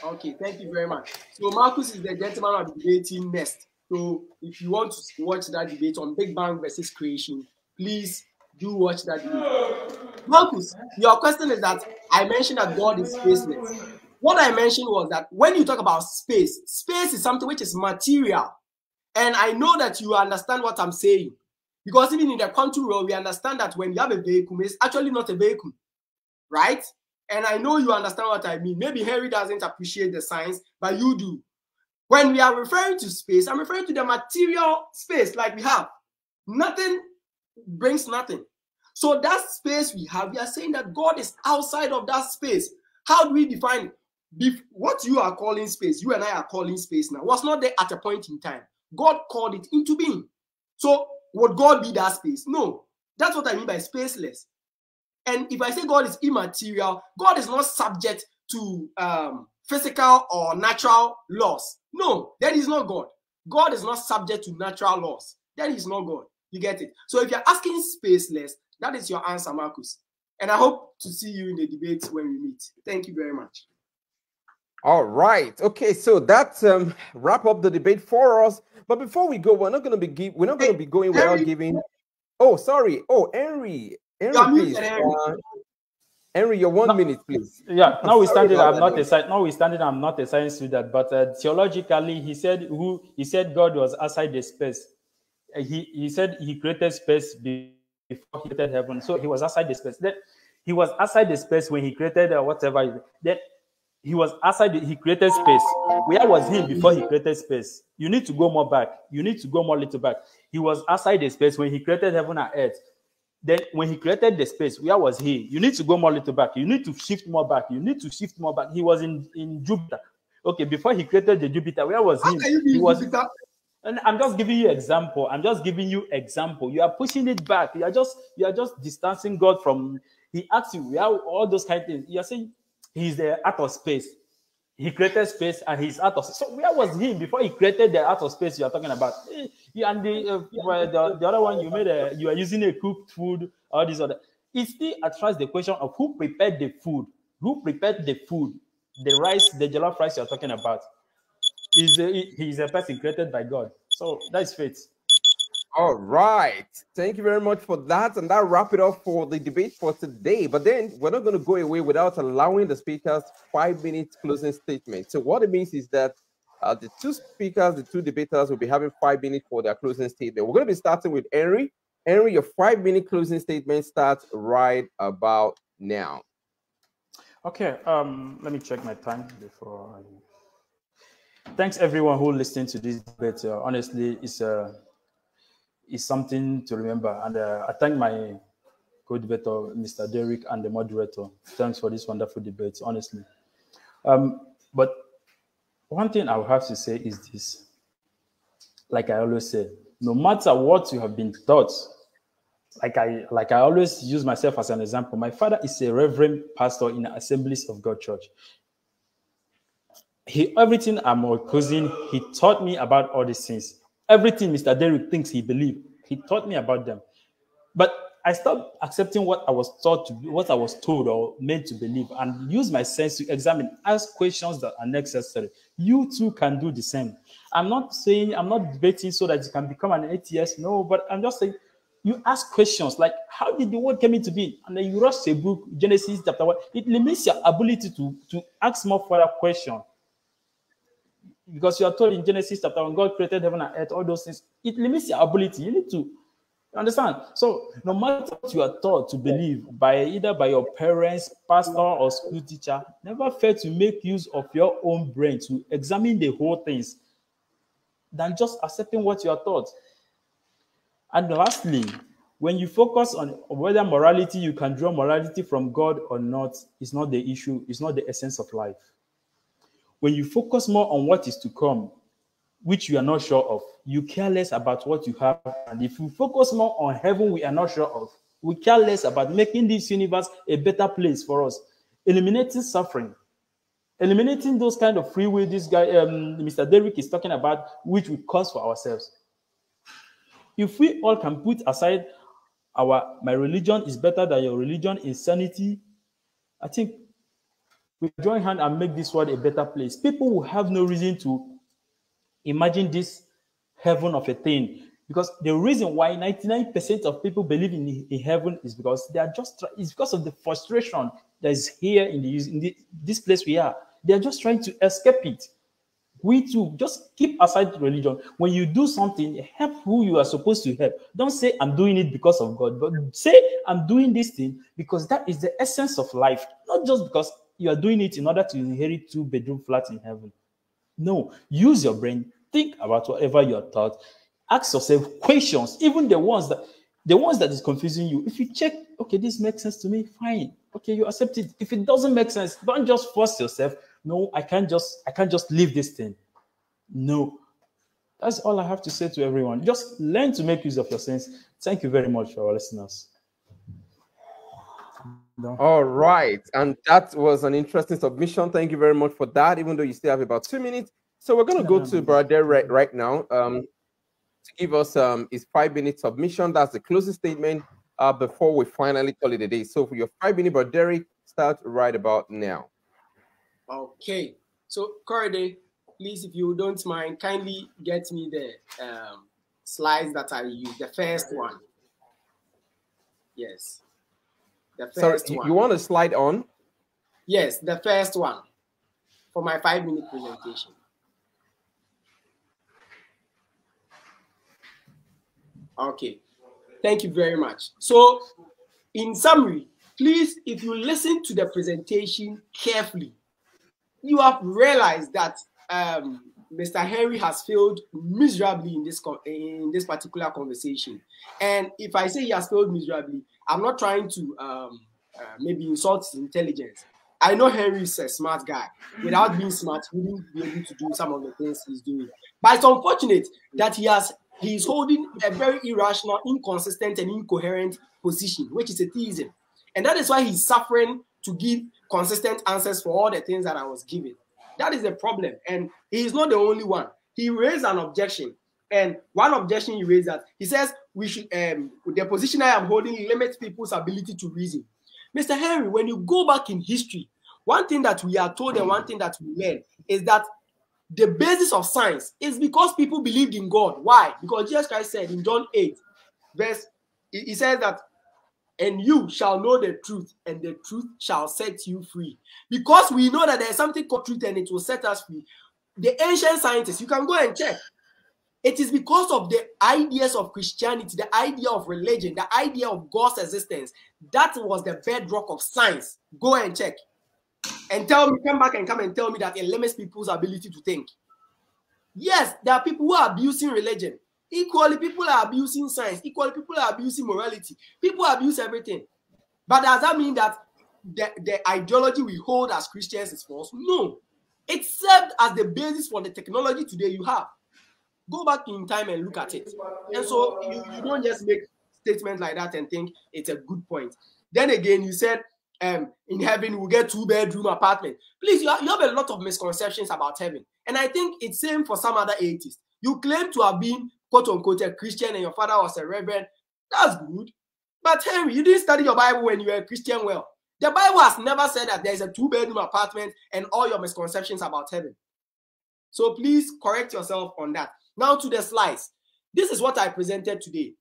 S3: Okay, thank you very much. So Marcus is the gentleman of the debating next. So if you want to watch that debate on Big Bang versus creation, please do watch that debate. Marcus, your question is that I mentioned that God is spaceless. What I mentioned was that when you talk about space, space is something which is material. And I know that you understand what I'm saying. Because even in the quantum world, we understand that when you have a vehicle, it's actually not a vehicle, right? And I know you understand what I mean. Maybe Henry doesn't appreciate the science, but you do. When we are referring to space, I'm referring to the material space like we have. Nothing brings nothing. So that space we have, we are saying that God is outside of that space. How do we define it? What you are calling space, you and I are calling space now, was not there at a point in time. God called it into being. So would God be that space? No. That's what I mean by spaceless. And if I say God is immaterial, God is not subject to physical or natural laws. No, that is not God. God is not subject to natural laws. That is not God. You get it? So if you're asking spaceless, that is your answer, Marcus. And I hope to see you in the debate when we meet. Thank you very much.
S2: All right. Okay, so that's wrap up the debate for us. But before we go, we're not going to be going without giving. Oh, sorry. Oh, Henry, please. Henry, your 1 minute, please.
S4: Yeah,
S2: I'm sorry
S4: notwithstanding,
S2: about
S4: I'm
S2: that.
S4: not a notwithstanding, I'm not a science student, but theologically, he said God was outside the space. He said he created space before he created heaven, so he was outside the space. Then he was outside the space when he created whatever. Then he was outside. He created space. Where was him before he created space? You need to go more back. You need to go more little back. He was outside the space when he created heaven and earth. Then when he created the space, where was he? You need to go more little back. You need to shift more back. You need to shift more back. He was in Jupiter. Okay, before he created the Jupiter, where was
S3: How
S4: him?
S3: can you be
S4: He was.
S3: Jupiter?
S4: And I'm just giving you example. I'm just giving you example. You are pushing it back. You are just distancing God from. He asks you, where all those kind of things. You are saying he's out of space. He created space and he's out of space. So where was he before he created the out of space you are talking about? You and the other one you made you are using a cooked food, all this other. It still attracts the question of who prepared the food. Who prepared the food? The rice, the jollof rice you are talking about. He's a person created by God. So that's faith.
S2: All right. Thank you very much for that. And that wrap it up for the debate for today. But then we're not going to go away without allowing the speakers 5 minutes closing statement. So what it means is that the two speakers, the two debaters will be having 5 minutes for their closing statement. We're going to be starting with Henry. Henry, your 5 minute closing statement starts right about now.
S4: Okay. Let me check my time before I... Thanks everyone who listened to this debate. Honestly, it's something to remember. And I thank my co-debater, Mr. Derrick, and the moderator. Thanks for this wonderful debate, honestly. But one thing I will have to say is this. Like I always say, no matter what you have been taught, like I always use myself as an example. My father is a reverend pastor in the Assemblies of God Church. Everything I'm opposing, he taught me about all these things. Everything Mr. Derrick thinks he believed, he taught me about them. But I stopped accepting what I was taught to, what I was told or meant to believe, and use my sense to examine, ask questions that are necessary. You too can do the same. I'm not debating so that you can become an atheist. No, but I'm just saying, you ask questions like, how did the world come into being? And then you rush a book, Genesis chapter 1. It limits your ability to ask more further questions. Because you are told in Genesis chapter 1, God created heaven and earth, all those things. It limits your ability. You need to understand. So no matter what you are taught to believe either by your parents, pastor, or school teacher, never fail to make use of your own brain to examine the whole things than just accepting what you are taught. And lastly, when you focus on whether morality, you can draw morality from God or not, is not the issue, it's not the essence of life. When you focus more on what is to come, which you are not sure of, you care less about what you have. And if you focus more on heaven we are not sure of, we care less about making this universe a better place for us, eliminating suffering, eliminating those kind of free will this guy, Mr. Derrick, is talking about, which we cause for ourselves. If we all can put aside my religion is better than your religion, insanity, I think we join hands and make this world a better place. People will have no reason to imagine this heaven of a thing, because the reason why 99% of people believe in heaven is because they are it's because of the frustration that is here in this place we are. They are just trying to escape it. We too, just keep aside religion. When you do something, help who you are supposed to help. Don't say, I'm doing it because of God, but say, I'm doing this thing because that is the essence of life, not just because you are doing it in order to inherit 2-bedroom flats in heaven. No, use your brain, think about whatever you are taught, ask yourself questions, even the ones that is confusing you. If you check, okay, this makes sense to me, fine. Okay, you accept it. If it doesn't make sense, don't just force yourself. No, I can't just leave this thing. No. That's all I have to say to everyone. Just learn to make use of your sense. Thank you very much for our listeners.
S2: No. All right. And that was an interesting submission. Thank you very much for that, even though you still have about 2 minutes. So we're going to go to Brother Derrick right now to give us his 5-minute submission. That's the closing statement before we finally call it a day. So for your 5-minute, Brother Derrick, start right about now.
S3: Okay. So, Corday, please, if you don't mind, kindly get me the slides that I used, the first one. Yes. The first one.
S2: You want to slide on?
S3: Yes, the first one for my 5-minute presentation. Okay, thank you very much. So, in summary, please, if you listen to the presentation carefully, you have realized that Mr. Henry has failed miserably in this particular conversation. And if I say he has failed miserably, I'm not trying to maybe insult his intelligence. I know Henry is a smart guy. Without being smart, he wouldn't be able to do some of the things he's doing. But it's unfortunate that he's holding a very irrational, inconsistent, and incoherent position, which is atheism. And that is why he's suffering to give consistent answers for all the things that I was giving. That is the problem. And he is not the only one. He raised an objection. And one objection he raised that he says we should the position I am holding limits people's ability to reason. Mr. Henry, when you go back in history, one thing that we are told and one thing that we learn is that the basis of science is because people believed in God. Why? Because Jesus Christ said in John 8, verse, he says that, and you shall know the truth, and the truth shall set you free. Because we know that there is something called truth, and it will set us free. The ancient scientists, you can go and check. It is because of the ideas of Christianity, the idea of religion, the idea of God's existence. That was the bedrock of science. Go and check. And tell me, come and tell me that it limits people's ability to think. Yes, there are people who are abusing religion. Equally, people are abusing science. Equally, people are abusing morality. People abuse everything. But does that mean that the ideology we hold as Christians is false? No. It served as the basis for the technology today you have. Go back in time and look at it. And so you don't just make statements like that and think it's a good point. Then again, you said in heaven we'll get 2-bedroom apartment. Please, you have a lot of misconceptions about heaven. And I think it's same for some other atheists. You claim to have been, quote unquote, a Christian and your father was a reverend. That's good. But Henry, you didn't study your Bible when you were a Christian well. The Bible has never said that there's a 2-bedroom apartment and all your misconceptions about heaven. So please correct yourself on that. Now to the slides. This is what I presented today.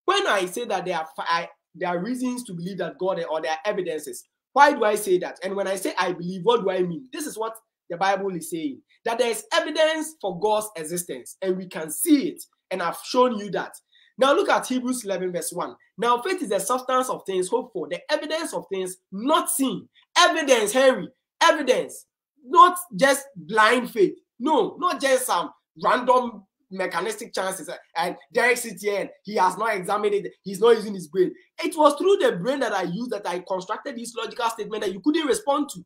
S3: When I say that there are reasons to believe that God, or there are evidences, why do I say that? And when I say I believe, what do I mean? This is what the Bible is saying. That there is evidence for God's existence, and we can see it. And I've shown you that. Now look at Hebrews 11 verse 1. Now faith is the substance of things hoped for, the evidence of things not seen. Evidence, Henry, evidence. Not just blind faith. No, not just some random mechanistic chances. And Derrick sits here and he has not examined it. He's not using his brain. It was through the brain that I used that I constructed this logical statement that you couldn't respond to.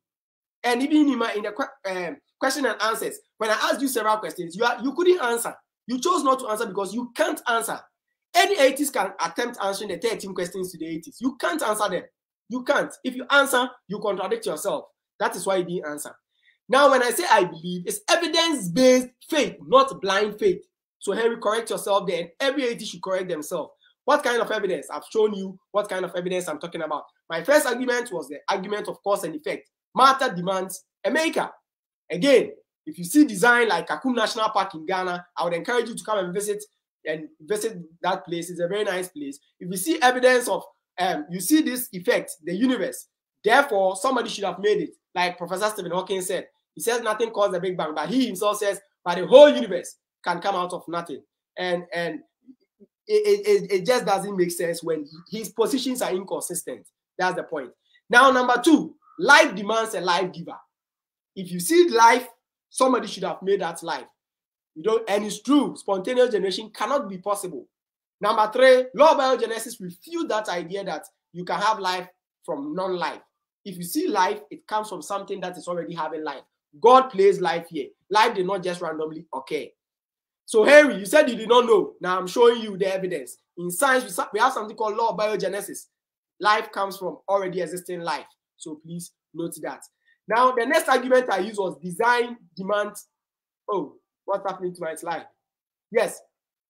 S3: And even in the question and answers, when I asked you several questions, you couldn't answer. You chose not to answer because you can't answer. Any atheist can attempt answering the 13 questions to the atheists. You can't answer them. You can't. If you answer, you contradict yourself. That is why you didn't answer. Now, when I say I believe, it's evidence-based faith, not blind faith. So Henry, correct yourself there, and every atheist should correct themselves. What kind of evidence? I've shown you what kind of evidence I'm talking about. My first argument was the argument of cause and effect. Matter demands a maker. Again, if you see design like Kakum National Park in Ghana, I would encourage you to come and visit that place. It's a very nice place. If you see evidence of, you see this effect, the universe, therefore somebody should have made it. Like Professor Stephen Hawking said, he says nothing caused the Big Bang, but he himself says, but the whole universe can come out of nothing. And it just doesn't make sense when his positions are inconsistent. That's the point. Now, number 2, life demands a life giver. If you see life, somebody should have made that life. You don't, and it's true, spontaneous generation cannot be possible. Number 3, law of biogenesis refutes that idea that you can have life from non-life. If you see life, it comes from something that is already having life. God plays life here. Life did not just randomly occur. So Henry, you said you did not know. Now I'm showing you the evidence. In science, we have something called law of biogenesis. Life comes from already existing life. So please note that. Now, the next argument I used was design demands. Oh, what's happening to my slide? Yes,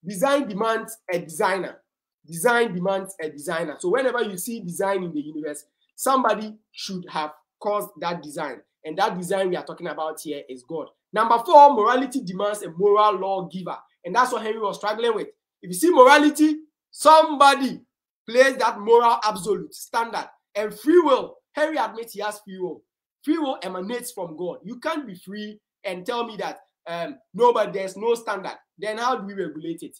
S3: design demands a designer. Design demands a designer. So whenever you see design in the universe, somebody should have caused that design. And that design we are talking about here is God. Number 4, morality demands a moral lawgiver. And that's what Henry was struggling with. If you see morality, somebody plays that moral absolute standard. And free will, Henry admits he has free will. Free will emanates from God. You can't be free and tell me that no, but there's no standard. Then how do we regulate it?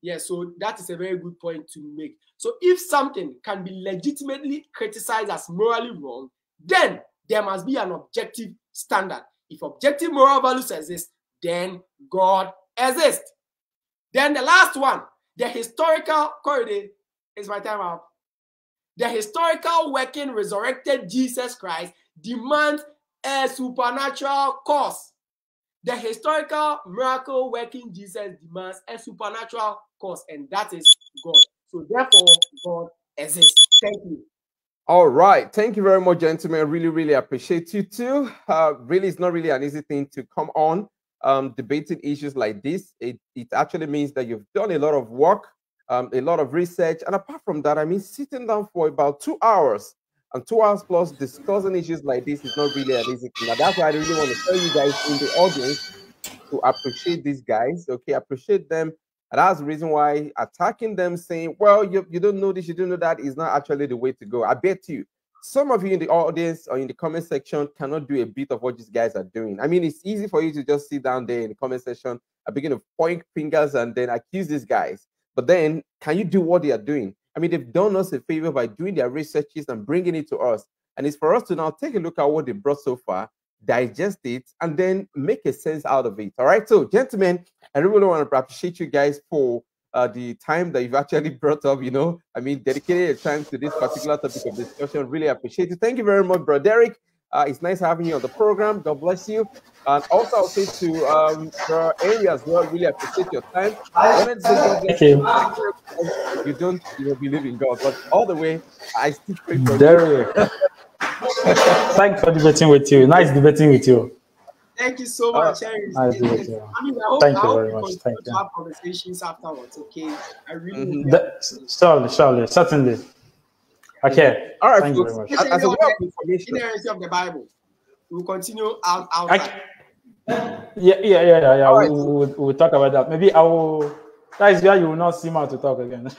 S3: Yeah, so that is a very good point to make. So if something can be legitimately criticized as morally wrong, then there must be an objective standard. If objective moral values exist, then God exists. Then the last one, the historical corridor, is my time up. The historical working resurrected Jesus Christ demands a supernatural cause. The historical miracle working Jesus demands a supernatural cause, and that is God. So therefore, God exists. Thank you.
S2: All right. Thank you very much, gentlemen. I really, really appreciate you too. Really, it's not really an easy thing to come on debating issues like this. It actually means that you've done a lot of work, a lot of research. And apart from that, I mean, sitting down for about 2 hours and 2 hours plus discussing issues like this is not really an easy thing. Now, that's why I really want to tell you guys in the audience to appreciate these guys. Okay, appreciate them. And that's the reason why attacking them, saying, well, you don't know this, you don't know that, is not actually the way to go. I bet you, some of you in the audience or in the comment section cannot do a bit of what these guys are doing. I mean, it's easy for you to just sit down there in the comment section and begin to point fingers and then accuse these guys. But then, can you do what they are doing? I mean, they've done us a favor by doing their researches and bringing it to us. And it's for us to now take a look at what they brought so far, digest it, and then make a sense out of it. All right. So, gentlemen, I really want to appreciate you guys for the time that you've actually brought up, dedicated time to this particular topic of discussion. Really appreciate it. Thank you very much, bro. Derrick. It's nice having you on the program. God bless you. And also, I'll say to bro Amy as well, really appreciate your time.
S4: Thank you.
S2: You don't believe in God, but all the way, I still pray for
S4: Derrick. Thanks for debating with you. Nice debating with you.
S3: Thank you so much, Harry.
S4: Nice debating. Thank you very much. Thank you.
S3: Have conversations afterwards, okay? I really
S4: surely, certainly. Okay.
S2: All right.
S3: Thank
S2: you very much. As a way of information,
S3: in of the Bible, we'll continue outside.
S4: Yeah. Right. We'll talk about that. Maybe I will. That is where you will not see me to talk again.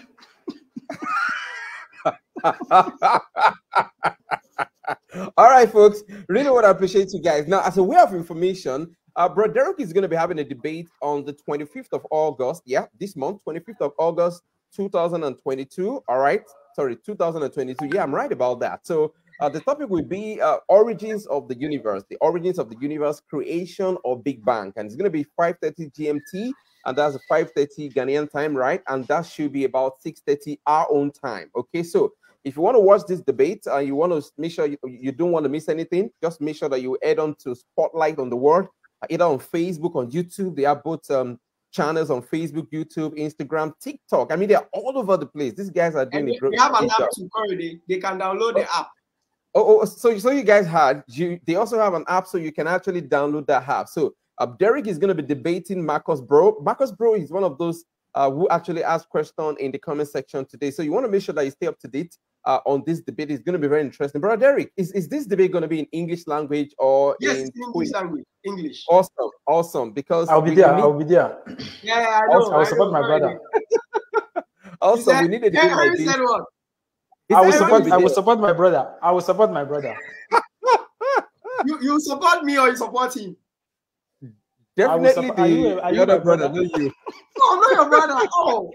S2: All right, folks. Really want to appreciate you guys. Now, as a way of information, bro Derrick is going to be having a debate on the 25th of August. Yeah, this month, 25th of August, 2022. All right. Sorry, 2022. Yeah, I'm right about that. So the topic will be origins of the universe, creation or Big Bang. And it's going to be 5:30 GMT, and that's 5:30 Ghanaian time, right? And that should be about 6:30 our own time. Okay, so if you want to watch this debate and you want to make sure you don't want to miss anything, just make sure that you add on to Spotlight on the World, either on Facebook, on YouTube. They are both channels on Facebook, YouTube, Instagram, TikTok. I mean, they're all over the place. These guys are doing a great job.
S3: They have an app to correlate. They can download the app.
S2: So you guys they also have an app, so you can actually download that app. So Derrick is going to be debating Marcus Bro. Marcus Bro is one of those who actually asked questions in the comment section today. So you want to make sure that you stay up to date on this debate. It's going to be very interesting. Brother Derrick, is this debate going to be in English language or
S3: in English language? English.
S2: Awesome. Because
S4: I'll be there.
S3: Yeah, I know.
S4: I will support my brother.
S2: Also, we need a debate like this.
S4: I will support my brother.
S3: You support me or you support him?
S2: Definitely the other brother, not you.
S3: Oh, not your brother. Oh.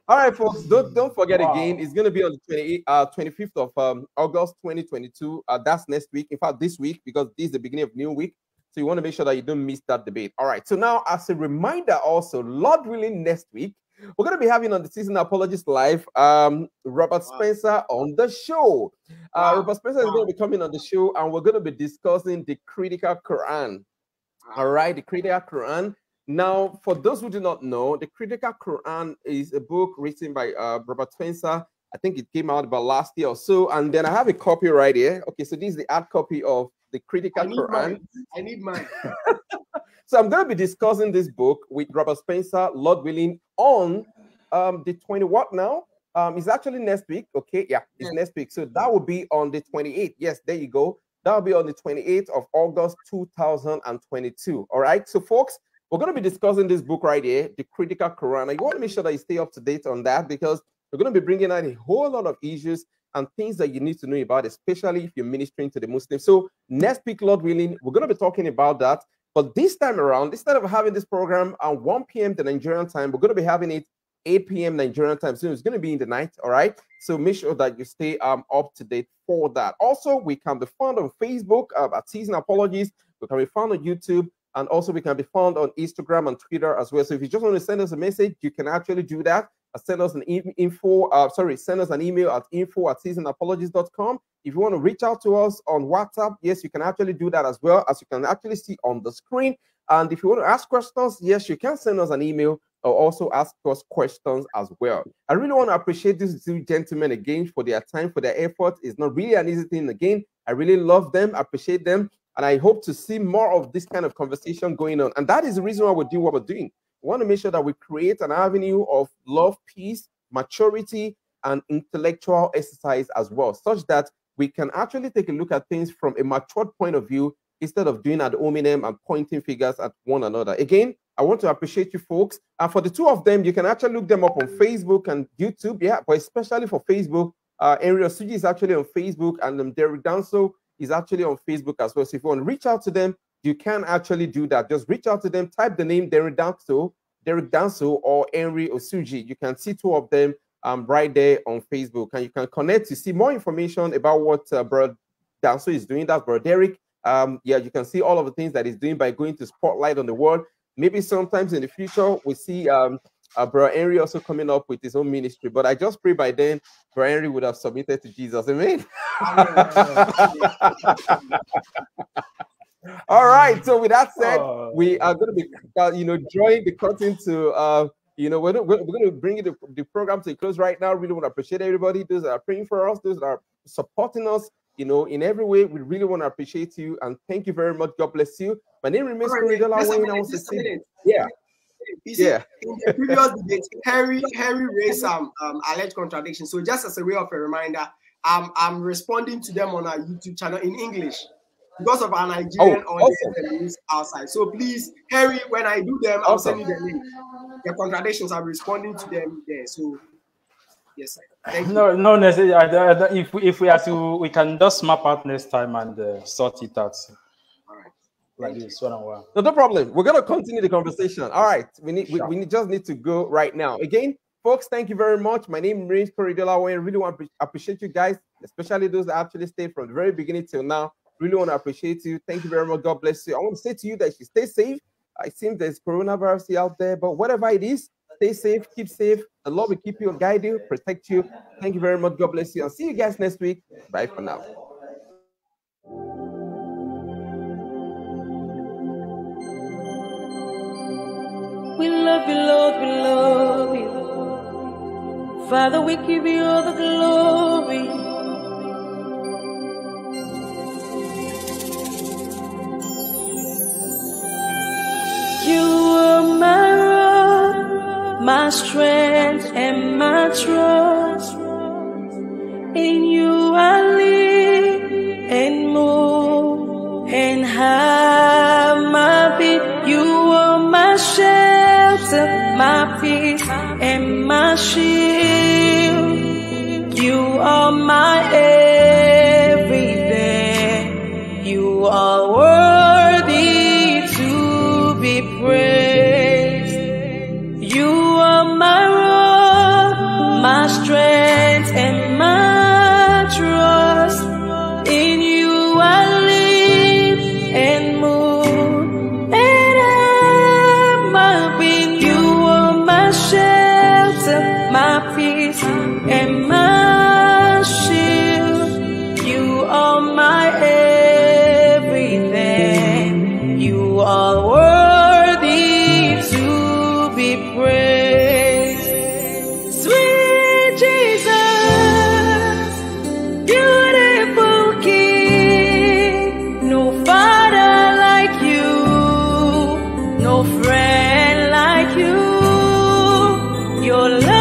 S2: All right, folks. Don't forget again. It's going to be on the 25th of August 2022. That's next week. In fact, this week, because this is the beginning of new week. So you want to make sure that you don't miss that debate. All right. So now, as a reminder, also, Lord willing, next week we're going to be having on the Season Apologist Live Robert Spencer on the show. Robert Spencer is going to be coming on the show, and we're going to be discussing the critical Quran. All right, the critical Quran. Now, for those who do not know, the critical Quran is a book written by Robert Spencer. I think it came out about last year or so. And then I have a copy right here. Okay, so this is the hard copy of the critical Quran.
S3: I need mine.
S2: So I'm going to be discussing this book with Robert Spencer, Lord willing, on the 20 what now? It's actually next week. Okay, yeah, it's next week. So that will be on the 28th. Yes, there you go. That will be on the 28th of August 2022. All right. So, folks, we're going to be discussing this book right here, The Critical Quran. You want to make sure that you stay up to date on that, because We're going to be bringing out a whole lot of issues and things that you need to know about, especially if you're ministering to the Muslims. So next week, Lord willing, we're going to be talking about that. But this time around, instead of having this program at 1 p.m. the Nigerian time, we're going to be having it 8 p.m. Nigerian time. So it's going to be in the night, all right? So make sure that you stay up to date for that. Also, we can be found on Facebook at Season Apologies. We can be found on YouTube. And also, we can be found on Instagram and Twitter as well. So if you just want to send us a message, you can actually do that. Send us an send us an email at info@seasonapologies.com. If you want to reach out to us on WhatsApp, yes, you can actually do that as well, as you can actually see on the screen. And if you want to ask questions, yes, you can send us an email or also ask us questions as well. I really want to appreciate these two gentlemen again for their time, for their effort. It's not really an easy thing again. I really love them, appreciate them, and I hope to see more of this kind of conversation going on. And that is the reason why we're doing what we're doing. We want to make sure that we create an avenue of love, peace, maturity, and intellectual exercise as well, such that we can actually take a look at things from a matured point of view instead of doing ad hominem and pointing fingers at one another. Again, I want to appreciate you folks. And for the two of them, you can actually look them up on Facebook and YouTube. Yeah, but especially for Facebook, Osuji is actually on Facebook, and Derrick Danso is actually on Facebook as well. So if you want to reach out to them, you can actually do that. Just reach out to them, type the name Derrick Danso, or Henry Osuji. You can see two of them right there on Facebook, and you can connect to see more information about what Brother Danso is doing. That's Brother Derrick. Yeah, you can see all of the things that he's doing by going to Spotlight on the World. Maybe sometimes in the future we see Brother Henry also coming up with his own ministry. But I just pray by then Brother Henry would have submitted to Jesus. Amen. All right. So with that said, we are going to be, drawing the curtain to, we're going to bring the program to a close right now. Really want to appreciate everybody. Those that are praying for us, those that are supporting us, in every way. We really want to appreciate you and thank you very much. God bless you. My name remains
S3: Yeah. You see, in the previous debate, Henry raised some alleged contradictions. So just as a way of a reminder, I'm responding to them on our YouTube channel in English because of our Nigerian audience outside. So please, Henry, when I do them, I'll send you the link. The contradictions, I'm responding to them there. So yes, thank you.
S4: No necessarily. If we have to, we can just map out next time and sort it out. Like this, one-on-one.
S2: No problem. We're gonna continue the conversation. All right, we just need to go right now. Again, folks, thank you very much. My name is Christian-Atheist. I really want to appreciate you guys, especially those that actually stayed from the very beginning till now. Really want to appreciate you. Thank you very much. God bless you. I want to say to you that you stay safe. I think there's coronavirus out there, but whatever it is, stay safe, keep safe. The Lord will keep you and guide you, protect you. Thank you very much. God bless you. I'll see you guys next week. Bye for now.
S1: We love you, Lord, we love you. Father, we give you all the glory. You are my rock, my strength, and my trust. In you I live and move and have my being. You are my shelter, my peace, and my shield. You are my everything. You are worthy to be praised. You are my rock, my strength, and my trust. In you I live and move and have my being. You are my shelter, my peace, and my shield. You are my everything. You are worthy to be praised. Sweet Jesus, beautiful King, no Father like you, no friend like you. Your love